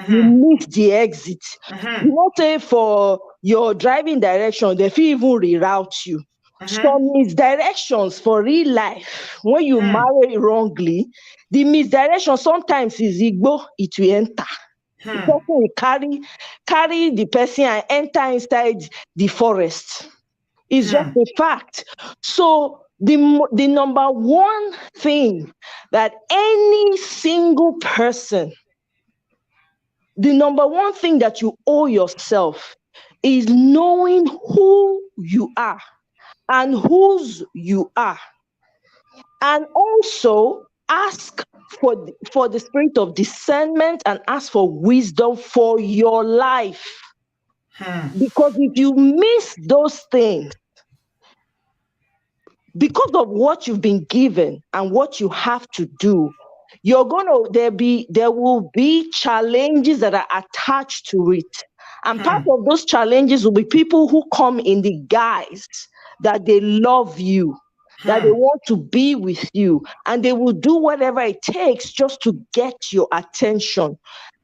you Mm-hmm. miss the exit. Mm-hmm. You know say for your driving direction, they fit even reroute you. Mm-hmm. Some misdirections for real life, when you Hmm. marry wrongly, the misdirection sometimes is igbo, it will enter. The Hmm. person will carry the person and enter inside the forest. It's just Hmm. a fact. So the number one thing that any single person, the number one thing that you owe yourself is knowing who you are and whose you are. And also ask for the spirit of discernment and ask for wisdom for your life. Hmm. Because if you miss those things, because of what you've been given and what you have to do, there will be challenges that are attached to it. And part Hmm. of those challenges will be people who come in the guise that they love you, that they Hmm. want to be with you, and they will do whatever it takes just to get your attention.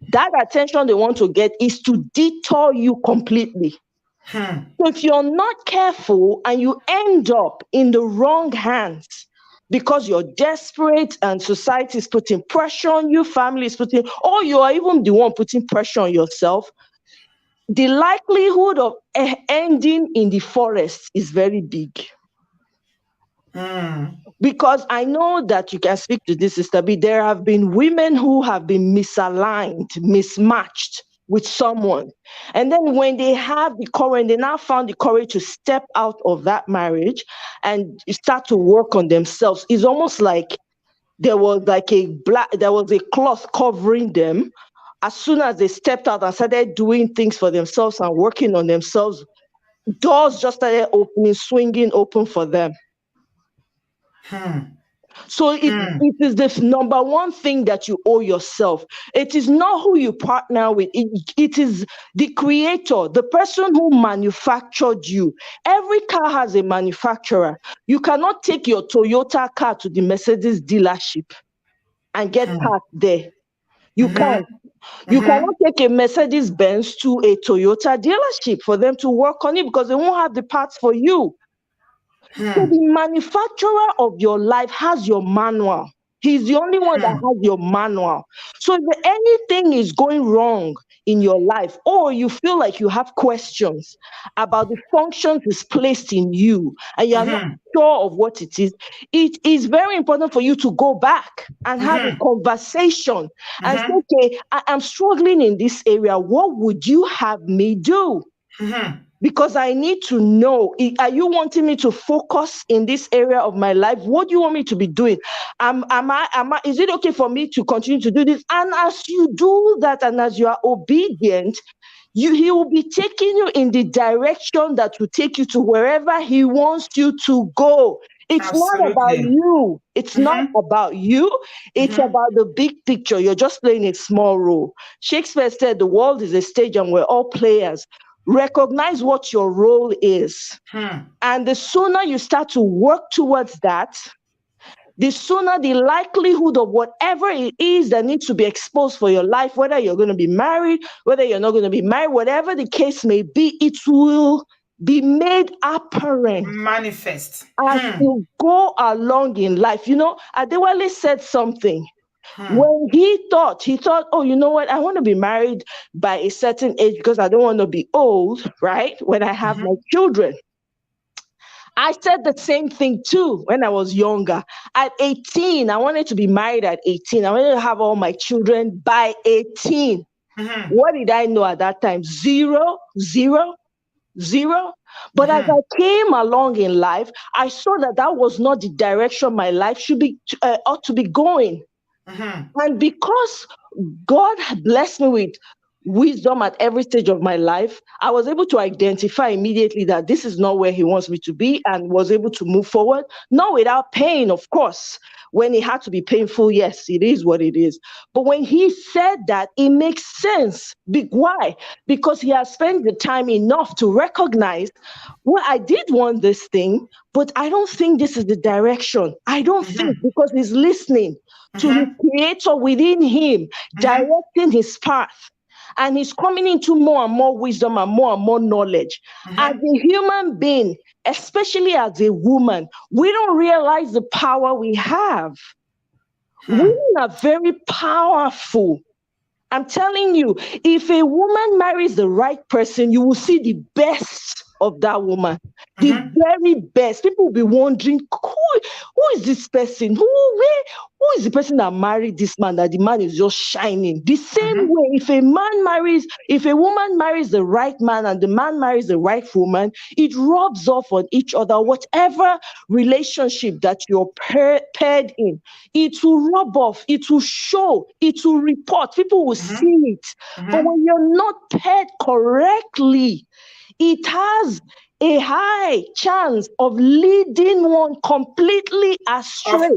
That attention they want to get is to detour you completely. Hmm. So if you're not careful and you end up in the wrong hands because you're desperate and society is putting pressure on you, family is putting, or you are even the one putting pressure on yourself, the likelihood of ending in the forest is very big. Hmm. Because I know that you can speak to this, Sister B. There have been women who have been misaligned, mismatched with someone. And then when they have the courage, they now found the courage to step out of that marriage and start to work on themselves. It's almost like there was a cloth covering them. As soon as they stepped out and started doing things for themselves and working on themselves, doors just started opening, swinging open for them. Hmm. So Hmm. it is the number one thing that you owe yourself. It is not who you partner with. It is the creator, the person who manufactured you. Every car has a manufacturer. You cannot take your Toyota car to the Mercedes dealership and get Hmm. parts there. You Mm-hmm. can't. You Mm-hmm. cannot take a Mercedes Benz to a Toyota dealership for them to work on it because they won't have the parts for you. So Hmm. the manufacturer of your life has your manual. He's the only one that Hmm. has your manual. So if anything is going wrong in your life, or you feel like you have questions about the functions it's placed in you, and you are not Mm-hmm. sure of what it is very important for you to go back and have a Mm-hmm. conversation and say, Mm-hmm. okay, I'm struggling in this area. What would you have me do? Mm-hmm. Because I need to know, are you wanting me to focus in this area of my life? What do you want me to be doing? Is it okay for me to continue to do this? And as you do that, and as you are obedient, he will be taking you in the direction that will take you to wherever he wants you to go. It's not about Absolutely. you. It's not Mm-hmm. about you. It's Mm-hmm. about the big picture. You're just playing a small role. Shakespeare said the world is a stage and we're all players. Recognize what your role is. Hmm. And the sooner you start to work towards that, the sooner the likelihood of whatever it is that needs to be exposed for your life, whether you're going to be married, whether you're not going to be married, whatever the case may be, it will be made apparent Manifest. as Hmm. you go along in life. You know, Adewale said something. Hmm. When he thought, oh, you know what? I want to be married by a certain age because I don't want to be old, right? When I have my Mm-hmm. children. I said the same thing too when I was younger. At 18, I wanted to be married at 18. I wanted to have all my children by 18. Mm-hmm. What did I know at that time? Zero, zero, zero. But as Mm-hmm. I came along in life, I saw that that was not the direction my life should be ought to be going. Mm-hmm. And because God had blessed me with wisdom at every stage of my life, I was able to identify immediately that this is not where He wants me to be, and was able to move forward, not without pain, of course. When it had to be painful, yes, it is what it is. But when He said that, it makes sense. Why? Because He has spent the time enough to recognize, well, I did want this thing, but I don't think this is the direction. I don't think, Mm-hmm. because He's listening to His Mm-hmm. creator within Him, Mm-hmm. directing His path. And He's coming into more and more wisdom and more knowledge. As Mm-hmm. a human being, especially as a woman, we don't realize the power we have. Hmm. Women are very powerful. I'm telling you, if a woman marries the right person, you will see the best of that woman. The Mm-hmm. very best. People will be wondering, who is this person? Who is the person that married this man, that the man is just shining? The same Mm-hmm. way, if a woman marries the right man and the man marries the right woman, it rubs off on each other. Whatever relationship that you're paired in, it will rub off, it will show, it will report, people will see Mm-hmm. it. But Mm-hmm. when you're not paired correctly, it has a high chance of leading one completely Off, astray,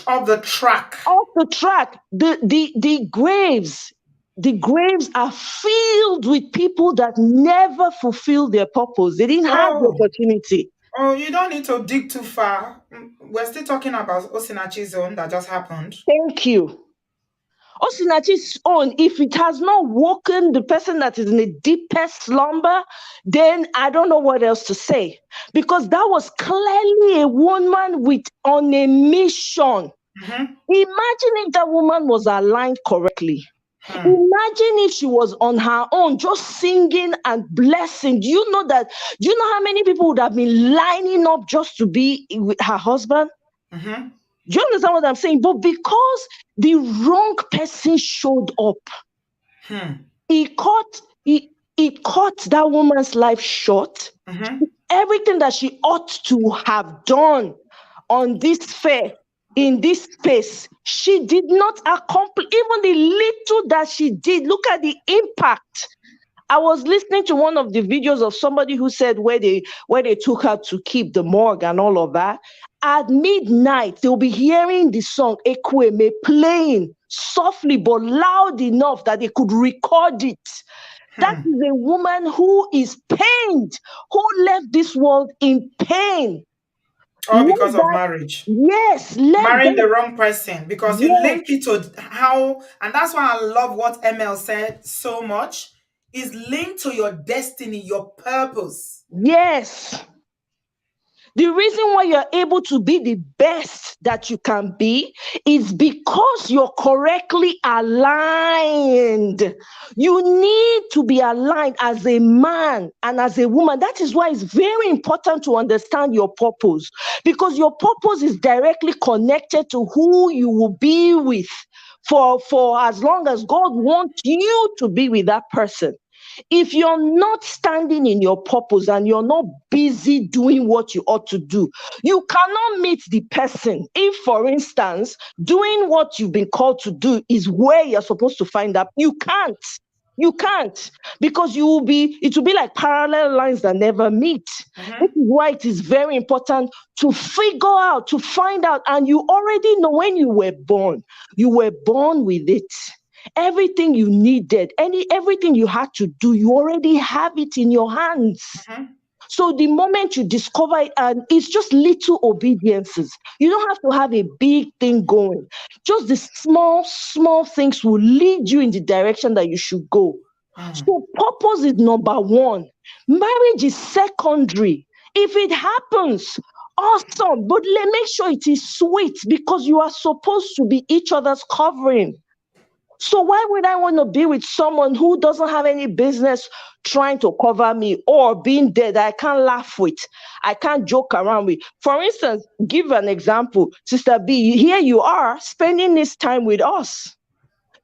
off the track. off the track. The graves are filled with people that never fulfilled their purpose. They didn't have the Oh, opportunity. oh, you don't need to dig too far. We're still talking about Osinachi zone that just happened. Thank you. Osinachi's own, if it has not woken the person that is in the deepest slumber, then I don't know what else to say. Because that was clearly a woman on a mission. Mm-hmm. Imagine if that woman was aligned correctly. Hmm. Imagine if she was on her own, just singing and blessing. Do you know how many people would have been lining up just to be with her husband? Mm-hmm. Do you understand what I'm saying? But because the wrong person showed up, Hmm. he cut that woman's life short. Mm-hmm. Everything that she ought to have done on this fair, in this space, she did not accomplish. Even the little that she did, look at the impact. I was listening to one of the videos of somebody who said where they took her to keep the morgue and all of that. At midnight, they'll be hearing the song Ekweme playing softly but loud enough that they could record it. That Hmm. is a woman who is pained, who left this world in pain. All Let because of that, marriage. yes, let Marrying that, the wrong person because you yes, link it to how, and that's why I love what ML said so much, is linked to your destiny, your purpose. yes. The reason why you're able to be the best that you can be is because you're correctly aligned. You need to be aligned as a man and as a woman. That is why it's very important to understand your purpose, because your purpose is directly connected to who you will be with for as long as God wants you to be with that person. If you're not standing in your purpose and you're not busy doing what you ought to do, you cannot meet the person. If, for instance, doing what you've been called to do is where you're supposed to find out, you can't. You can't, because it will be like parallel lines that never meet. This Mm-hmm. is why it is very important to figure out, to find out, and you already know when you were born with it. Everything you needed, everything you had to do, you already have it in your hands. Mm-hmm. So the moment you discover it, and it's just little obediences. You don't have to have a big thing going. Just the small things will lead you in the direction that you should go. Mm. So purpose is number one. Marriage is secondary. If it happens, awesome. But make sure it is sweet, because you are supposed to be each other's covering. So why would I want to be with someone who doesn't have any business trying to cover me, or being there that I can't laugh with, I can't joke around with? For instance, give an example. Sister B, here you are spending this time with us.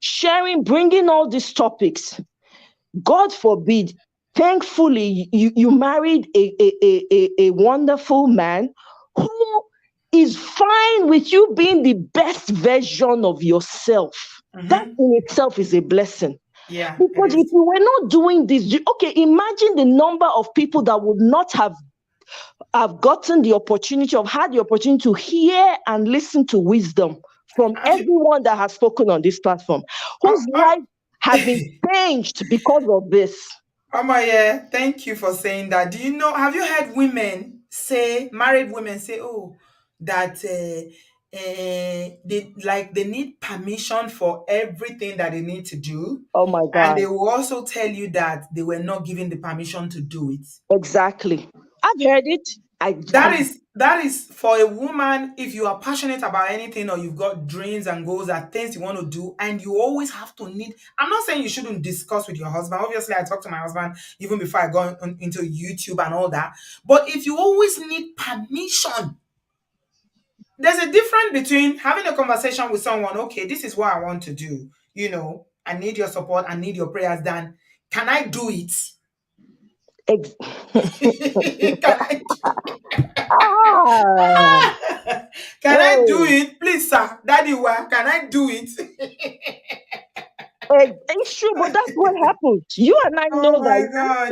sharing, bringing all these topics. God forbid, thankfully, you married a wonderful man who is fine with you being the best version of yourself. That in itself is a blessing. Yeah, it Because if is. you were not doing this, okay, imagine the number of people that would not have gotten the opportunity, of had the opportunity to hear and listen to wisdom from Have you, everyone that has spoken on this platform, whose life have been changed because of this. yeah, thank you for saying that. Do you know, have you heard women say, married women say, oh, that they need permission for everything that they need to do, Oh my and God. they will also tell you that they were not given the permission to do it. Exactly. I've heard it. That is for a woman. If you are passionate about anything, or you've got dreams and goals and things you want to do, and you always have to need, I'm not saying you shouldn't discuss with your husband. Obviously, I talk to my husband even before I go into YouTube and all that. But if you always need permission, there's a difference between having a conversation with someone. Okay, this is what I want to do. I need your support, I need your prayers. Than, can I do it? Can I Ah, can I do hey. it? Please, sir. Daddy, why can I do it? It's true, but that's what happens. You and I Oh know my that God.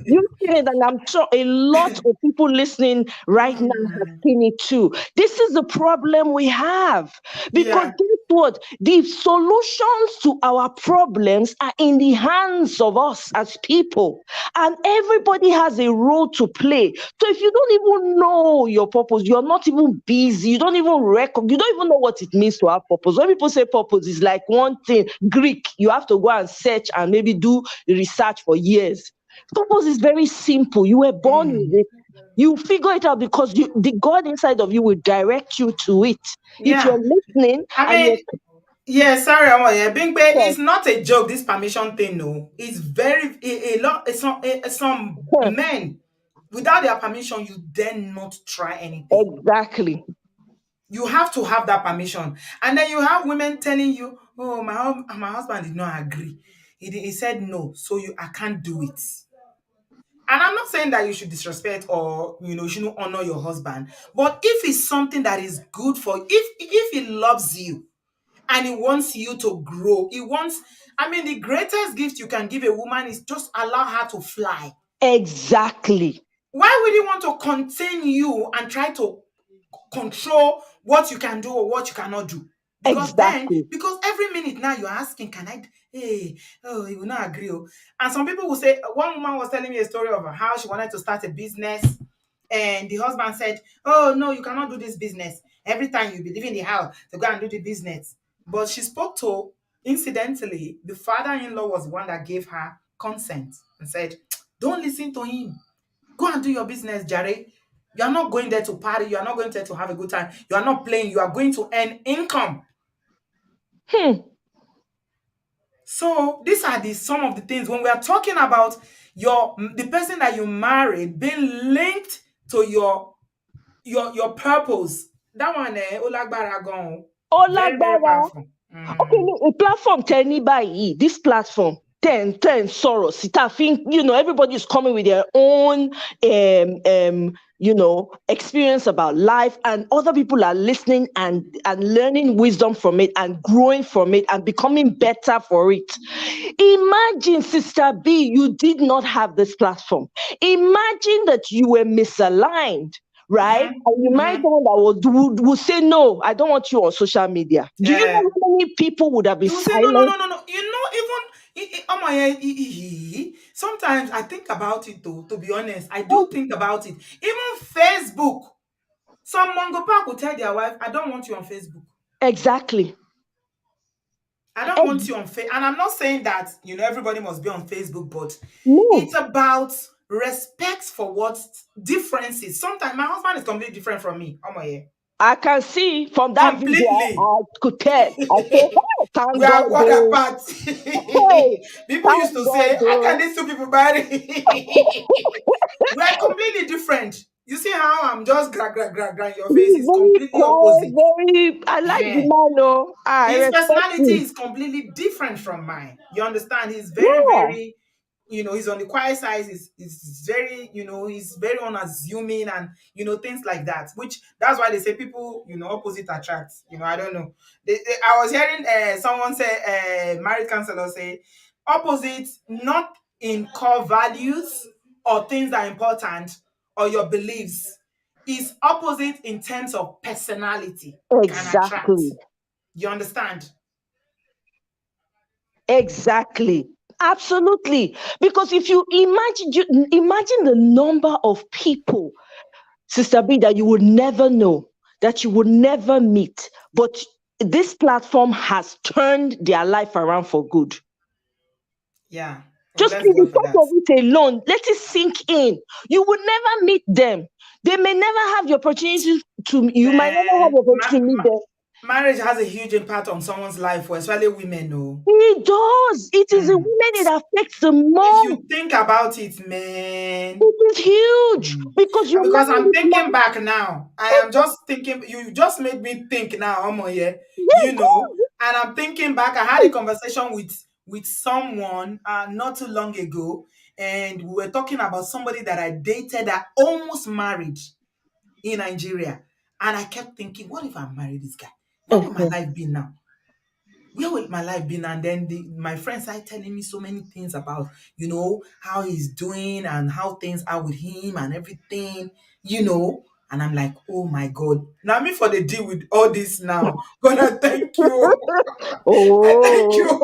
you've seen it, and I'm sure a lot of people listening right now have seen it too. This is the problem we have. Because Yeah. guess what? The solutions to our problems are in the hands of us as people, and everybody has a role to play. So if you don't even know your purpose, you're not even busy, you don't even you don't even know what it means to have purpose. When people say purpose, is like one thing, Greek, you have to go and search and maybe do research for years. Purpose is very simple. You were born with it. You figure it out because the God inside of you will direct you to it. If you're Yeah. listening I and mean, yeah, sorry, yeah, Bingbe, you're it's not a joke, this permission thing, no. It's very a lot. Some men, without their permission, you dare not try anything. exactly. You have to have that permission. And then you have women telling you, oh, my husband did not agree. He said no, so I can't do it. And I'm not saying that you should disrespect, or you shouldn't honor your husband. But if it's something that is good for you, if he loves you and he wants you to grow, the greatest gift you can give a woman is just allow her to fly. Exactly. Why would he want to contain you and try to control what you can do or what you cannot do? Exactly. Because every minute now you're asking, can I, hey, oh, he will not agree. And some people will say, one woman was telling me a story of how she wanted to start a business, and the husband said, oh, no, you cannot do this business. Every time you be leaving the house to go and do the business. But she spoke to, incidentally, the father-in-law was the one that gave her consent and said, don't listen to him. Go and do your business, Jare. You are not going there to party. You are not going there to have a good time. You are not playing. You are going to earn income. So these are some of the things when we are talking about the person that you married being linked to your purpose. That one, Olagbara gone. Very, very Olagbara. powerful. Okay, a platform tell me by this platform. 10 sorrow. I think everybody is coming with their own experience about life, and other people are listening and learning wisdom from it and growing from it and becoming better for it. Imagine, Sister B, you did not have this platform. Imagine that you were misaligned, right? And you marry someone that would say, no, I don't want you on social media. Do you know how many people would have been You will say, no, no, silent? no, no, no. Sometimes I think about it though, to be honest. I do think about it. Even Facebook. Some Mongo Park will tell their wife, I don't want you on Facebook. Exactly. I don't want you on Facebook. And I'm not saying that, everybody must be on Facebook, but No. it's about respect for what differences. Sometimes my husband is completely different from me. Oh my God. I can see from that video, Completely. I could tell. I say, hey, thank We are God. what Oh. apart. Hey, People used thank to God. say, how Oh. can these two people marry? We are completely different. You see how I'm just gra. Your face He's is very completely quiet, opposite. very. I like the Yeah. man, oh. I His respect personality him. is completely different from mine. You understand? He's very, Yeah, very, he's on the quiet side. He's very, he's very unassuming and, things like that. Which that's why they say people, opposite attracts. I don't know. I was hearing someone say, married counselor say, opposites not in core values or things that are important or your beliefs is opposite in terms of personality can attract. exactly. You understand? Exactly. Absolutely. Because if imagine the number of people, Sister B, that you would never know, that you would never meet, but this platform has turned their life around for good. Yeah. We Just bless in the God for thought that. of it alone, let it sink in. You would never meet them. They may never have the opportunity you might never have Man, the opportunity to meet them. marriage has a huge impact on someone's life, especially women. No, It does. It is the mm. women it affects the If most. you think about it, man. It is huge Mm. because you And because marry I'm this thinking man. back now, I am just thinking. You just made me think now, Omo, yeah. Yeah, go. And I'm thinking back. I had a conversation with someone not too long ago, and we were talking about somebody that I dated that almost married in Nigeria. And I kept thinking, what if I marry this guy? Where will my life be now? Where will my life be now? And then my friends started telling me so many things about, how he's doing and how things are with him and everything, And I'm like, oh my God. Now me for the deal with all this now. Gonna thank you. I thank Oh, you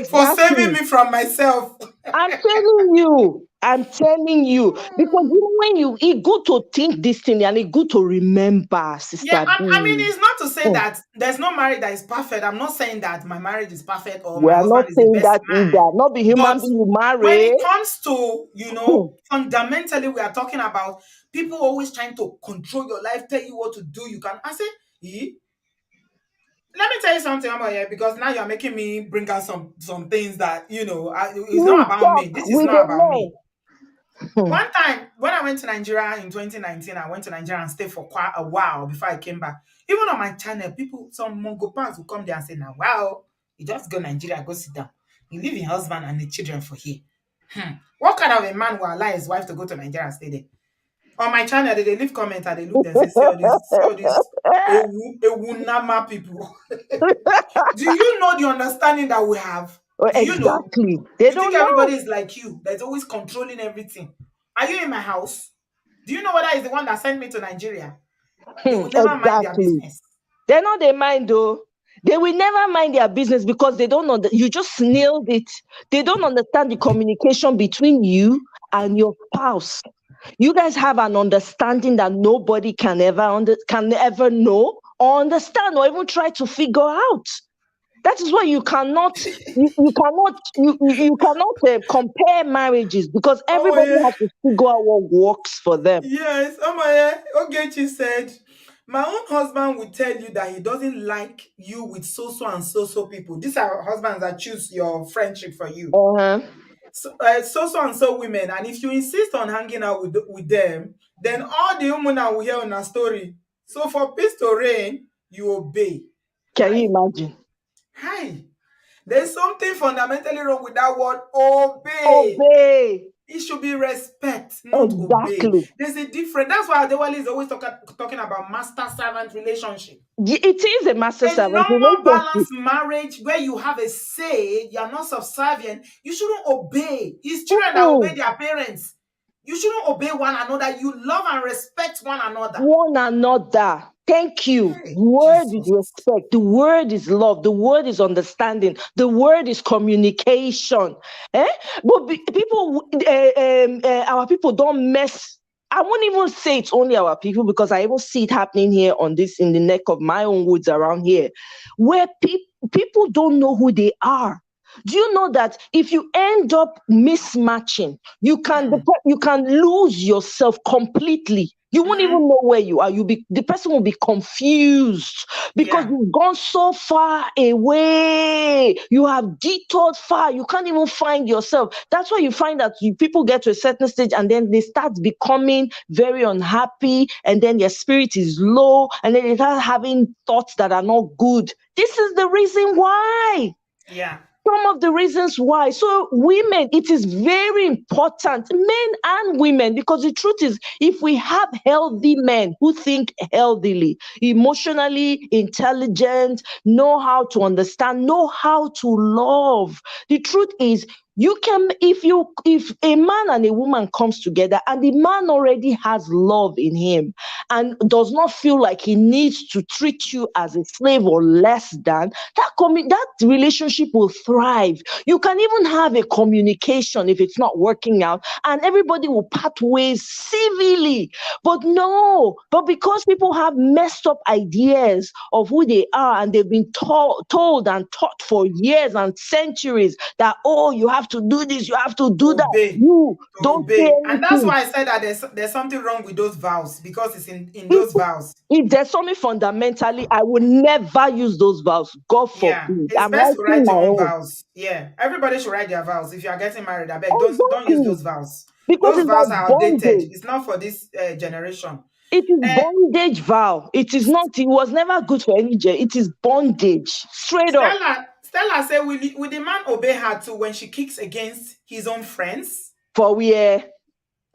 for saving exactly. me from myself. I'm telling you. I'm telling you. Because when it's good to think this thing and it's good to remember, Yeah, Sister I mean, B. it's not to say Hmm. that there's no marriage that is perfect. I'm not saying that my marriage is perfect or We my are not husband is the saying best that man. either. Not be human But being you when marry. it comes to, Hmm. fundamentally, we are talking about people always trying to control your life, tell you what to do. I say, eh? Let me tell you something about here because now you're making me bring out some things that, it's not Please about me. talk This is with not the about men. me. Hmm. One time when I went to Nigeria in 2019, I went to Nigeria and stayed for quite a while before I came back. Even on my channel, some Mongo fans will come there and say, now, wow, you just go Nigeria, go sit down. You leave your husband and the children for here. What kind of a man will allow his wife to go to Nigeria and stay there? On my channel, they leave comment and they look and say, see all these Ewu Nama people. Do you know the understanding that we have? Oh, Do you know? exactly. They You think don't everybody know. is like you, that's always controlling everything. Are you in my house? Do you know whether it's the one that sent me to Nigeria? They will never mind their Exactly. business. They're not they mind though. They will never mind their business because they don't know that you just nailed it. They don't understand the communication between you and your spouse. You guys have an understanding that nobody can ever know or understand or even try to figure out. That is why you cannot compare marriages because Oh everybody yeah. has to figure out what works for them. Yes, oh my yeah. Ogechi said, my own husband will tell you that he doesn't like you with so and so people. These are husbands that choose your friendship for you. Uh-huh. So and so women, and if you insist on hanging out with them, then all the women will hear on a story. So for peace to reign, you obey. Can you Hi, imagine? hi. There's something fundamentally wrong with that word obey. Obey. It should be respect, not obey. Exactly. There's a difference. That's why Adewale is always talking about master-servant relationship. It is a master A servant normal relationship. balanced marriage where you have a say, you're not subservient, you shouldn't obey. It's children that obey Mm-mm. their parents. You shouldn't obey one another. You love and respect one another. One another. Thank you. The Hey, word is Jesus. respect. The word is love. The word is understanding. The word is communication. Eh? But our people don't mess. I won't even say it's only our people because I even see it happening here in the neck of my own woods around here, where people don't know who they are. Do you know that if you end up mismatching, you can lose yourself completely? You won't even know where you are. The person will be confused because Yeah. you've gone so far away. You have detoured far. You can't even find yourself. That's why you find that people get to a certain stage and then they start becoming very unhappy, and then their spirit is low, and then they start having thoughts that are not good. This is the reason why. Yeah. Some of the reasons why. So, women, it is very important, men and women, because the truth is, if we have healthy men who think healthily, emotionally intelligent, know how to understand, know how to love, the truth is, you can, if a man and a woman comes together and the man already has love in him and does not feel like he needs to treat you as a slave or less than, that relationship will thrive. You can even have a communication if it's not working out, and everybody will part ways civilly. But no, but because people have messed up ideas of who they are, and they've been told and taught for years and centuries that, oh, you have to do this, you have to do that, Obey. you To don't say obey. And that's anything. why I said that there's something wrong with those vows, because it's in If, those vows. if there's something fundamentally, I will never use those vows. God Yeah. forbid. It's I'm best to writing write my your own own. vows. Yeah. Everybody should write their vows. If you are getting married, I beg, don't use Exactly. those vows. Because Those it's vows like are outdated. bondage. It's not for this generation. It is Uh, bondage vow. It is not, it was never good for any gender. It is bondage. Straight up. Stella said, will the man obey her too when she kicks against his own friends? For where?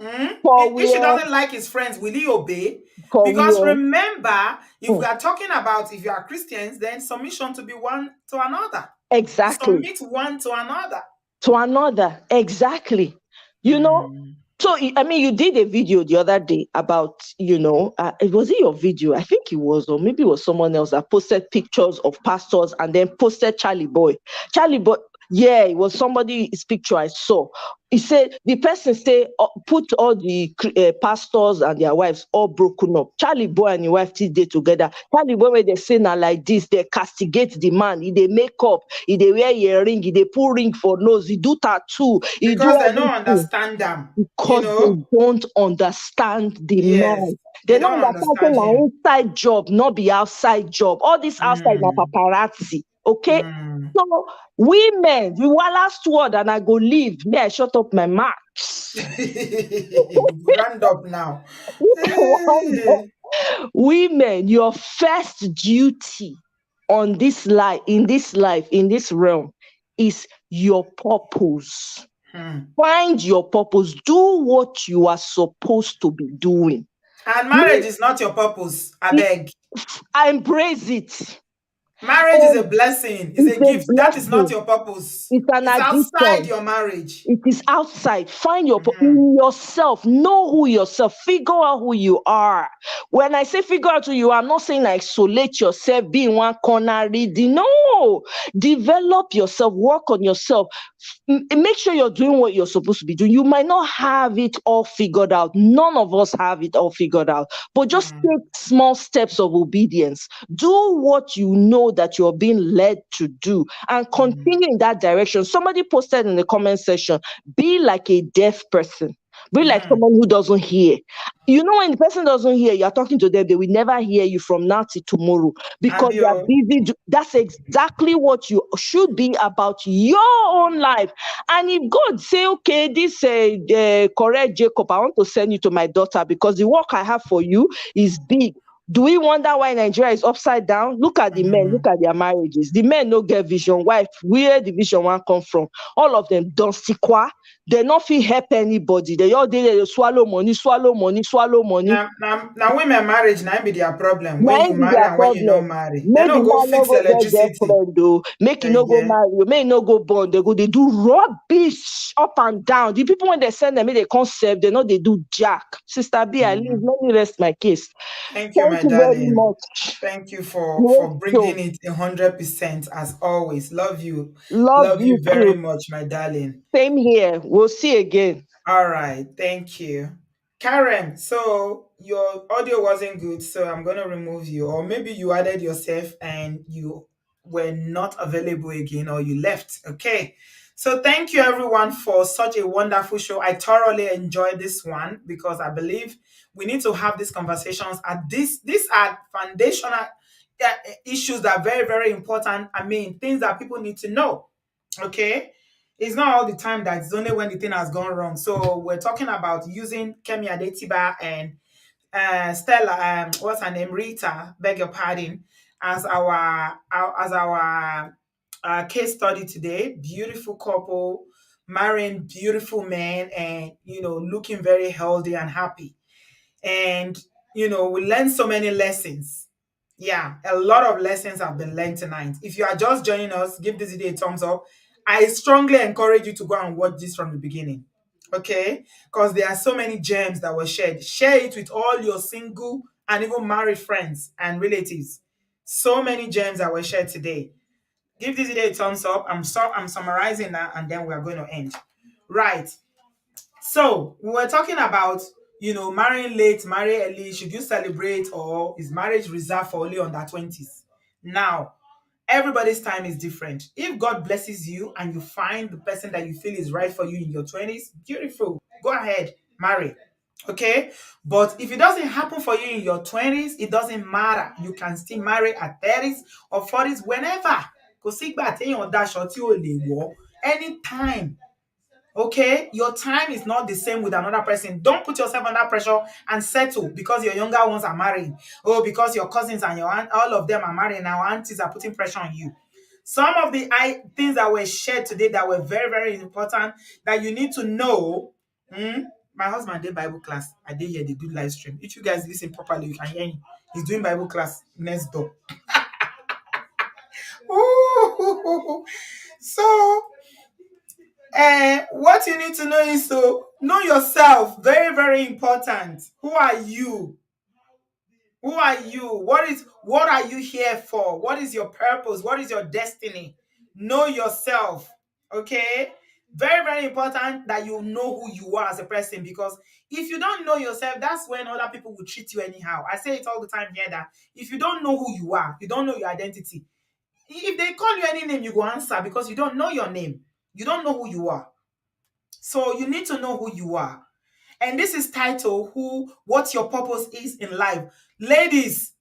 Mm? For If she where? doesn't like his friends, will he obey? For Because where? remember, if we Hmm. are talking about if you are Christians, then submission to be one to another. To Exactly. submit one to another. To another. Exactly. You know, Mm. so I mean, you did a video the other day about, it was it your video? I think it was, or maybe it was someone else that posted pictures of pastors and then posted Charlie Boy. Charlie Boy, yeah, it was somebody's picture I saw. He said the person say put all the pastors and their wives all broken up. Charlie Boy and his wife still dey together. Charlie Boy, when they say now like this, they castigate the man. He they make up, he they wear earring, he they put ring for nose, he do tattoo, he do Because they don't everything understand them, because they don't understand the Yes, man. They they don't don't understand understand him. na inside job, not be outside job. All this outside na Mm. paparazzi. Okay? Mm. So women, the one last word, and I go leave. May I shut up my mouth. Round up now. Women, your first duty on this life, in this realm, is your purpose. Hmm. Find your purpose. Do what you are supposed to be doing. And marriage is not your purpose. I beg. Embrace it. Marriage is a blessing. It's It's a a gift. That is not blessing. your purpose. It's an It's outside addition. your marriage. It is outside. Find your Mhm. in yourself. Know who yourself. Figure out who you are. When I say figure out who you are, I'm not saying isolate yourself, be in one corner reading. No, develop yourself. Work on yourself. Make sure you're doing what you're supposed to be doing. You might not have it all figured out. None of us have it all figured out. But just take small steps of obedience. Do what you know that you're being led to do, and continue in that direction. Somebody posted in the comment section, be like a deaf person. Be like someone who doesn't hear. You know, when the person doesn't hear, you're talking to them, they will never hear you from now till tomorrow because they are Abio. busy. That's exactly what you should be about your own life. And if God say, okay, this correct Jacob, I want to send you to my daughter because the work I have for you is big. Do we wonder why Nigeria is upside down? Look at the men, look at their marriages. The men no get vision. Why? Where the vision one come from? All of them don't sequa. They not feel help anybody. They all dey swallow money, swallow money, swallow money. Now women marriage now be their problem. When Na you im be marry their and when you not problem. marry. They Make the don't go man no fix go get electricity. girlfriend though. Make he no go Yeah. marry. Make he no go born. They go, they do rubbish up and down. The people when they send them, make they can't serve. They know they do jack. Sister B, I leave. Let me rest my case. Thank you, Thank my you very darling. much. Thank you Great for show. bringing it 100% as always. Love you. Love Love you you very too. much, my darling. Same here. We'll see again. All right, thank you. Karen, so your audio wasn't good, so I'm going to remove you. Or maybe you added yourself and you were not available again or you left. Okay. So thank you everyone for such a wonderful show. I thoroughly enjoyed this one because I believe we need to have these conversations. And these are foundational issues that are very, very important. I mean, things that people need to know. Okay. It's not all the time that it's only when the thing has gone wrong. So we're talking about using Kemi Adetiba and Stella, what's her name? Rita, beg your pardon, as our case study today. Beautiful couple, marrying beautiful men, and looking very healthy and happy. And we learned so many lessons. Yeah, a lot of lessons have been learned tonight. If you are just joining us, give this video a thumbs up. I strongly encourage you to go and watch this from the beginning. Okay? Because there are so many gems that were shared. Share it with all your single and even married friends and relatives. So many gems that were shared today. Give this video a thumbs up. I'm summarizing that, and then we are going to end. Right. So we were talking about, marrying late, marry early. Should you celebrate, or is marriage reserved for only under 20s? Now, everybody's time is different. If God blesses you and you find the person that you feel is right for you in your 20s, beautiful. Go ahead, marry. Okay? But if it doesn't happen for you in your 20s, it doesn't matter. You can still marry at 30s or 40s whenever. Anytime. Okay, your time is not the same with another person. Don't put yourself under pressure and settle because your younger ones are marrying, or because your cousins and your aunt, all of them are marrying. Now aunties are putting pressure on you. Some of the things that were shared today that were very, very important that you need to know. My husband did Bible class. I did hear the good live stream. If you guys listen properly, you can hear him. He's doing Bible class next door. Ooh. So what you need to know is to know yourself. Very, very important. Who are you? Who are you? What are you here for? What is your purpose? What is your destiny? Know yourself. Okay? Very, very important that you know who you are as a person, because if you don't know yourself, that's when other people will treat you anyhow. I say it all the time here that if you don't know who you are, you don't know your identity. If they call you any name, you go answer because you don't know your name. You don't know who you are. So you need to know who you are. And this is titled what your purpose is in life. Ladies,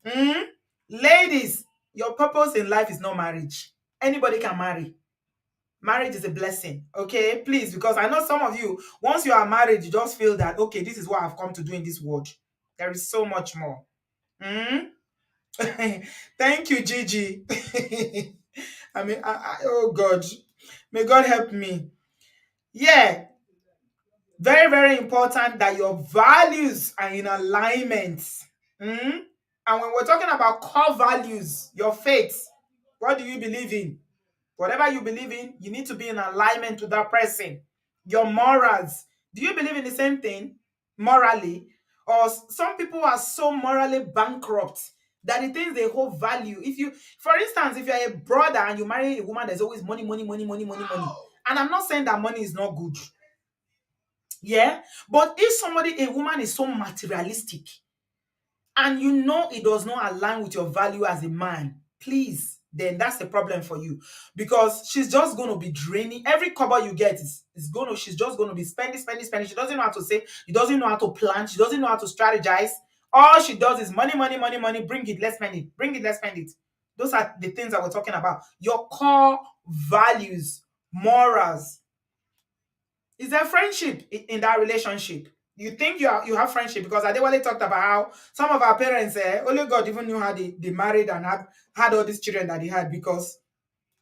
ladies, your purpose in life is not marriage. Anybody can marry. Marriage is a blessing, okay? Please, because I know some of you, once you are married, you just feel that, okay, this is what I've come to do in this world. There is so much more. Thank you, Gigi. I mean, oh God, may God help me. Yeah, very, very important that your values are in alignment. And when we're talking about core values, your faith, what do you believe in? Whatever you believe in, you need to be in alignment with that person. Your morals, do you believe in the same thing morally? Or some people are so morally bankrupt that the things they hold value. For instance, if you're a brother and you marry a woman, there's always money, money, money, money, money, money. And I'm not saying that money is not good. Yeah, but if a woman is so materialistic and it does not align with your value as a man, please, then that's the problem for you, because she's just going to be draining. Every cover you get she's just going to be spending, spending, spending. She doesn't know how to save. She doesn't know how to plan. She doesn't know how to strategize. All she does is money, money, money, money. Bring it, let's spend it. Bring it, let's spend it. Those are the things that we're talking about. Your core values, morals. Is there friendship in that relationship? You think you have friendship? Because Adewale talked about how some of our parents, only God even knew how they married and had all these children that they had, because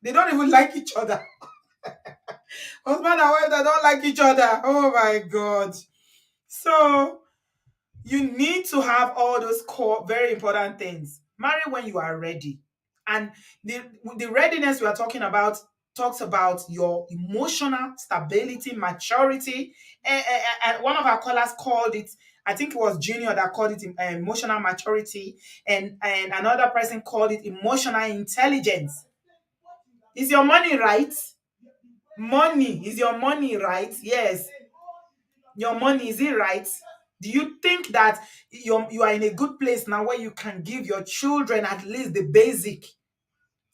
they don't even like each other. Husband and wife that don't like each other. Oh my God. So you need to have all those core, very important things. Marry when you are ready. And the readiness we are talking about talks about your emotional stability, maturity. And one of our callers called it, I think it was Junior that called it emotional maturity. And another person called it emotional intelligence. Is your money right? Is your money right? Yes. Your money, is it right? Do you think that you are in a good place now where you can give your children at least the basic?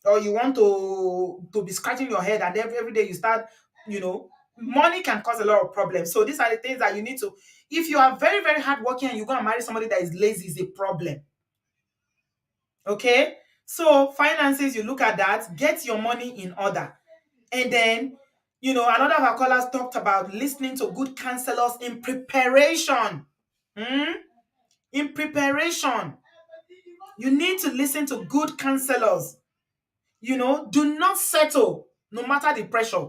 Or you want to be scratching your head and every day you start, money can cause a lot of problems. So these are the things that you need to, if you are very, very hardworking and you're going to marry somebody that is lazy, is a problem. Okay? So finances, you look at that, get your money in order. And then, another of our callers talked about listening to good counselors in preparation. In preparation. You need to listen to good counselors. Do not settle no matter the pressure.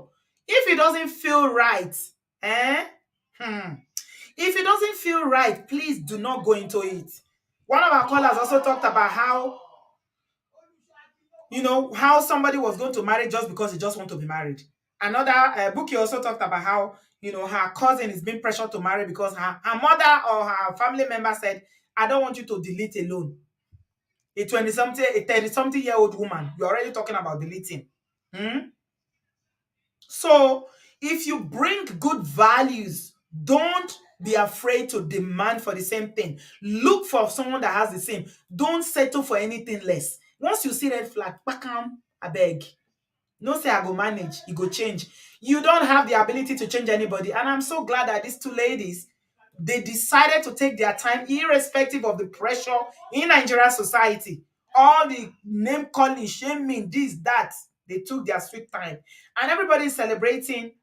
If it doesn't feel right, if it doesn't feel right, please do not go into it. One of our callers also talked about how somebody was going to marry just because he just want to be married. Another Buki also talked about how her cousin is being pressured to marry because her mother or her family member said, I don't want you to delete alone. A 30-something year old woman, you're already talking about deleting. So if you bring good values, don't be afraid to demand for the same thing. Look for someone that has the same. Don't settle for anything less. Once you see red flag, bakam, I beg. No say I go manage, it go change. You don't have the ability to change anybody. And I'm so glad that these two ladies, they decided to take their time irrespective of the pressure in Nigerian society. All the name calling, shaming, this, that. They took their sweet time. And everybody's celebrating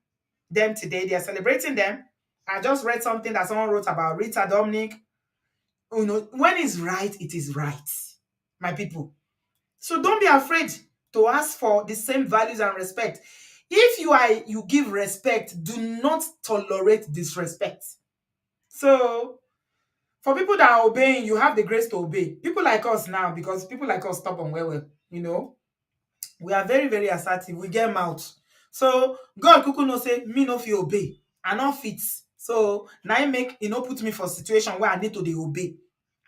them today. They're celebrating them. I just read something that someone wrote about Rita Dominic. When it's right, it is right. My people. So don't be afraid to ask for the same values and respect. If you give respect, do not tolerate disrespect. So for people that are obeying, you have the grace to obey. People like us now, because people like us stop on well, we are very, very assertive. We get mouth. So God kuku no say me no fit obey. I no fit. So now make put me for a situation where I need to dey obey.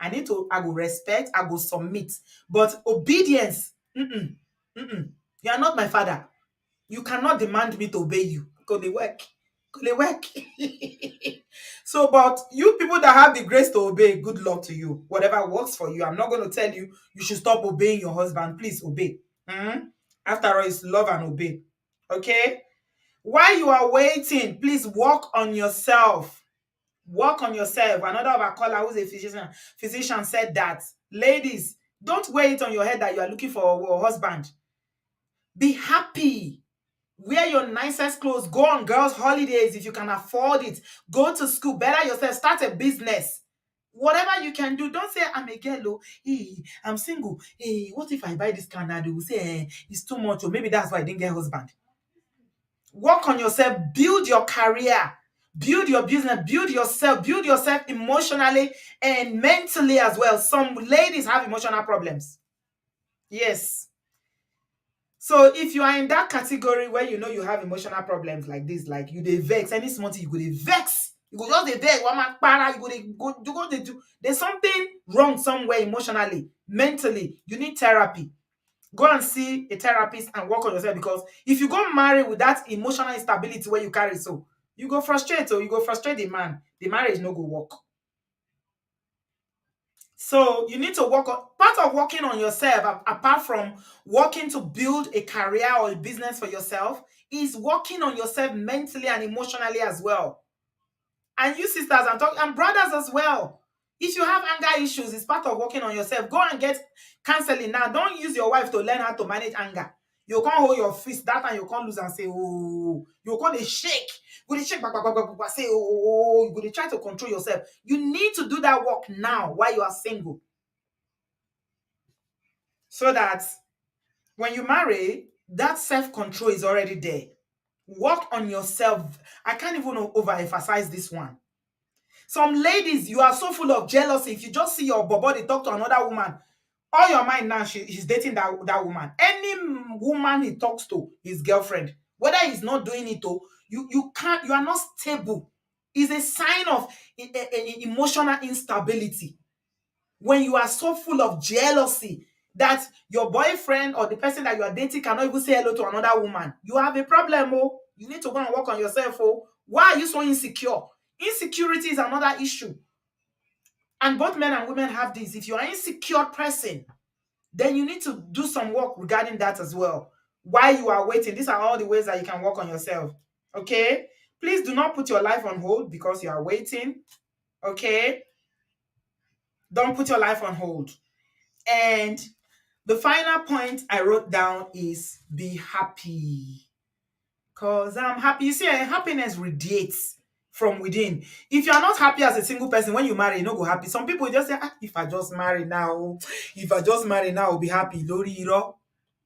I go respect, I go submit. But obedience, you are not my father. You cannot demand me to obey you. Go dey work. Go dey work. So, but you people that have the grace to obey, good luck to you. Whatever works for you. I'm not going to tell you should stop obeying your husband. Please obey. After all, it's love and obey. Okay? While you are waiting, please work on yourself. Work on yourself. Another of our caller who's a physician said that, ladies, don't wear it on your head that you are looking for a husband. Be happy. Wear your nicest clothes. Go on girls' holidays if you can afford it. Go to school. Better yourself. Start a business. Whatever you can do. Don't say, I'm a girl. Hey, I'm single. Hey, what if I buy this car now? They will say, it's too much. Or maybe that's why I didn't get a husband. Work on yourself. Build your career. Build your business. Build yourself. Build yourself emotionally and mentally as well. Some ladies have emotional problems. Yes. So if you are in that category where you have emotional problems like this, like you dey vex, any small thing you go dey vex, you go just dey vex, one man para, you go dey do. There's something wrong somewhere emotionally, mentally. You need therapy. Go and see a therapist and work on yourself, because if you go marry with that emotional instability where you carry, so you go frustrate, or you go frustrate the man, the marriage no go work. So you need to work on, part of working on yourself, apart from working to build a career or a business for yourself, is working on yourself mentally and emotionally as well. And you sisters, and brothers as well. If you have anger issues, it's part of working on yourself. Go and get counseling now. Don't use your wife to learn how to manage anger. You can't hold your fist that time, you can't lose and say, oh, you can't shake. You shake, say, oh, you try to control yourself. You need to do that work now while you are single. So that when you marry, that self-control is already there. Work on yourself. I can't even overemphasize this one. Some ladies, you are so full of jealousy. If you just see your body talk to another woman, all your mind now, he's dating that woman. Any woman he talks to, his girlfriend, whether he's not doing it, you are not stable. It's a sign of emotional instability. When you are so full of jealousy that your boyfriend or the person that you are dating cannot even say hello to another woman, you have a problem. You need to go and work on yourself. Why are you so insecure? Insecurity is another issue. And both men and women have this. If you are an insecure person, then you need to do some work regarding that as well. While you are waiting, these are all the ways that you can work on yourself. Okay? Please do not put your life on hold because you are waiting. Okay? Don't put your life on hold. And the final point I wrote down is be happy. Because I'm happy. You see, happiness radiates from within. If you are not happy as a single person, when you marry, you no go happy. Some people just say, if I just marry now, I'll be happy. Lori iro.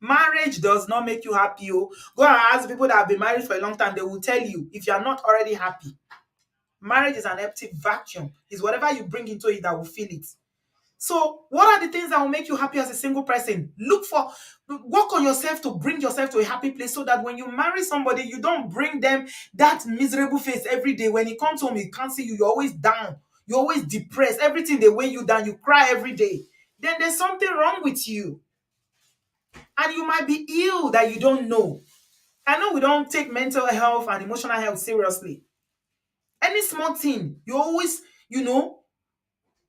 Marriage does not make you happy. Oh. Go and ask people that have been married for a long time. They will tell you, if you are not already happy, marriage is an empty vacuum. It's whatever you bring into it that will fill it. So, what are the things that will make you happy as a single person? Work on yourself to bring yourself to a happy place so that when you marry somebody, you don't bring them that miserable face every day. When he comes home, he can't see you, you're always down, you're always depressed. Everything they weigh you down, you cry every day. Then there's something wrong with you. And you might be ill that you don't know. I know we don't take mental health and emotional health seriously. Any small thing, you always,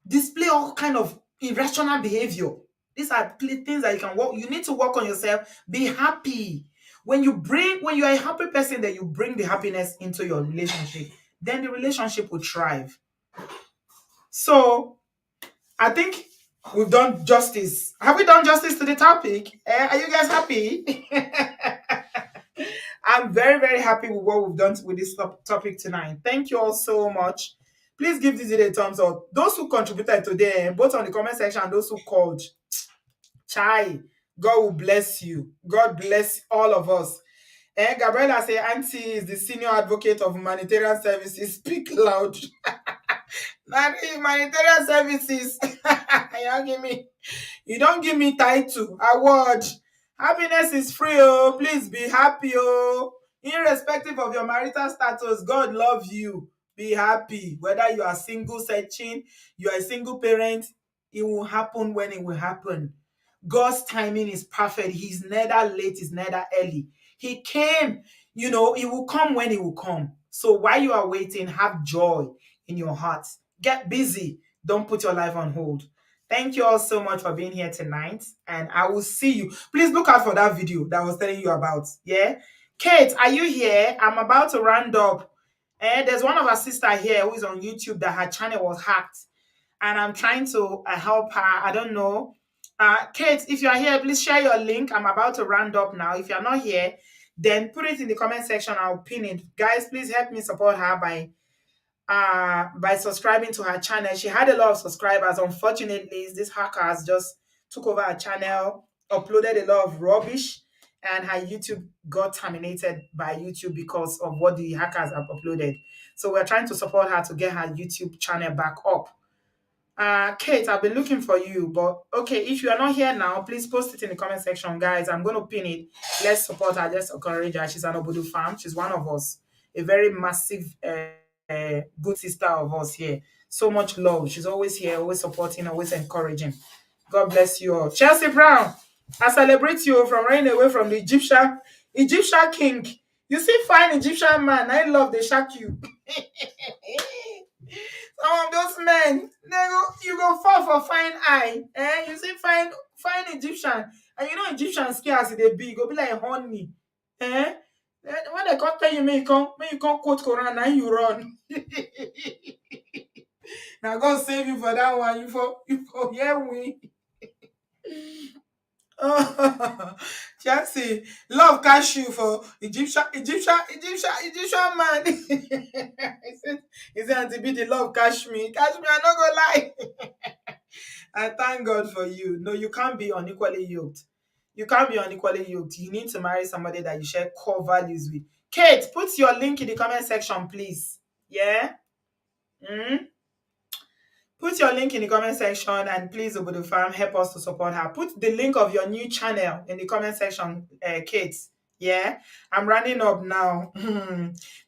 display all kind of irrational behavior. These are things that you can work. You need to work on yourself. Be happy. When you are a happy person, then you bring the happiness into your relationship. Then the relationship will thrive. So I think we've done justice. Have we done justice to the topic? Are you guys happy? I'm very, very happy with what we've done with this topic tonight. Thank you all so much. Please give this video a thumbs up. Those who contributed today, both on the comment section and those who called, Chai, God will bless you. God bless all of us. Gabriela say, Auntie is the senior advocate of humanitarian services. Speak loud. Humanitarian services. You don't give me title, award. Happiness is free, oh. Please be happy, oh. Irrespective of your marital status, God loves you. Be happy. Whether you are single searching, you are a single parent, it will happen when it will happen. God's timing is perfect. He's neither late, he's neither early. He came, he will come when he will come. So while you are waiting, have joy in your heart. Get busy. Don't put your life on hold. Thank you all so much for being here tonight. And I will see you. Please look out for that video that I was telling you about. Yeah? Kate, are you here? I'm about to round up. There's one of our sisters here who is on YouTube that her channel was hacked. And I'm trying to help her. I don't know. Kate, if you are here, please share your link. I'm about to round up now. If you're not here, then put it in the comment section. I'll pin it. Guys, please help me support her by subscribing to her channel. She had a lot of subscribers. Unfortunately, these hackers just took over her channel, uploaded a lot of rubbish, and her YouTube got terminated by YouTube because of what the hackers have uploaded. So we're trying to support her to get her YouTube channel back up. Kate, I've been looking for you, but okay, if you are not here now, please post it in the comment section, guys. I'm going to pin it. Let's support her. Let's encourage her. She's an Obodo fan. She's one of us. A very massive, good sister of us here. So much love. She's always here, always supporting, always encouraging. God bless you all. Chelsea Brown, I celebrate you from running away from the Egyptian king. You see, fine Egyptian man. I love the shack you. Some of those men, you go fall for fine eye. You see fine Egyptian, and you know Egyptian scarce they be, go be like honey. When they come tell you, may you come quote Quran and you run. Now God save you for that one. You for hear we. Oh, Chelsea, love catch you for Egyptian man. He said, Auntie B, the love catch me. I'm not gonna lie. I thank God for you. No, you can't be unequally yoked. You can't be unequally yoked. You need to marry somebody that you share core values with. Kate, put your link in the comment section, please. Yeah? Put your link in the comment section, and please, Obodo Farm, help us to support her. Put the link of your new channel in the comment section, Kate. Yeah, I'm running up now.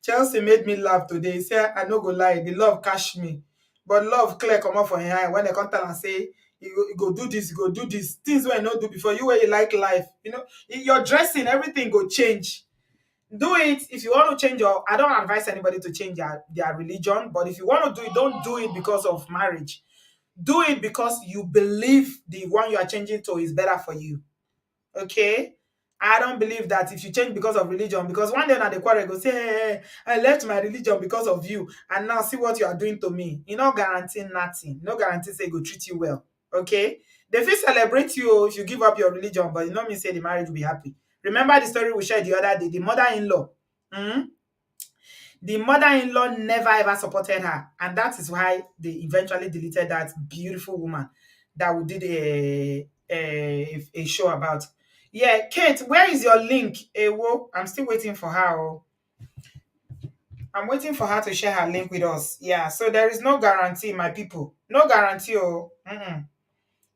Chelsea made me laugh today. Say, I no go lie, the love catch me. But love clear come up for her eye when they come tell and say, you go do this, you go do this. Things where you not do before, you where you like life. Your dressing, everything go change. Do it if you want to change I don't advise anybody to change their religion, but if you want to do it, don't do it because of marriage. Do it because you believe the one you are changing to is better for you. Okay? I don't believe that if you change because of religion, because one day na the quarrel go say, hey, I left my religion because of you, and now see what you are doing to me. You no guarantee nothing. No guarantee say go treat you well. Okay? They fit celebrate you if you give up your religion, but you know mean say the marriage will be happy. Remember the story we shared the other day, the mother-in-law. The mother-in-law never ever supported her, and that is why they eventually deleted that beautiful woman that we did a show about. Yeah, Kate, where is your link? Ewo, I'm still waiting for her. I'm waiting for her to share her link with us. Yeah, so there is no guarantee, my people. No guarantee.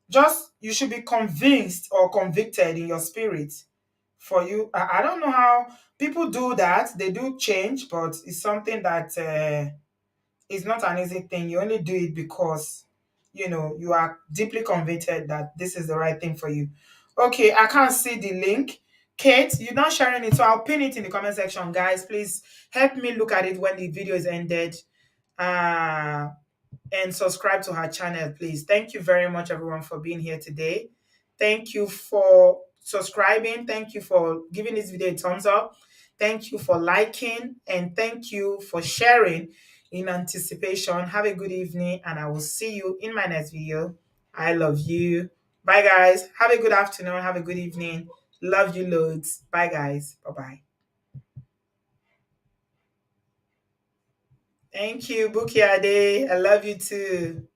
Just you should be convinced or convicted in your spirit for you. I don't know how people do that. They do change, but it's something that it's not an easy thing. You only do it because you are deeply convicted that this is the right thing for you. Okay, I can't see the link. Kate, you're not sharing it, so I'll pin it in the comment section. Guys, please help me look at it when the video is ended. And subscribe to her channel, please. Thank you very much, everyone, for being here today. Thank you for subscribing. Thank you for giving this video a thumbs up. Thank you for liking, and thank you for sharing in anticipation. Have a good evening, and I will see you in my next video. I love you. Bye, guys. Have a good afternoon. Have a good evening. Love you loads. Bye, guys. Bye-bye. Thank you, Buki Ade. I love you too.